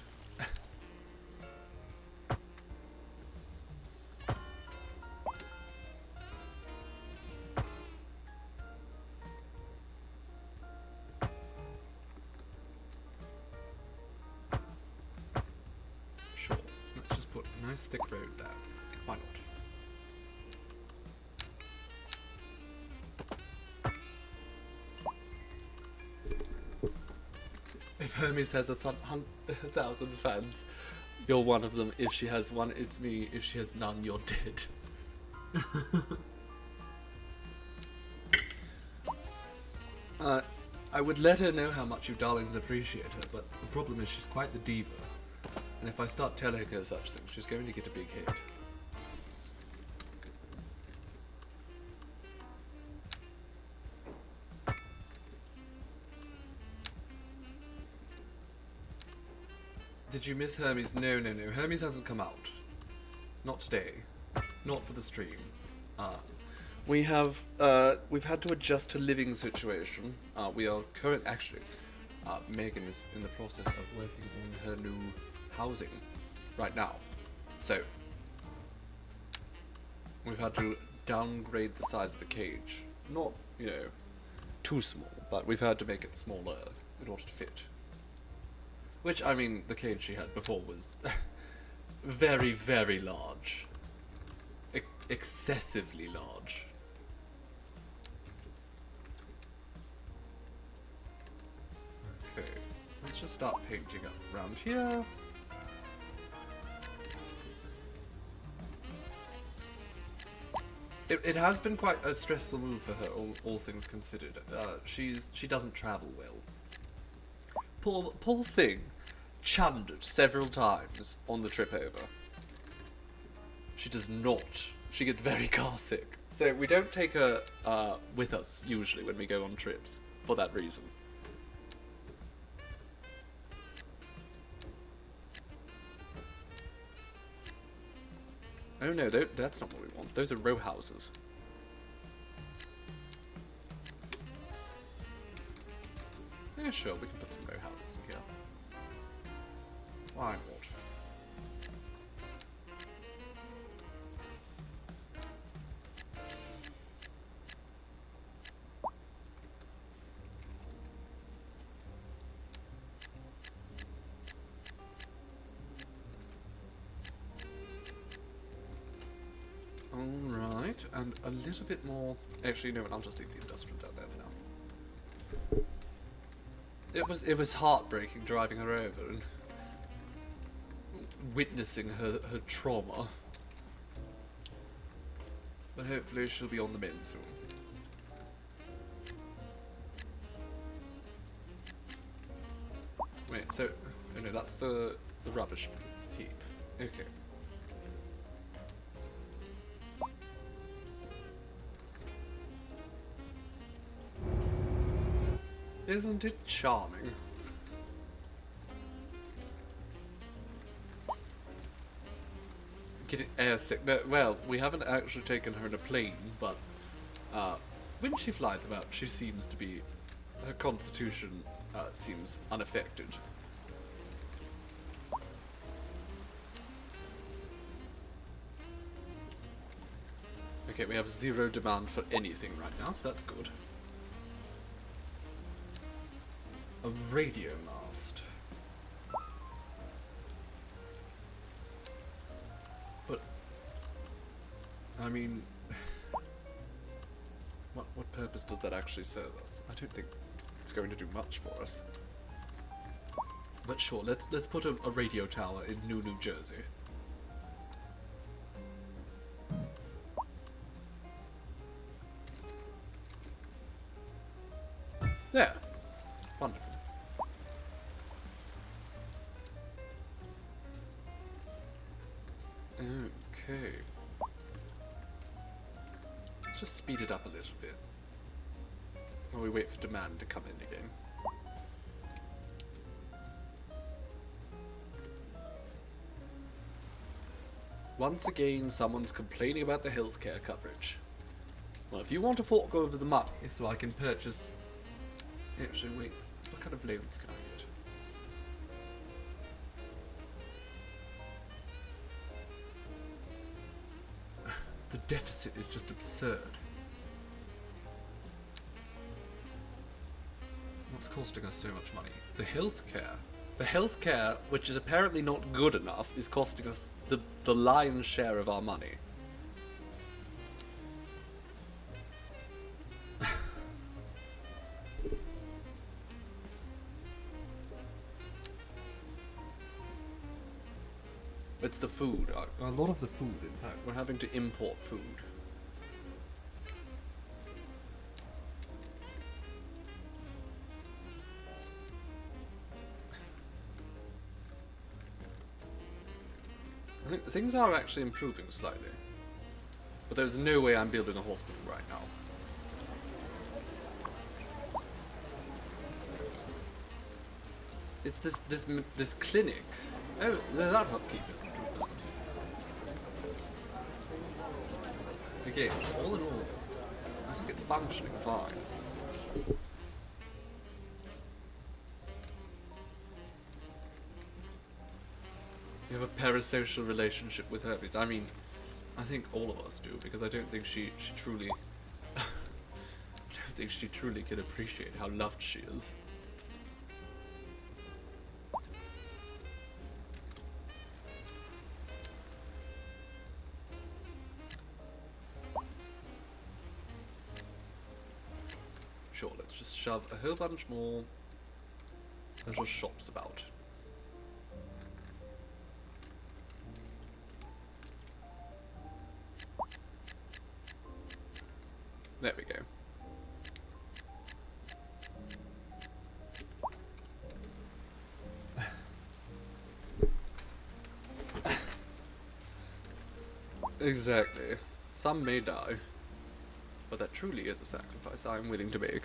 nice thick road there. Why not? If Hermes has 1,000 fans, you're one of them. If she has one, it's me. If she has none, you're dead. I would let her know how much you darlings appreciate her, but the problem is she's quite the diva. And if I start telling her such things, she's going to get a big head. Did you miss Hermes? No. Hermes hasn't come out. Not today. Not for the stream. We've had to adjust to living situation. We are actually, Megan is in the process of working on her new housing right now. So, we've had to downgrade the size of the cage. Not, too small, but we've had to make it smaller in order to fit. Which, I mean, the cage she had before was very, very large. Excessively large. Okay, let's just start painting up around here. It has been quite a stressful move for her, all things considered. She doesn't travel well. Poor thing, chundered several times on the trip over. She does not. She gets very car sick. So we don't take her with us, usually, when we go on trips, for that reason. Oh no, that's not what we want. Those are row houses. Yeah, sure, we can put some row houses in here. Why not? Alright, and a little bit more... Actually, no, I'll just leave the industrial down there for now. It was heartbreaking driving her over and witnessing her trauma. But hopefully she'll be on the mend soon. Wait, so... Oh no, that's the rubbish heap. Okay. Isn't it charming? Getting airsick. No, well, we haven't actually taken her in a plane, but when she flies about, she seems to be... Her constitution seems unaffected. Okay, we have zero demand for anything right now, so that's good. A radio mast. But, I mean, what purpose does that actually serve us? I don't think it's going to do much for us. But sure, let's put a radio tower in New Jersey. There. Wonderful. Okay. Let's just speed it up a little bit while we wait for demand to come in again. Once again, someone's complaining about the healthcare coverage. Well, if you want to fork over the money so I can purchase... Actually, wait. What kind of loans can I get? The deficit is just absurd. What's costing us so much money? The healthcare. The healthcare, which is apparently not good enough, is costing us the the lion's share of our money. It's the food. A lot of the food, in fact. We're having to import food. I think things are actually improving slightly. But there's no way I'm building a hospital right now. It's this clinic. Oh, that upkeep isn't too bad. Again, all in all, I think it's functioning fine. You have a parasocial relationship with Hermes. I mean, I think all of us do, because I don't think she truly... I don't think she truly can appreciate how loved she is. Sure, let's just shove a whole bunch more little shops about. There we go. Exactly. Some may die, but that truly is a sacrifice I am willing to make.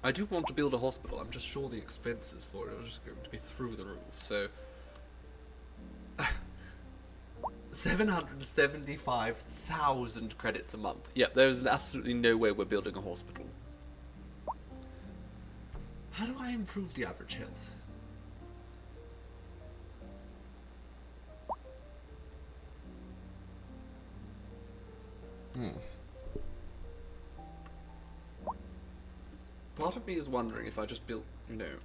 I do want to build a hospital. I'm just sure the expenses for it are just going to be through the roof, so... 775,000 credits a month. Yep, there's absolutely no way we're building a hospital. How do I improve the average health? Part of me is wondering if I just built, you know,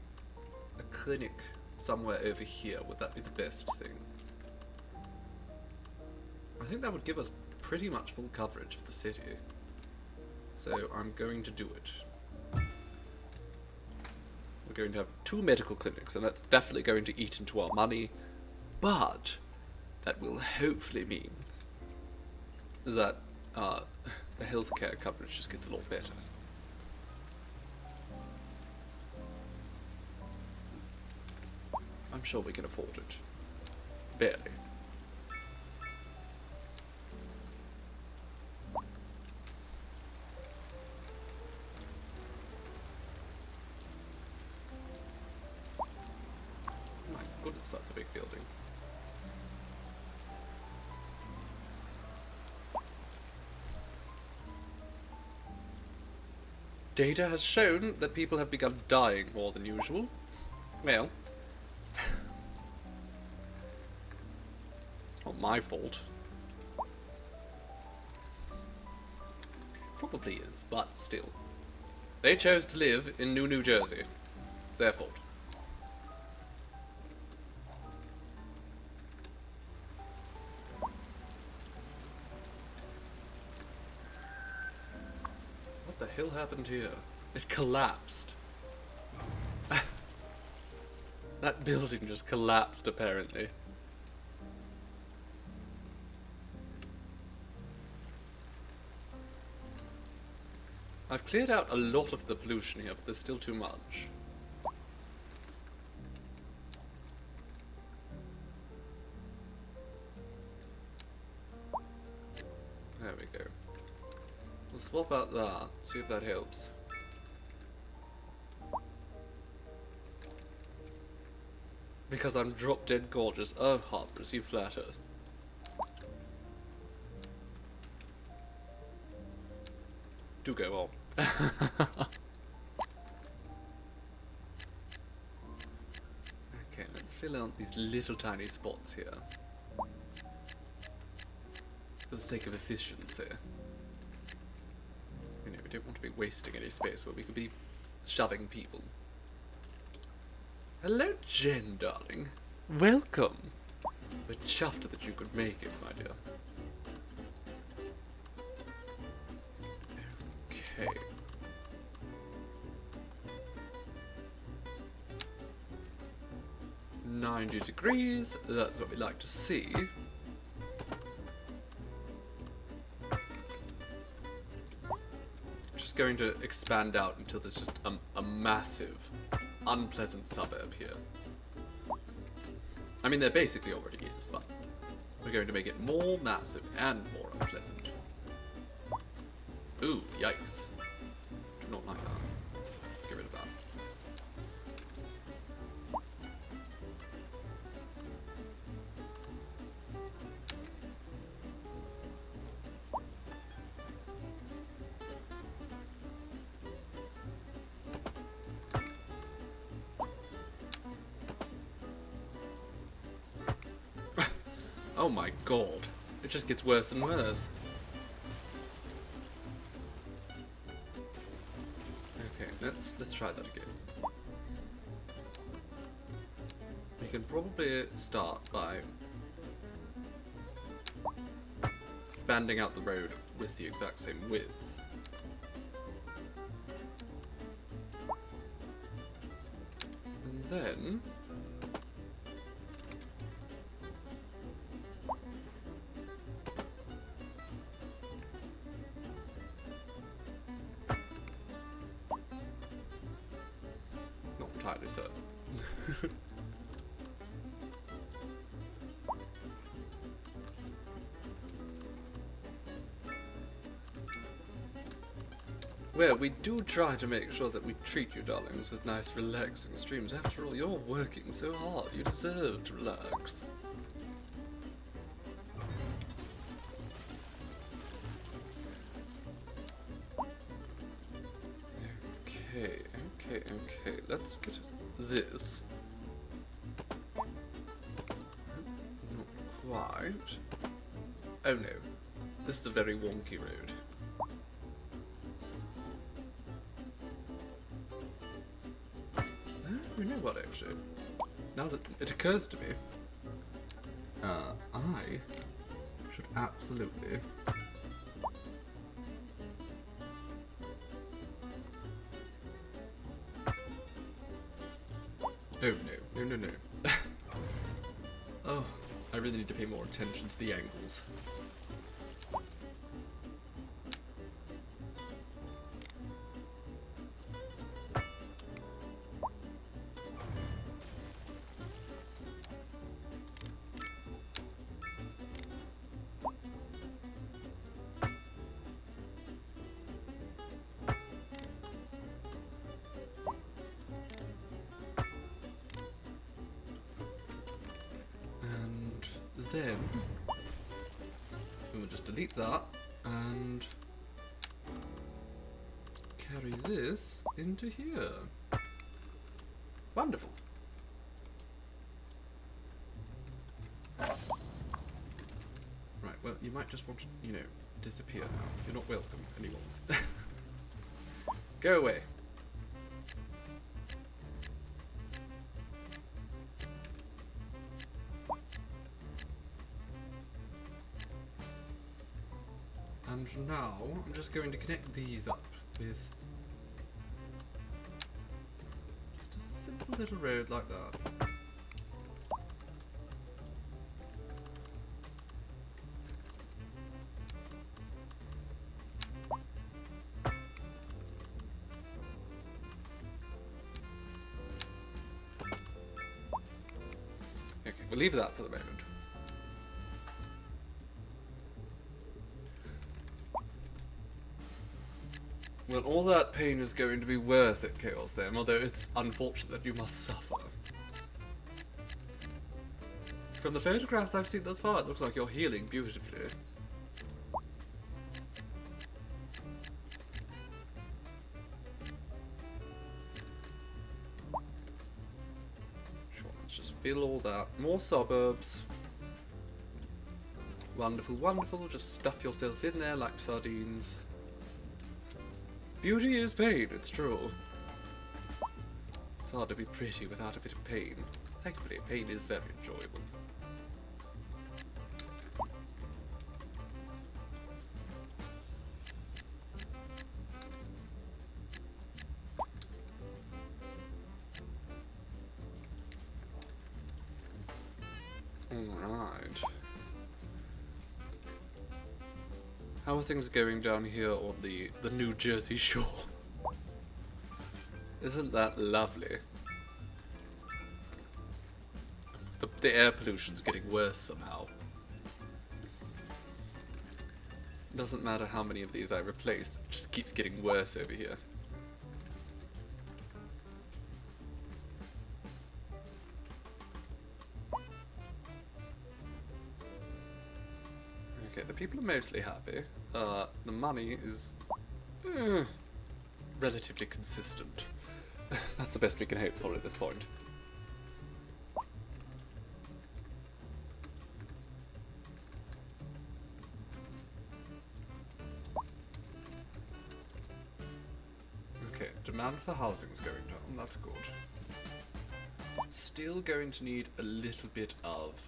a clinic somewhere over here, would that be the best thing? I think that would give us pretty much full coverage for the city. So I'm going to do it. We're going to have 2 medical clinics, and that's definitely going to eat into our money, but that will hopefully mean that the healthcare coverage just gets a lot better. I'm sure we can afford it. Barely. My goodness, that's a big building. Data has shown that people have begun dying more than usual. Well, not my fault. Probably is, but still. They chose to live in New Jersey. It's their fault. What the hell happened here? It collapsed. That building just collapsed, apparently. I've cleared out a lot of the pollution here, but there's still too much. There we go. We'll swap out that, see if that helps. Because I'm drop dead gorgeous. Oh, Harpers, you flatter. Do go on. Okay, let's fill out these little tiny spots here. For the sake of efficiency. You know, we don't want to be wasting any space where we could be shoving people. Hello, Jen, darling. Welcome. We're chuffed that you could make it, my dear. Okay. $90, that's what we like to see. Just going to expand out until there's just a massive, unpleasant suburb here. I mean, there basically already is, but we're going to make it more massive and more unpleasant. Ooh, yikes. Do not like that. Let's get rid of that. Oh my god. It just gets worse and worse. Okay, let's try that again. We can probably start by expanding out the road with the exact same width. And then entirely so. Well, we do try to make sure that we treat you darlings with nice relaxing streams. After all, you're working so hard. You deserve to relax. Okay, let's get this. Not quite. Oh no, this is a very wonky road. You know what, actually? Now that it occurs to me, I should absolutely... Oh no. Oh, I really need to pay more attention to the angles. Then we'll just delete that and carry this into here. Wonderful. Right, well, you might just want to, you know, disappear now. You're not welcome anymore. Go away. And now, I'm just going to connect these up with just a simple little road like that. Okay, we'll leave that for the moment. Well, all that pain is going to be worth it, Chaos then, although it's unfortunate that you must suffer. From the photographs I've seen thus far, it looks like you're healing beautifully. Sure, let's just fill all that. More suburbs. Wonderful, wonderful. Just stuff yourself in there like sardines. Beauty is pain, it's true. It's hard to be pretty without a bit of pain. Thankfully, pain is very enjoyable. Alright. How are things going down here on the New Jersey shore? Isn't that lovely? The air pollution's getting worse somehow. Doesn't matter how many of these I replace, it just keeps getting worse over here. Okay, the people are mostly happy. The money is relatively consistent. That's the best we can hope for at this point. Okay, demand for housing is going down, that's good. Still going to need a little bit of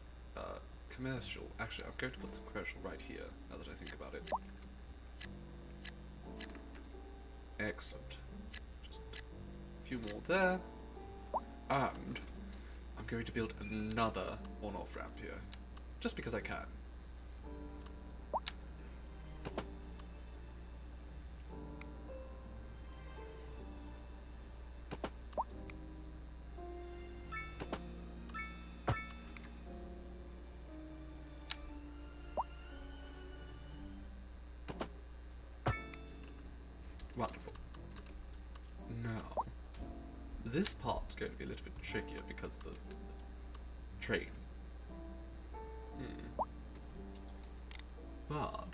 commercial. Actually, I'm going to put some commercial right here, now that I think about it. Excellent. Just a few more there. And I'm going to build another on-off ramp here. Just because I can. Wonderful. Now, this part's going to be a little bit trickier because the train. But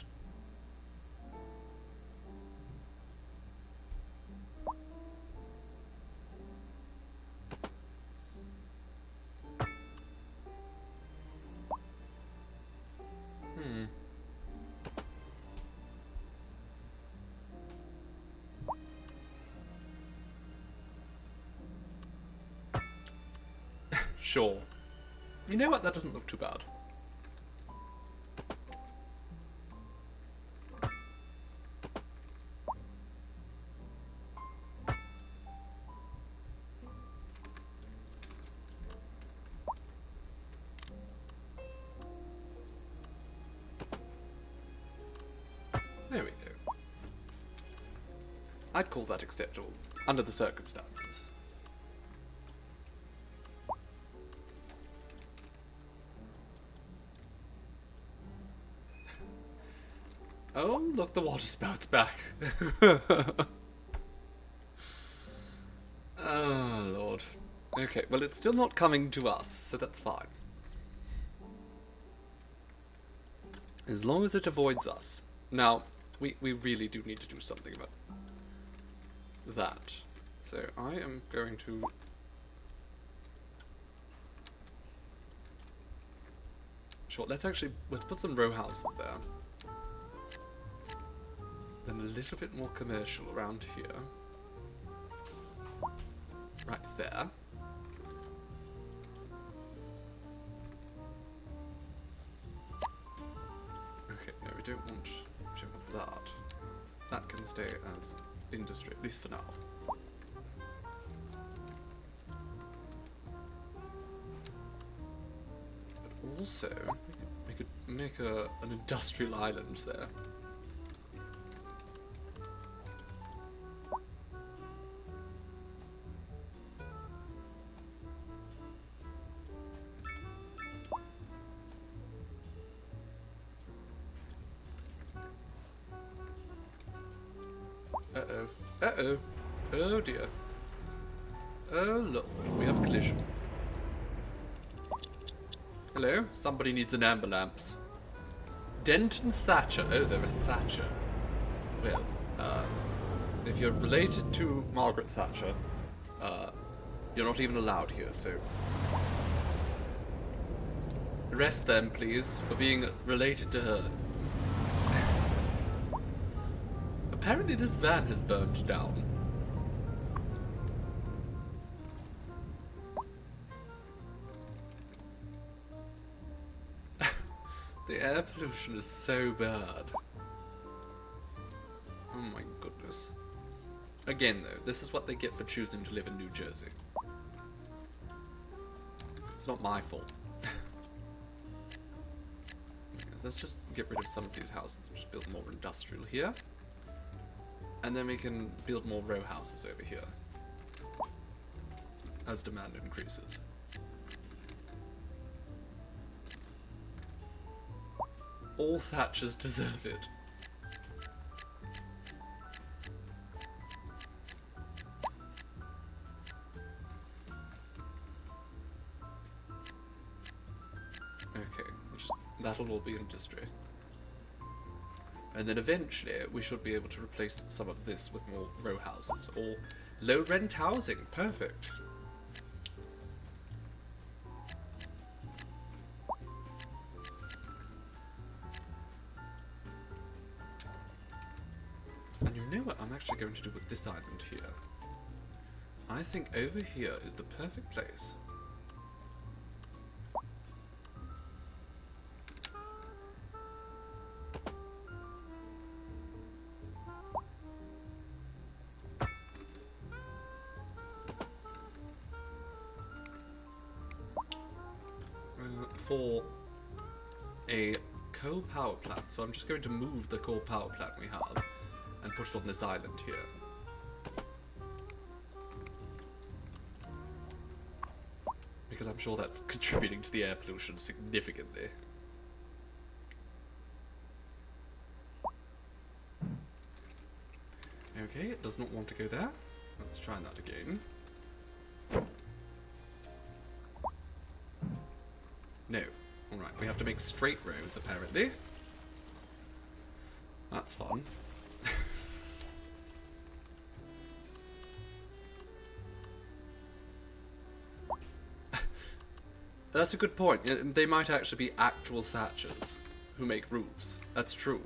sure. You know what? That doesn't look too bad. There we go. I'd call that acceptable, under the circumstances. Oh, look, the water spout's back. Oh, Lord. Okay, well, it's still not coming to us, so that's fine. As long as it avoids us. Now, we really do need to do something about that. So I am going to... Sure, let's put some row houses there. Then a little bit more commercial around here. Right there. Okay, no, we don't want that. That can stay as industry, at least for now. But also, we could make an industrial island there. Uh-oh. Uh-oh. Oh dear. Oh lord, we have a collision. Hello? Somebody needs an amber lamps. Denton Thatcher. Oh, they're a Thatcher. Well, if you're related to Margaret Thatcher, you're not even allowed here, so... Arrest them, please, for being related to her. Apparently this van has burned down. The air pollution is so bad. Oh my goodness. Again though, this is what they get for choosing to live in New Jersey. It's not my fault. Let's just get rid of some of these houses and just build more industrial here. And then we can build more row houses over here as demand increases. All Thatchers deserve it. Okay, that'll all be industry. And then eventually we should be able to replace some of this with more row houses or low rent housing. Perfect. And you know what I'm actually going to do with this island here? I think over here is the perfect place. For a coal power plant, so I'm just going to move the coal power plant we have and put it on this island here. Because I'm sure that's contributing to the air pollution significantly. Okay, it does not want to go there. Let's try that again. No. Alright, we have to make straight roads, apparently. That's fun. That's a good point. They might actually be actual thatchers who make roofs. That's true.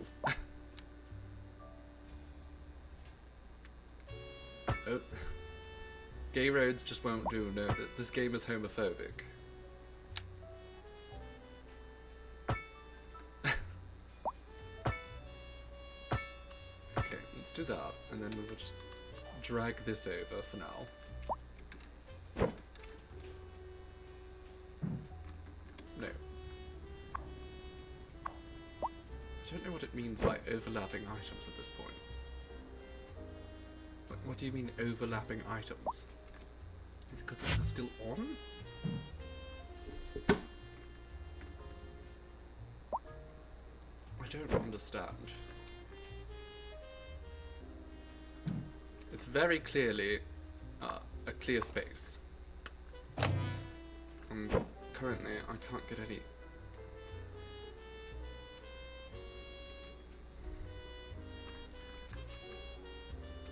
Oh. Gay roads just won't do. No, this game is homophobic. Okay, let's do that, and then we will just drag this over for now. No. I don't know what it means by overlapping items at this point. What do you mean overlapping items? Is it because this is still on? I don't understand. It's very clearly a clear space. And currently I can't get any...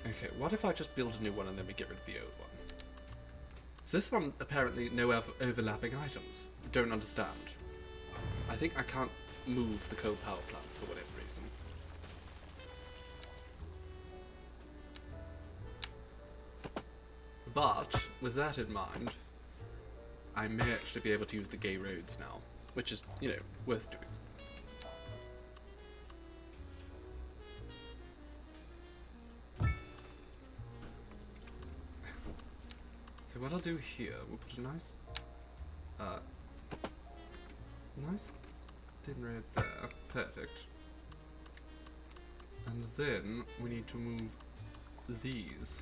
Okay, what if I just build a new one and then we get rid of the old one? So this one, apparently, no overlapping items. Don't understand. I think I can't move the coal power plants for whatever reason. But, with that in mind, I may actually be able to use the gay roads now, which is, you know, worth doing. So what I'll do here, we'll put a nice thin road there, perfect. And then we need to move these.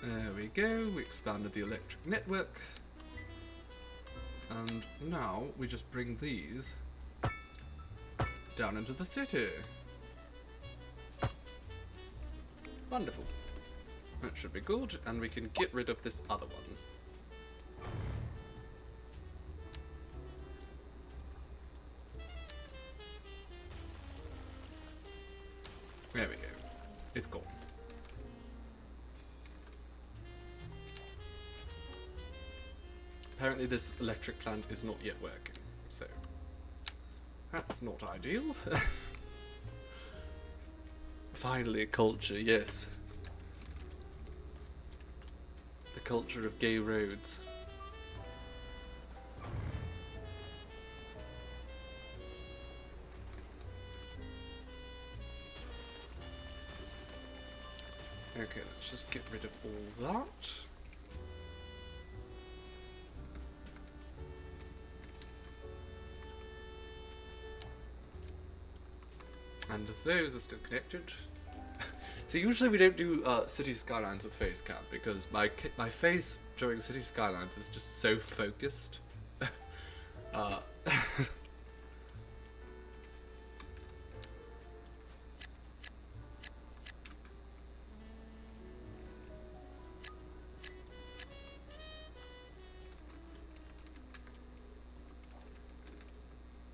There we go, we expanded the electric network. And now we just bring these down into the city. Wonderful. That should be good, and we can get rid of this other one. There we go. It's gone. Apparently this electric plant is not yet working, so that's not ideal. Finally, a culture, yes. The culture of gay roads. Okay, let's just get rid of all that. And those are still connected. So usually we don't do City Skylines with face cam because my face during City Skylines is just so focused. uh,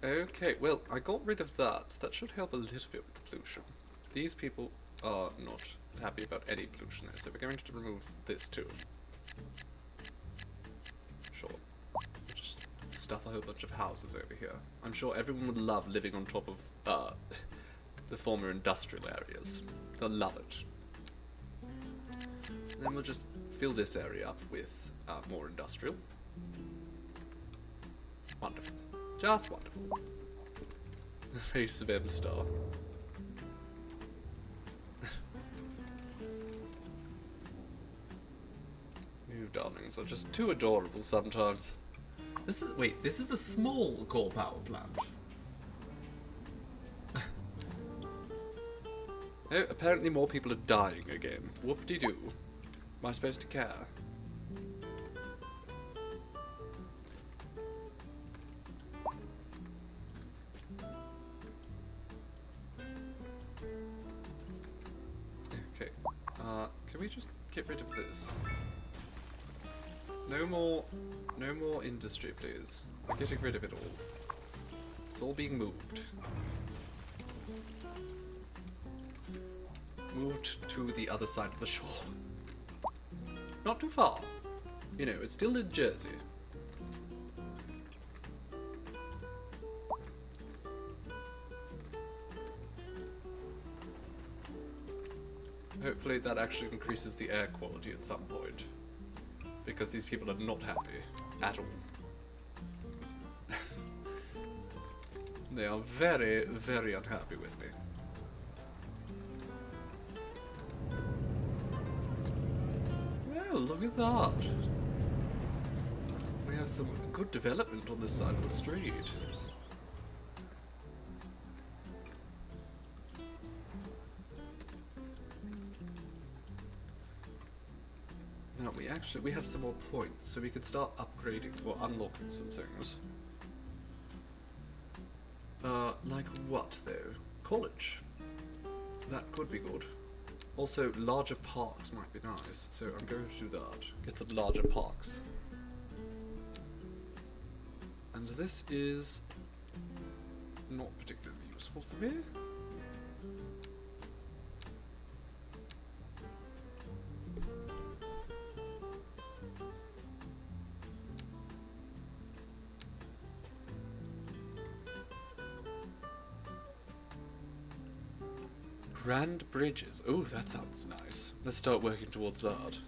Okay, well, I got rid of that, so that should help a little bit with the pollution. These people are not happy about any pollution there, so we're going to remove this too. Sure. Just stuff a whole bunch of houses over here. I'm sure everyone would love living on top of the former industrial areas. They'll love it. And then we'll just fill this area up with more industrial. Wonderful. Just wonderful. The face of M-Star. You darlings are just too adorable sometimes. This is a small coal power plant. Oh, apparently more people are dying again. Whoop-de-doo. Am I supposed to care? Okay. Can we just get rid of this? No more industry, please. We're getting rid of it all. It's all being moved. Moved to the other side of the shore. Not too far. You know, it's still in Jersey. Hopefully that actually increases the air quality at some point. Because these people are not happy. At all. They are very, very unhappy with me. Well, look at that. We have some good development on this side of the street. Now we have some more points, so we can start upgrading or unlocking some things. Like what though? College. That could be good. Also, larger parks might be nice, so I'm going to do that. Get some larger parks. And this is not particularly useful for me. Grand bridges. Oh, that sounds nice. Let's start working towards that.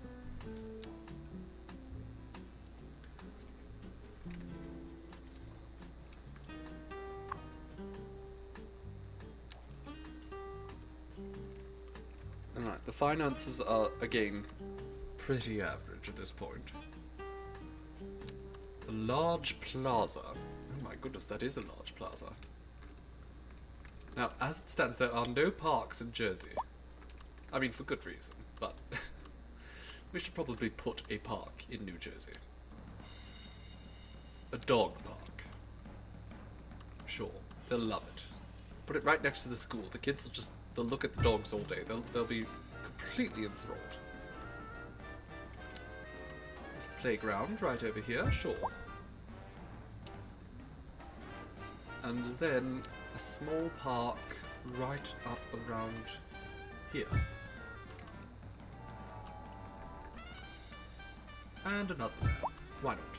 Alright, the finances are, again, pretty average at this point. A large plaza. Oh my goodness, that is a large plaza. Now, as it stands, there are no parks in Jersey. I mean, for good reason, but we should probably put a park in New Jersey. A dog park. Sure, they'll love it. Put it right next to the school. The kids will just, they'll look at the dogs all day. They'll be completely enthralled. There's a playground right over here, sure. And then a small park right up around here. And another there. Why not?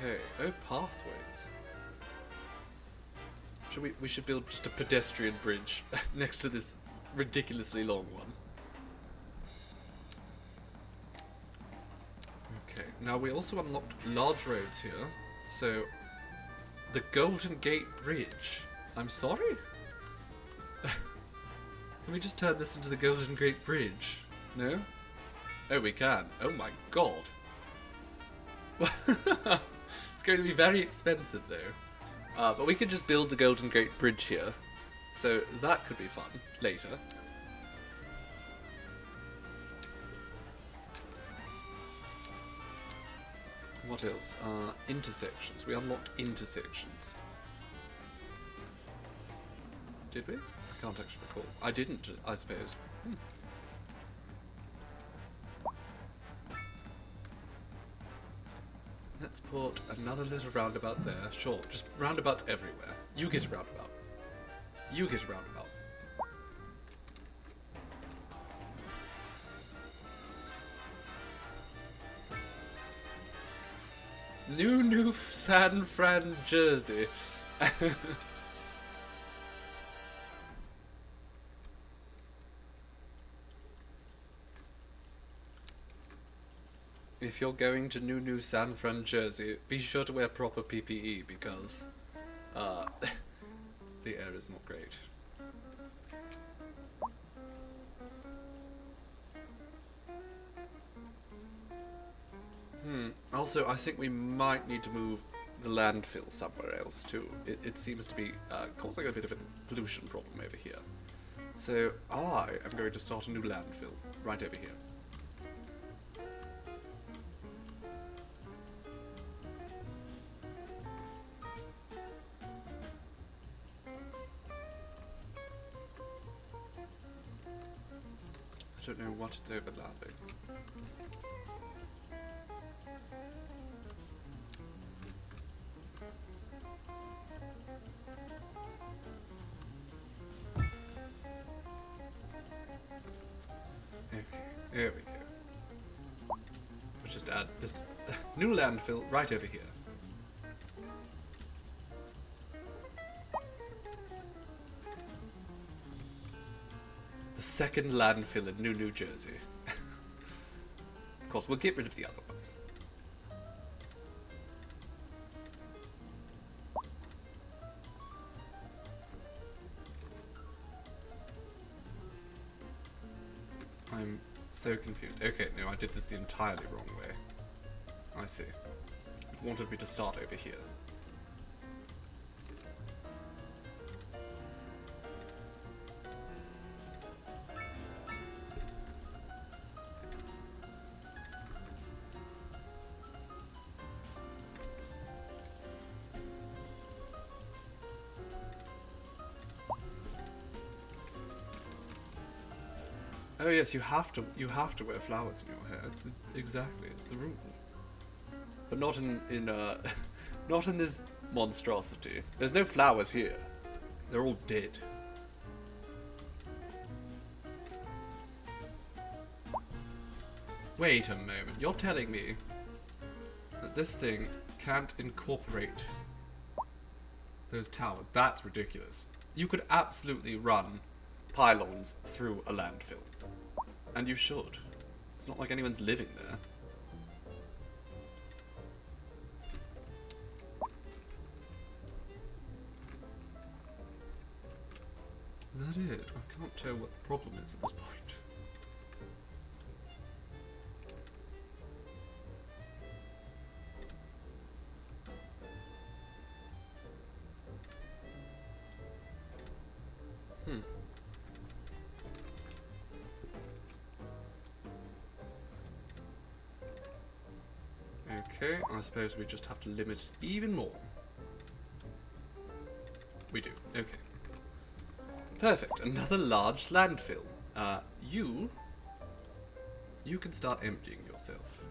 Okay. Oh, pathways. We should build just a pedestrian bridge next to this ridiculously long one. Okay, now we also unlocked large roads here. So, the Golden Gate Bridge. I'm sorry? Can we just turn this into the Golden Gate Bridge? No? Oh, we can. Oh my god. It's going to be very expensive though. But we can just build the Golden Gate Bridge here. So that could be fun later. What else? Intersections. We unlocked intersections. Did we? I can't actually recall. I didn't, I suppose. Let's put another little roundabout there. Sure, just roundabouts everywhere. You get a roundabout. You get a roundabout. New San Fran, Jersey. If you're going to New San Fran, Jersey, be sure to wear proper PPE because the air is not great. Also, I think we might need to move the landfill somewhere else too. It seems to be causing a bit of a pollution problem over here. So I am going to start a new landfill right over here. I don't know what it's overlapping. Okay, there we go. Let's just add this new landfill right over here. The second landfill in New Jersey. Of course, we'll get rid of the other one. I'm so confused. Okay, no, I did this the entirely wrong way. I see. It wanted me to start over here. Oh yes, you have to wear flowers in your hair. Exactly, it's the rule. But not in not in this monstrosity. There's no flowers here. They're all dead. Wait a moment. You're telling me that this thing can't incorporate those towers? That's ridiculous. You could absolutely run pylons through a landfill. And you should. It's not like anyone's living there. Is that it? I can't tell what the problem is at this point. Okay, I suppose we just have to limit it even more. We do, okay. Perfect, another large landfill. You can start emptying yourself.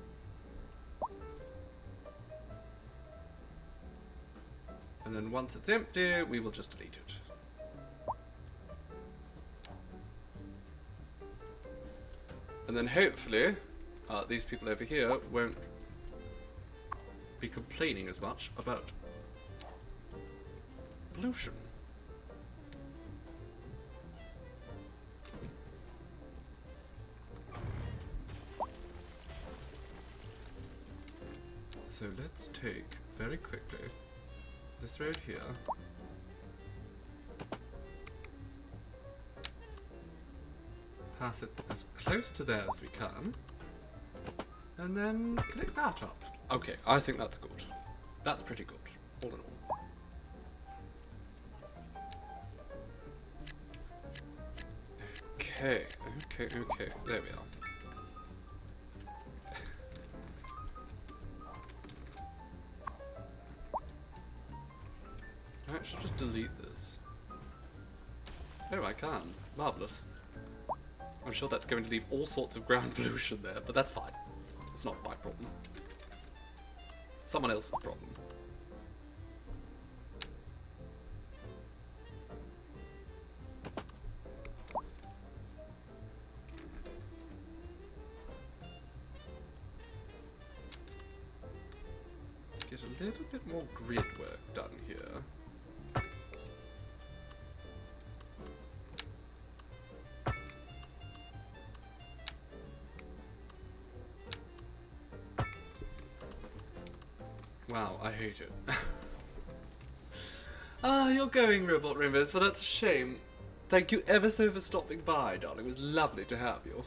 And then once it's empty, we will just delete it. And then hopefully, these people over here won't be complaining as much about pollution. So let's take, very quickly, this road here. Pass it as close to there as we can. And then connect that up. Okay, I think that's good. That's pretty good, all in all. Okay, there we are. I should just delete this. Oh, I can. Marvellous. I'm sure that's going to leave all sorts of ground pollution there, but that's fine. It's not my problem. Someone else's problem. Get a little bit more grid work done here. Wow, I hate it. You're going, Robot Rainbows, but that's a shame. Thank you ever so for stopping by, darling. It was lovely to have you.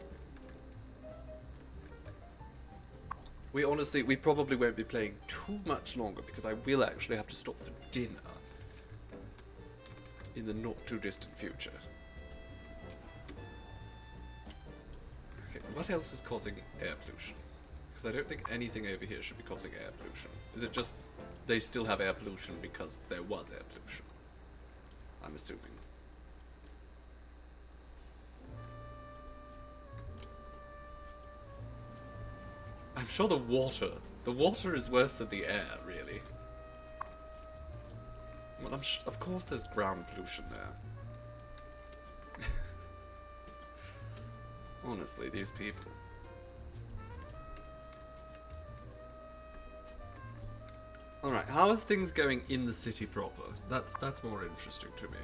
We probably won't be playing too much longer because I will actually have to stop for dinner in the not too distant future. Okay, what else is causing air pollution? Because I don't think anything over here should be causing air pollution. Is it just they still have air pollution because there was air pollution? I'm assuming. I'm sure the water is worse than the air, really. Well, of course there's ground pollution there. Honestly, these people. Alright, how are things going in the city proper? That's more interesting to me.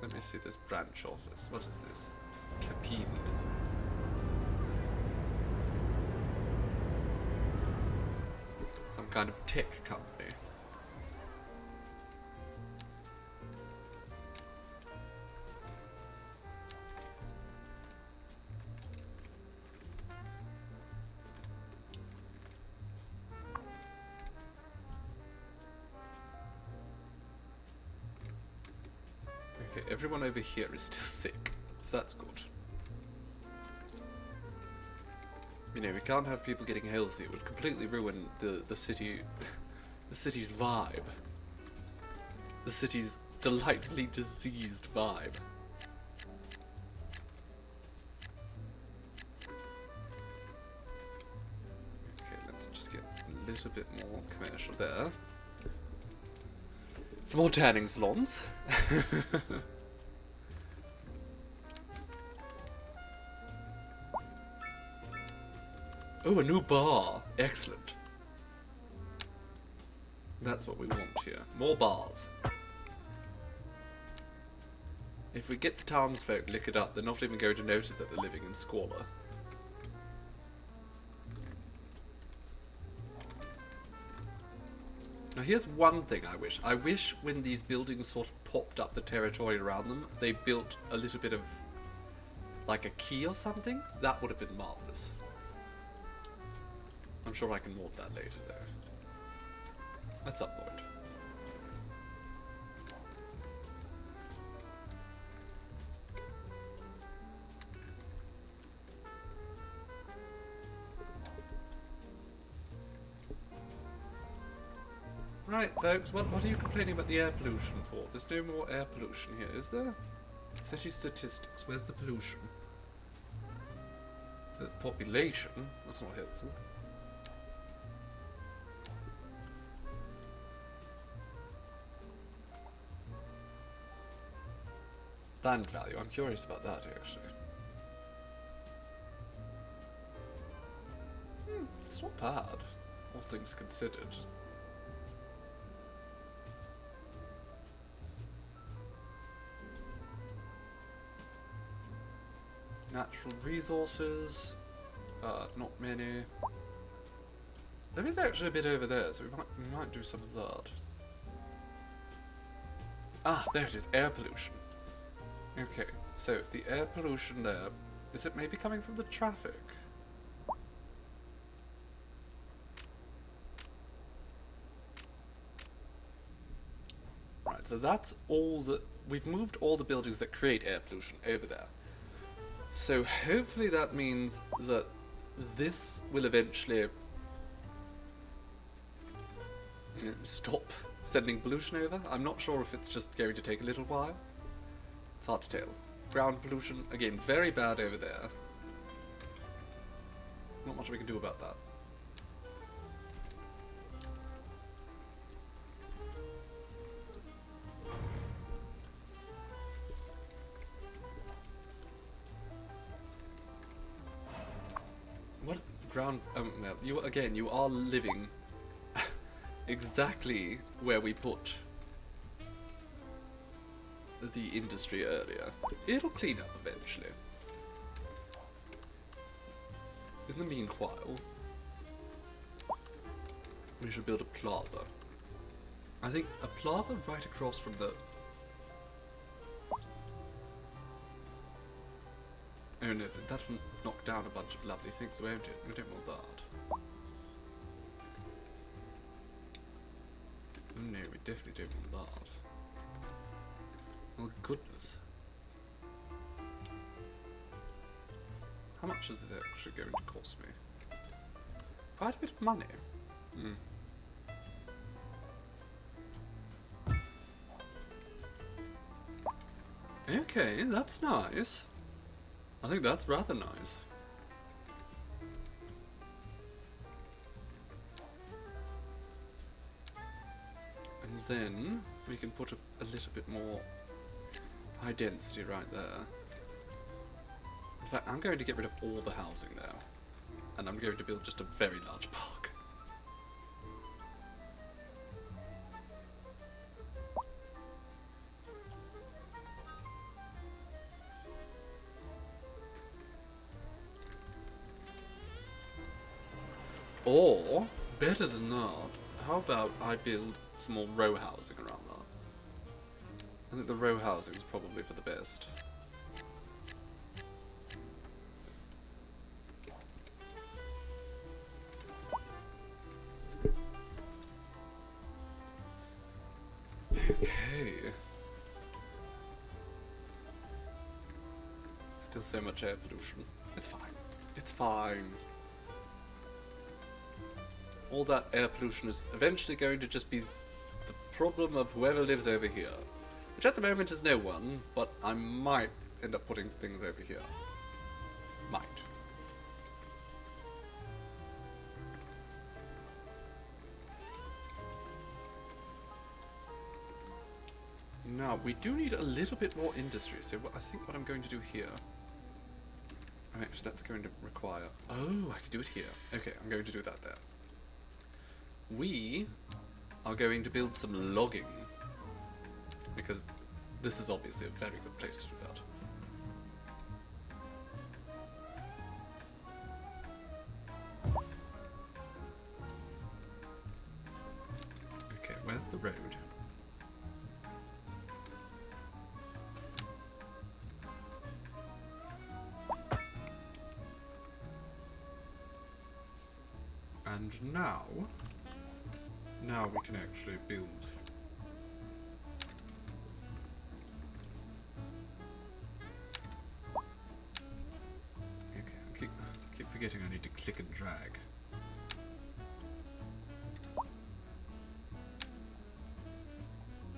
Let me see this branch office. What is this? Capine. Some kind of tech company. Okay, everyone over here is still sick, so that's good. You know, we can't have people getting healthy. It would completely ruin the city, the city's vibe. The city's delightfully diseased vibe. Okay, let's just get a little bit more commercial there. Some more tanning salons. Oh, a new bar. Excellent. That's what we want here. More bars. If we get the townsfolk liquored up, they're not even going to notice that they're living in squalor. Now here's one thing I wish. I wish when these buildings sort of popped up the territory around them, they built a little bit of, like a key or something. That would have been marvellous. I'm sure I can mod that later though. At some point. Right, folks, what are you complaining about the air pollution for? There's no more air pollution here, is there? City statistics, where's the pollution? The population? That's not helpful. Land value, I'm curious about that actually. It's not bad, all things considered. Natural resources, not many. There is actually a bit over there, so we might do some of that. Ah, there it is, air pollution. Okay, so the air pollution there, is it maybe coming from the traffic? Right, so that's all that, we've moved all the buildings that create air pollution over there. So hopefully that means that this will eventually stop sending pollution over. I'm not sure if it's just going to take a little while. It's hard to tell. Ground pollution, again, very bad over there. Not much we can do about that. What ground? Well, you are living exactly where we put the industry earlier. It'll clean up eventually. In the meanwhile, we should build a plaza. I think a plaza right across from the... Oh no, that'll knock down a bunch of lovely things, won't it? We don't want that. Oh no, we definitely don't want that. Oh goodness. How much is it actually going to cost me? Quite a bit of money. Hmm. Okay, that's nice. I think that's rather nice. And then we can put a little bit more high density right there. In fact, I'm going to get rid of all the housing there. And I'm going to build just a very large park. Or, better than that, how about I build some more row housing around that? I think the row housing is probably for the best. Okay. Still so much air pollution. It's fine. It's fine. All that air pollution is eventually going to just be the problem of whoever lives over here. Which at the moment is no one, but I might end up putting things over here. Might. Now, we do need a little bit more industry, so I think what I'm going to do here... Oh, actually, that's going to require... Oh, I can do it here. Okay, I'm going to do that there. We are going to build some logging, because this is obviously a very good place to do that. Okay, where's the road? And now we can actually build. Okay, I keep forgetting I need to click and drag.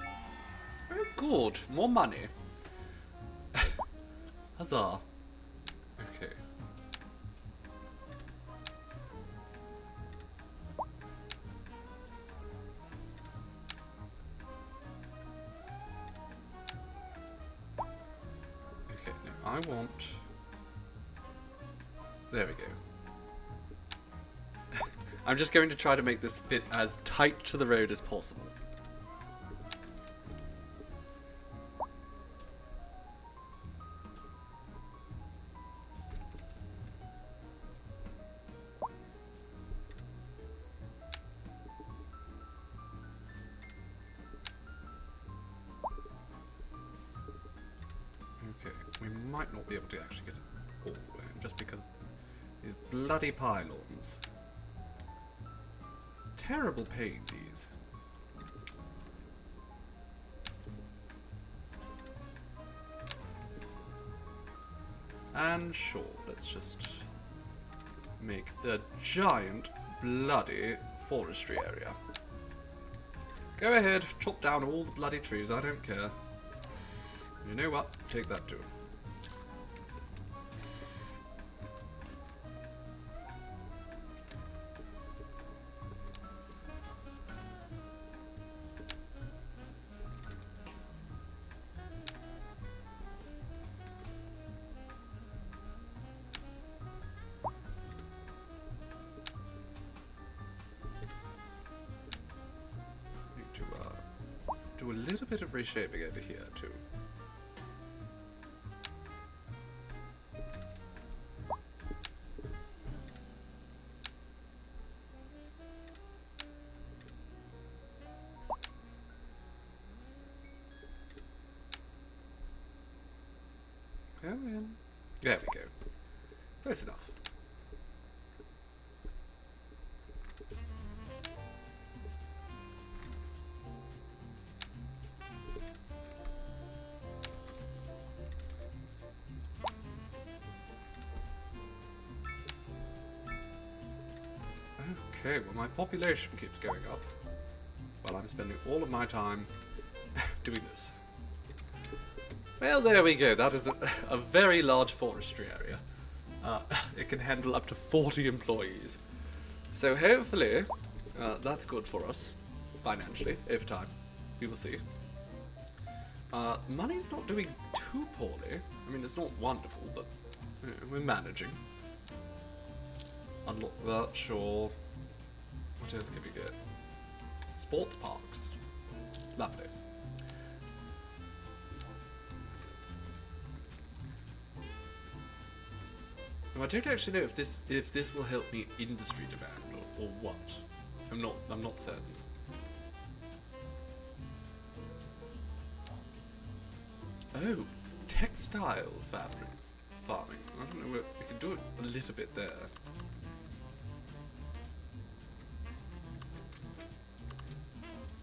Oh good, more money. Huzzah. Okay. Okay, now I want... There we go. I'm just going to try to make this fit as tight to the road as possible. Okay, we might not be able to actually get it all the way in, just because these bloody pylons. Terrible pain, these. And sure, let's just make a giant bloody forestry area. Go ahead, chop down all the bloody trees, I don't care. You know what? Take that too. Need to do a little bit of reshaping over here too. Oh, yeah. There we go. Close enough. Okay, well my population keeps going up while I'm spending all of my time doing this. Well, there we go. That is a very large forestry area. It can handle up to 40 employees. So hopefully, that's good for us, financially, over time. We will see. Money's not doing too poorly. I mean, it's not wonderful, but you know, we're managing. Unlock that, sure. What else can we get? Sports parks. Lovely. Now, I don't actually know if this will help me industry demand or what. I'm not certain. Oh, textile fabric farming. I don't know, we can do it a little bit there.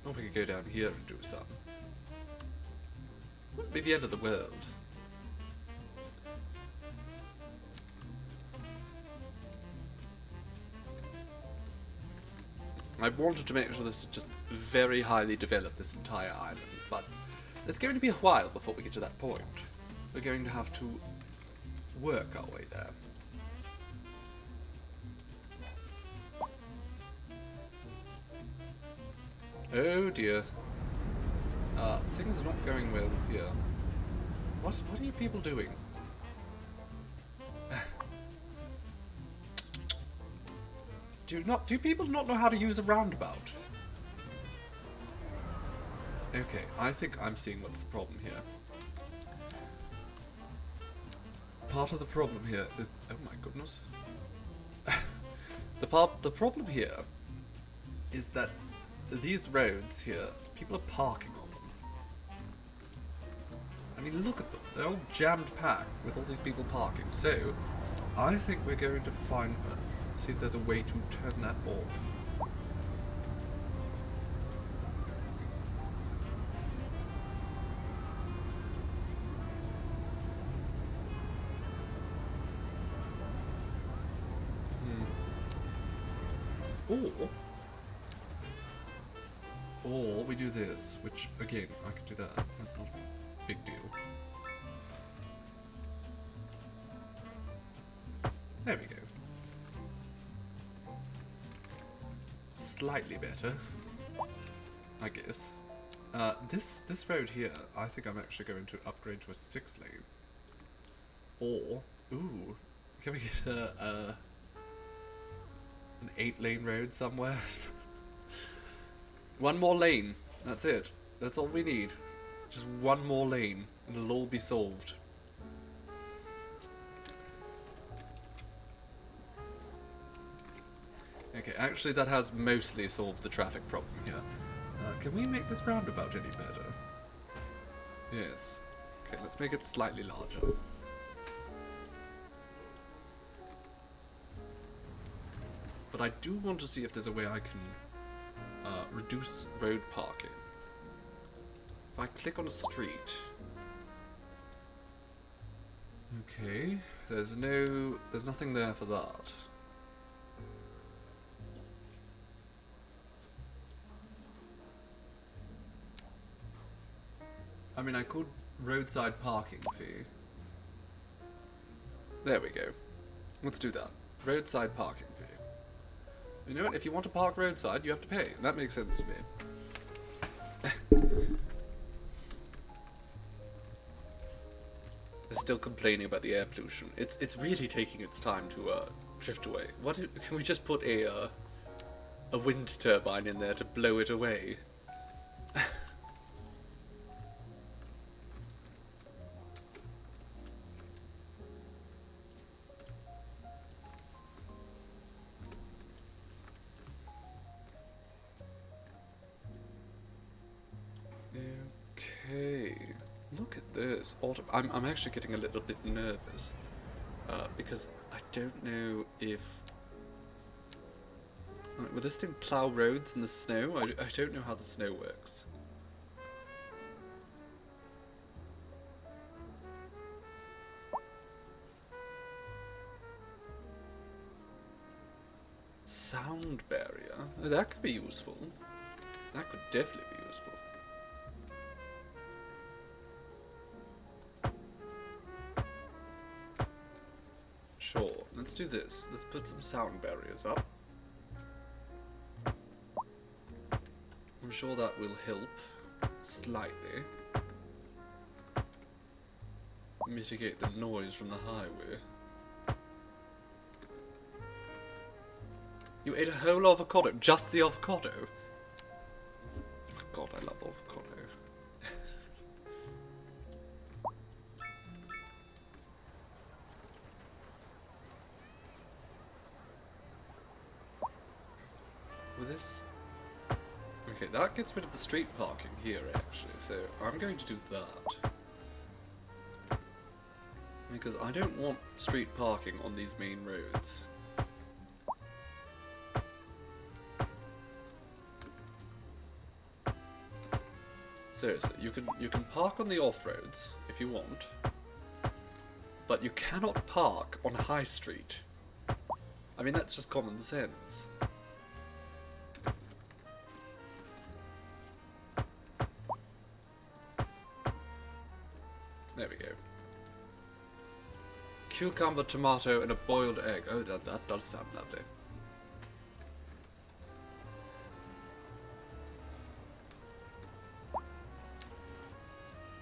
Or we could go down here and do some. Wouldn't be the end of the world. I wanted to make sure this is just very highly developed, this entire island, but it's going to be a while before we get to that point. We're going to have to work our way there. Oh dear. Things are not going well here. What are you people doing? Do people not know how to use a roundabout? Okay, I think I'm seeing what's the problem here. Part of the problem here is, oh my goodness. The problem here is that these roads here, people are parking on them. I mean, look at them. They're all jammed packed with all these people parking. So, I think we're going to find, see if there's a way to turn that off. Or we do this, which, again, I could do that. That's not a big deal. There we go. Slightly better, I guess. This road here, I think I'm actually going to upgrade to a 6-lane. Or, ooh, can we get An 8-lane road somewhere. One more lane. That's it. That's all we need. Just one more lane, and it'll all be solved. Okay, actually that has mostly solved the traffic problem here. Can we make this roundabout any better? Yes. Okay, let's make it slightly larger. But I do want to see if there's a way I can reduce road parking. If I click on a street... Okay, there's nothing there for that. I mean, I could roadside parking fee. There we go. Let's do that. Roadside parking fee. You know what? If you want to park roadside, you have to pay. That makes sense to me. They're still complaining about the air pollution. It's really taking its time to drift away. Can we just put a wind turbine in there to blow it away? Okay, look at this. I'm actually getting a little bit nervous because I don't know if... will this thing plow roads in the snow? I don't know how the snow works. Sound barrier? Oh, that could be useful. That could definitely be useful. Sure, let's do this. Let's put some sound barriers up. I'm sure that will help slightly mitigate the noise from the highway. You ate a whole avocado, just the avocado? Oh God, I love avocado. With this... Okay, that gets rid of the street parking here, actually, so I'm going to do that. Because I don't want street parking on these main roads. Seriously, you can park on the off-roads if you want, but you cannot park on High Street. I mean, that's just common sense. There we go. Cucumber, tomato, and a boiled egg. Oh, that does sound lovely.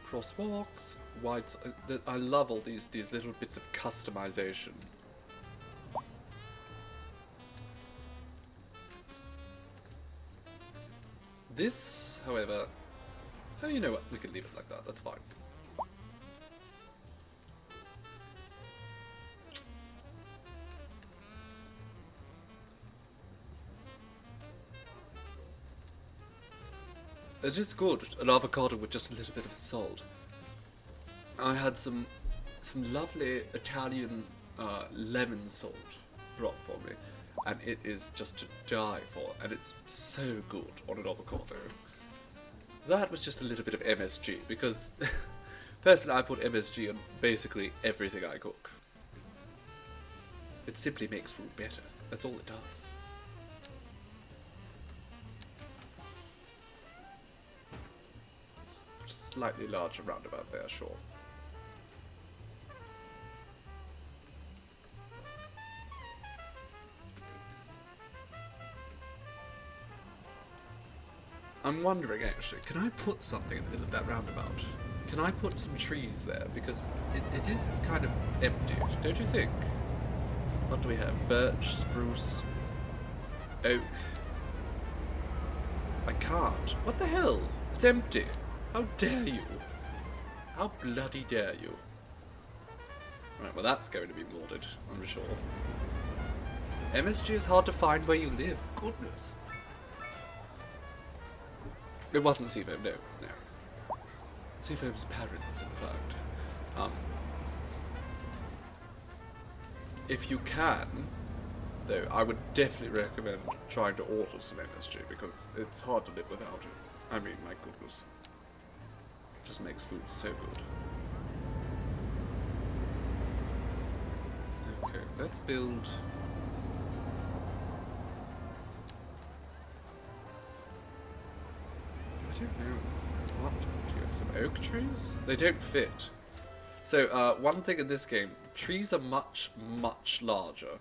Crosswalks, white. I love all these little bits of customization. This, however, oh, you know what? We can leave it like that. That's fine. It is good, an avocado with just a little bit of salt. I had some lovely Italian lemon salt brought for me, and it is just to die for, and it's so good on an avocado. That was just a little bit of MSG, because personally I put MSG on basically everything I cook. It simply makes food better, that's all it does. Slightly larger roundabout there, sure. I'm wondering actually, can I put something in the middle of that roundabout? Can I put some trees there? Because it is kind of empty, don't you think? What do we have? Birch, spruce. oak. I can't. What the hell? It's empty. How dare you? How bloody dare you? Right, well that's going to be modded, I'm sure. MSG is hard to find where you live. Goodness. It wasn't Seafoam, no. Seafoam's parents, in fact. If you can, though, I would definitely recommend trying to order some MSG because it's hard to live without it. I mean, my goodness. It just makes food so good. Okay, let's build... I don't know. What? Do you have some oak trees? They don't fit. So, one thing in this game, the trees are much, much larger.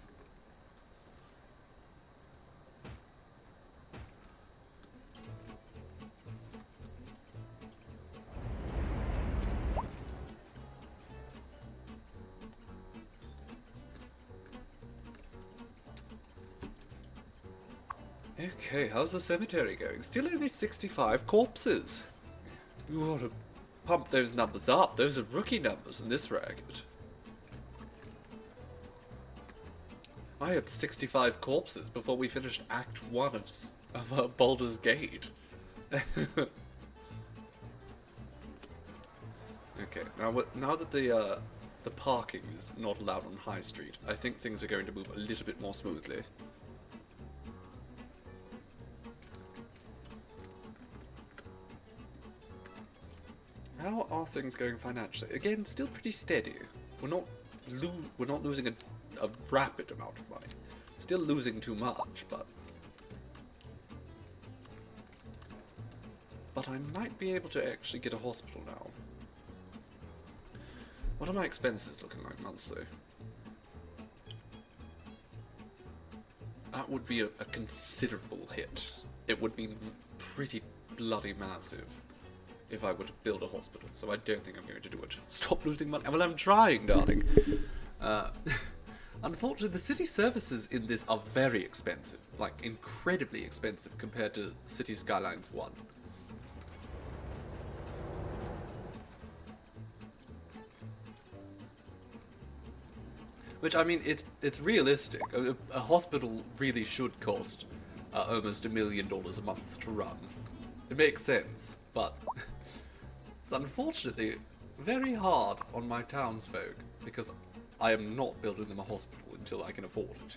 Okay, how's the cemetery going? Still only 65 corpses. You ought to pump those numbers up. Those are rookie numbers in this racket. I had 65 corpses before we finished Act 1 of Baldur's Gate. Okay, now that the parking is not allowed on High Street, I think things are going to move a little bit more smoothly. How are things going financially? Again, still pretty steady. We're not losing a rapid amount of money. Still losing too much, but I might be able to actually get a hospital now. What are my expenses looking like monthly? That would be a considerable hit. It would be pretty bloody massive if I were to build a hospital, so I don't think I'm going to do it. Stop losing money. Well, I'm trying, darling. Unfortunately, the city services in this are very expensive, like incredibly expensive compared to City Skylines 1. Which, I mean, it's realistic. A hospital really should cost almost $1 million a month to run. It makes sense, but it's unfortunately very hard on my townsfolk because I am not building them a hospital until I can afford it.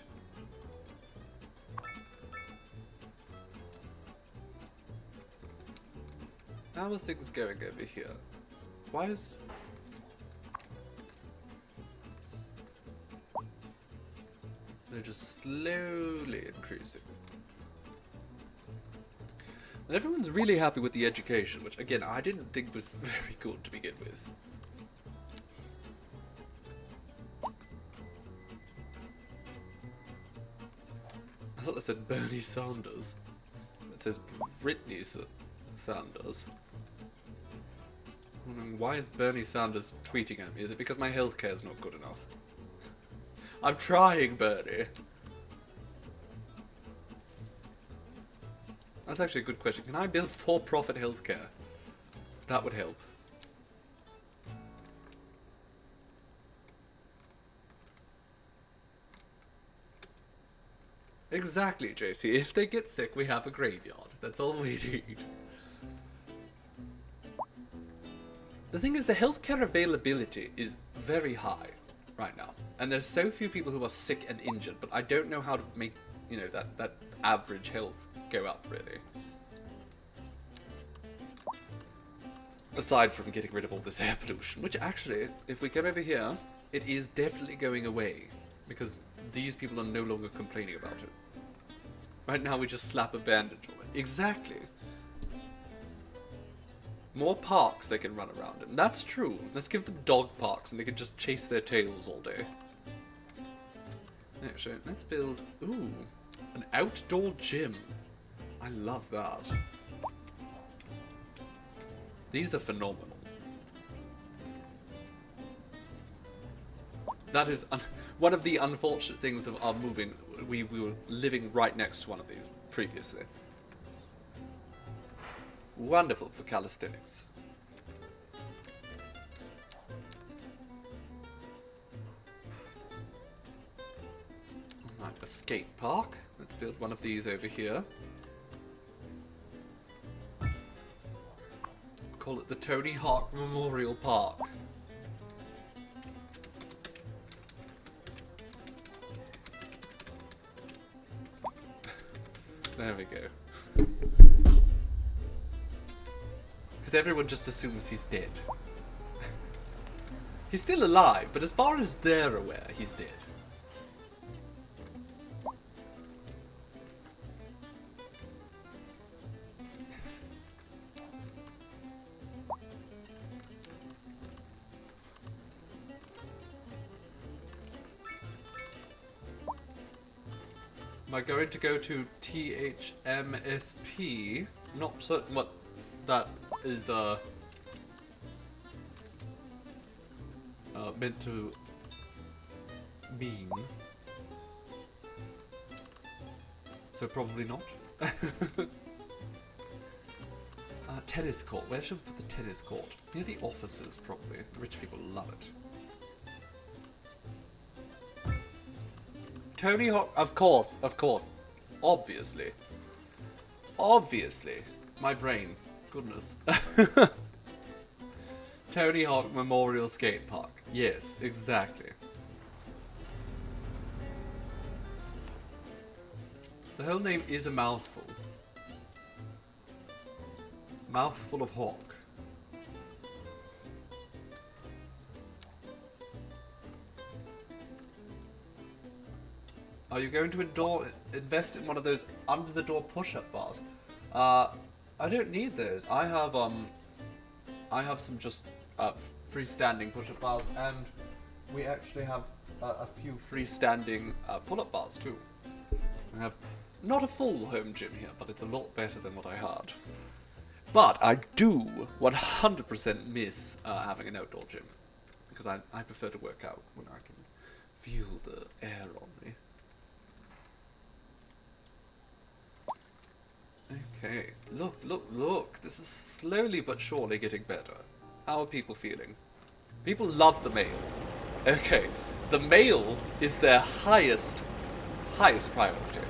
How are things going over here? Why is... They're just slowly increasing. And everyone's really happy with the education, which again, I didn't think was very good to begin with. I thought that said Bernie Sanders. It says Britney Sanders. Why is Bernie Sanders tweeting at me? Is it because my healthcare is not good enough? I'm trying, Bernie. That's actually a good question. Can I build for-profit healthcare? That would help. Exactly, JC. If they get sick, we have a graveyard. That's all we need. The thing is, the healthcare availability is very high right now. And there's so few people who are sick and injured, but I don't know how to make, you know, that average health go up, really. Aside from getting rid of all this air pollution, which actually, if we come over here, it is definitely going away. Because these people are no longer complaining about it. Right now we just slap a bandage on it. Exactly. More parks they can run around in. That's true. Let's give them dog parks and they can just chase their tails all day. Actually, let's build... Ooh. An outdoor gym. I love that. These are phenomenal. That is... one of the unfortunate things of our moving, we were living right next to one of these previously. Wonderful for calisthenics. Alright, a skate park. Let's build one of these over here. Call it the Tony Hawk Memorial Park. There we go. Because everyone just assumes he's dead. He's still alive, but as far as they're aware, he's dead. Am I going to go to THMSP? Not certain what that is meant to mean. So probably not. Tennis court. Where should we put the tennis court? Near the offices, probably. Rich people love it. Tony Hawk, of course, obviously. Obviously. My brain, goodness. Tony Hawk Memorial Skate Park. Yes, exactly. The whole name is a mouthful. Mouthful of hawk. Are you going to invest in one of those under-the-door push-up bars? I don't need those. I have some just freestanding push-up bars, and we actually have a few freestanding pull-up bars too. We have not a full home gym here, but it's a lot better than what I had. But I do 100% miss having an outdoor gym, because I prefer to work out when I can feel the air on me. Okay, look, this is slowly but surely getting better. How are people feeling? People love the mail. Okay, the mail is their highest priority.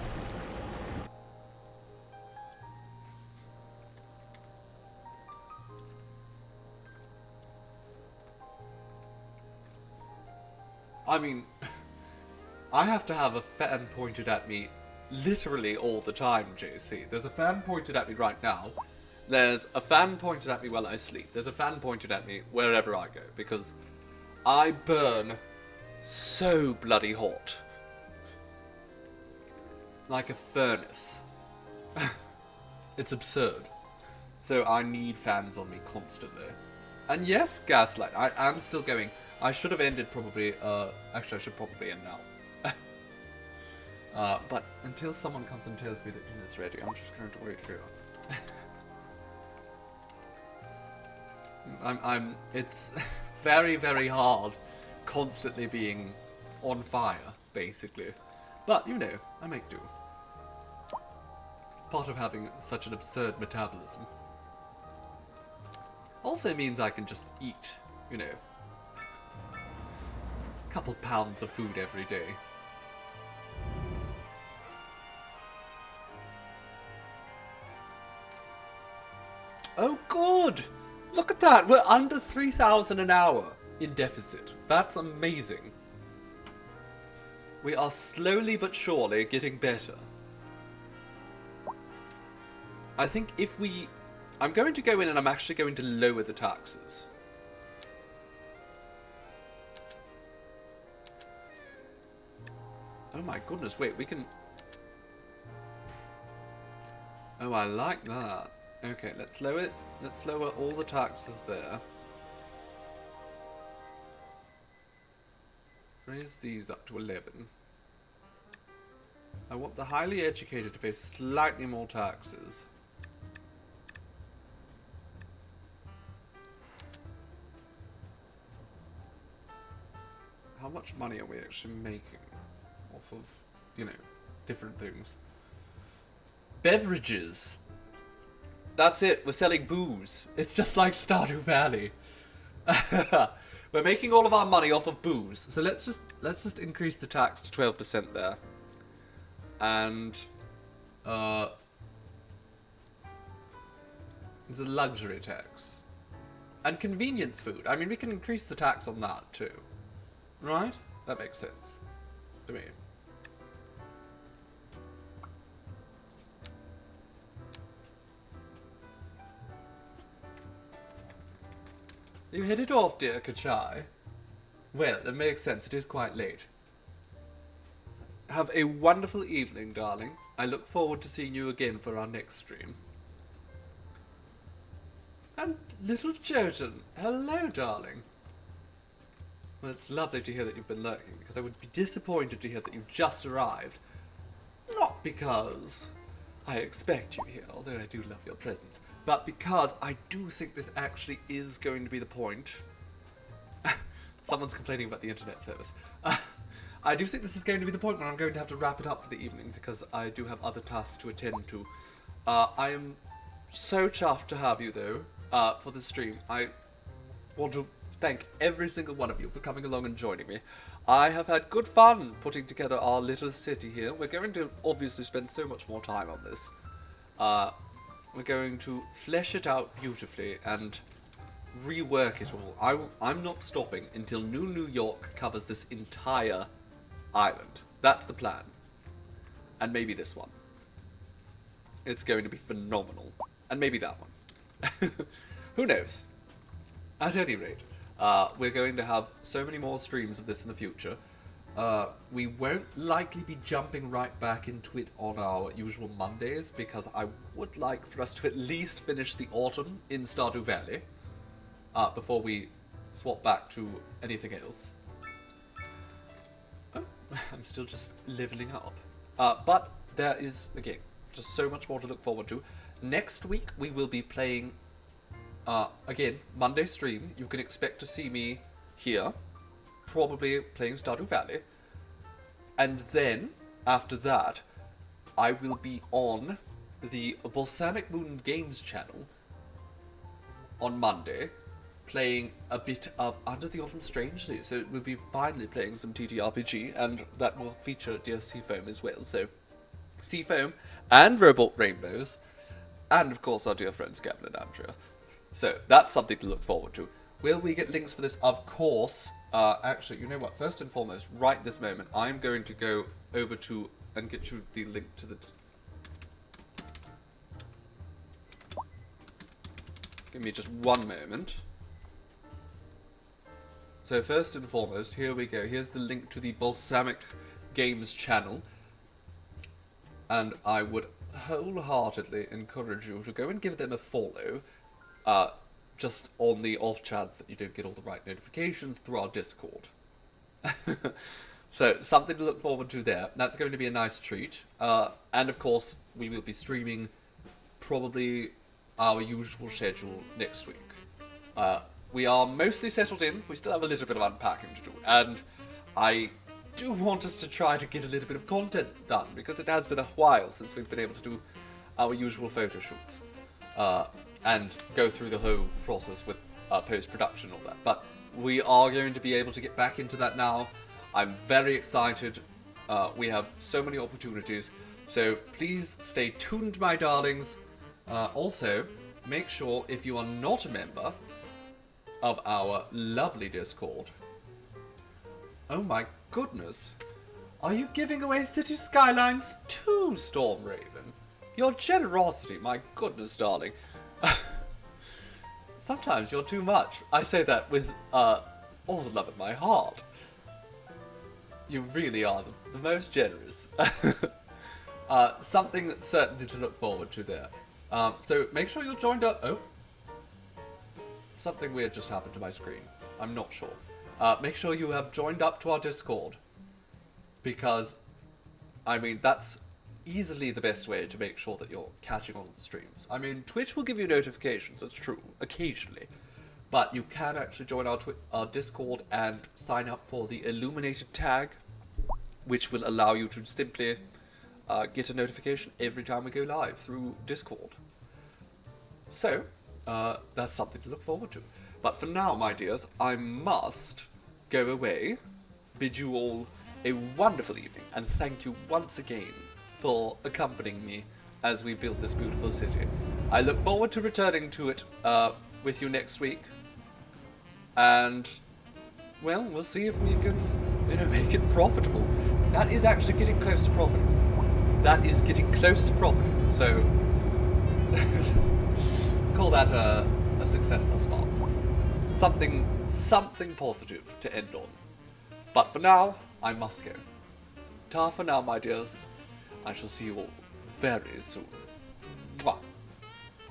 I mean, I have to have a fan pointed at me literally all the time, JC. There's a fan pointed at me right now. There's a fan pointed at me while I sleep. There's a fan pointed at me wherever I go, because I burn so bloody hot. Like a furnace. It's absurd. So I need fans on me constantly. And yes, Gaslight, I am still going. I should have ended probably, actually I should probably end now. But until someone comes and tells me that dinner's ready, I'm just going to wait here. It's very, very hard constantly being on fire, basically. But, you know, I make do. It's part of having such an absurd metabolism. Also means I can just eat, you know, a couple pounds of food every day. Oh, good! Look at that! We're under 3,000 an hour in deficit. That's amazing. We are slowly but surely getting better. I think if we... I'm going to go in and I'm actually going to lower the taxes. Oh my goodness, wait, we can... Oh, I like that. Okay, let's lower it. Let's lower all the taxes there. Raise these up to 11. I want the highly educated to pay slightly more taxes. How much money are we actually making off of, you know, different things? Beverages. That's it. We're selling booze. It's just like Stardew Valley. We're making all of our money off of booze. So let's just increase the tax to 12% there. And there's a luxury tax. And convenience food. I mean, we can increase the tax on that too. Right? That makes sense to me. You hit it off, dear Kachai. Well, it makes sense. It is quite late. Have a wonderful evening, darling. I look forward to seeing you again for our next stream. And little Jotun, hello, darling. Well, it's lovely to hear that you've been lurking, because I would be disappointed to hear that you've just arrived. Not because I expect you here, although I do love your presence, but because I do think this actually is going to be the point. Someone's complaining about the internet service. I do think this is going to be the point where I'm going to have to wrap it up for the evening, because I do have other tasks to attend to. I am so chuffed to have you, though, for the stream. I want to thank every single one of you for coming along and joining me. I have had good fun putting together our little city here. We're going to obviously spend so much more time on this. We're going to flesh it out beautifully and rework it all. I'm not stopping until New York covers this entire island. That's the plan. And maybe this one. It's going to be phenomenal. And maybe that one. Who knows? At any rate, we're going to have so many more streams of this in the future. We won't likely be jumping right back into it on our usual Mondays, because I would like for us to at least finish the autumn in Stardew Valley before we swap back to anything else. Oh, I'm still just leveling up. But there is, again, just so much more to look forward to. Next week, we will be playing, again, Monday stream. You can expect to see me here, probably playing Stardew Valley. And then, after that, I will be on the Balsamic Moon Games channel on Monday, playing a bit of Under the Autumn Strangely. So we'll be finally playing some TTRPG, and that will feature dear Seafoam as well. So, Seafoam and Robot Rainbows, and of course our dear friends Gavin and Andrea. So, that's something to look forward to. Will we get links for this? Of course. Actually, you know what? First and foremost, right this moment, I'm going to go over to and get you the link to the... Give me just one moment. So first and foremost, here we go. Here's the link to the Balsamic Games channel. And I would wholeheartedly encourage you to go and give them a follow. Just on the off chance that you don't get all the right notifications through our Discord. So, something to look forward to there. That's going to be a nice treat. And of course, we will be streaming probably our usual schedule next week. We are mostly settled in. We still have a little bit of unpacking to do. And I do want us to try to get a little bit of content done, because it has been a while since we've been able to do our usual photo shoots. And go through the whole process with post-production and all that. But we are going to be able to get back into that now. I'm very excited. We have so many opportunities. So please stay tuned, my darlings. Also, make sure, if you are not a member of our lovely Discord... Oh my goodness. Are you giving away City Skylines to Stormraven? Your generosity, my goodness, darling. Sometimes you're too much. I say that with all the love in my heart. You really are the most generous. Something certainly to look forward to there. So make sure you're joined up. Oh, something weird just happened to my screen. I'm not sure. Make sure you have joined up to our Discord, because I mean that's easily the best way to make sure that you're catching on the streams. I mean, Twitch will give you notifications, that's true, occasionally. But you can actually join our Discord and sign up for the Illuminated tag, which will allow you to simply get a notification every time we go live through Discord. So, that's something to look forward to. But for now, my dears, I must go away, bid you all a wonderful evening, and thank you once again for accompanying me as we build this beautiful city. I look forward to returning to it with you next week, and, well, we'll see if we can, make it profitable. That is actually getting close to profitable. That is getting close to profitable, so call that a success thus far. Something positive to end on. But for now, I must go. Ta for now, my dears. I shall see you all very soon. Mwah.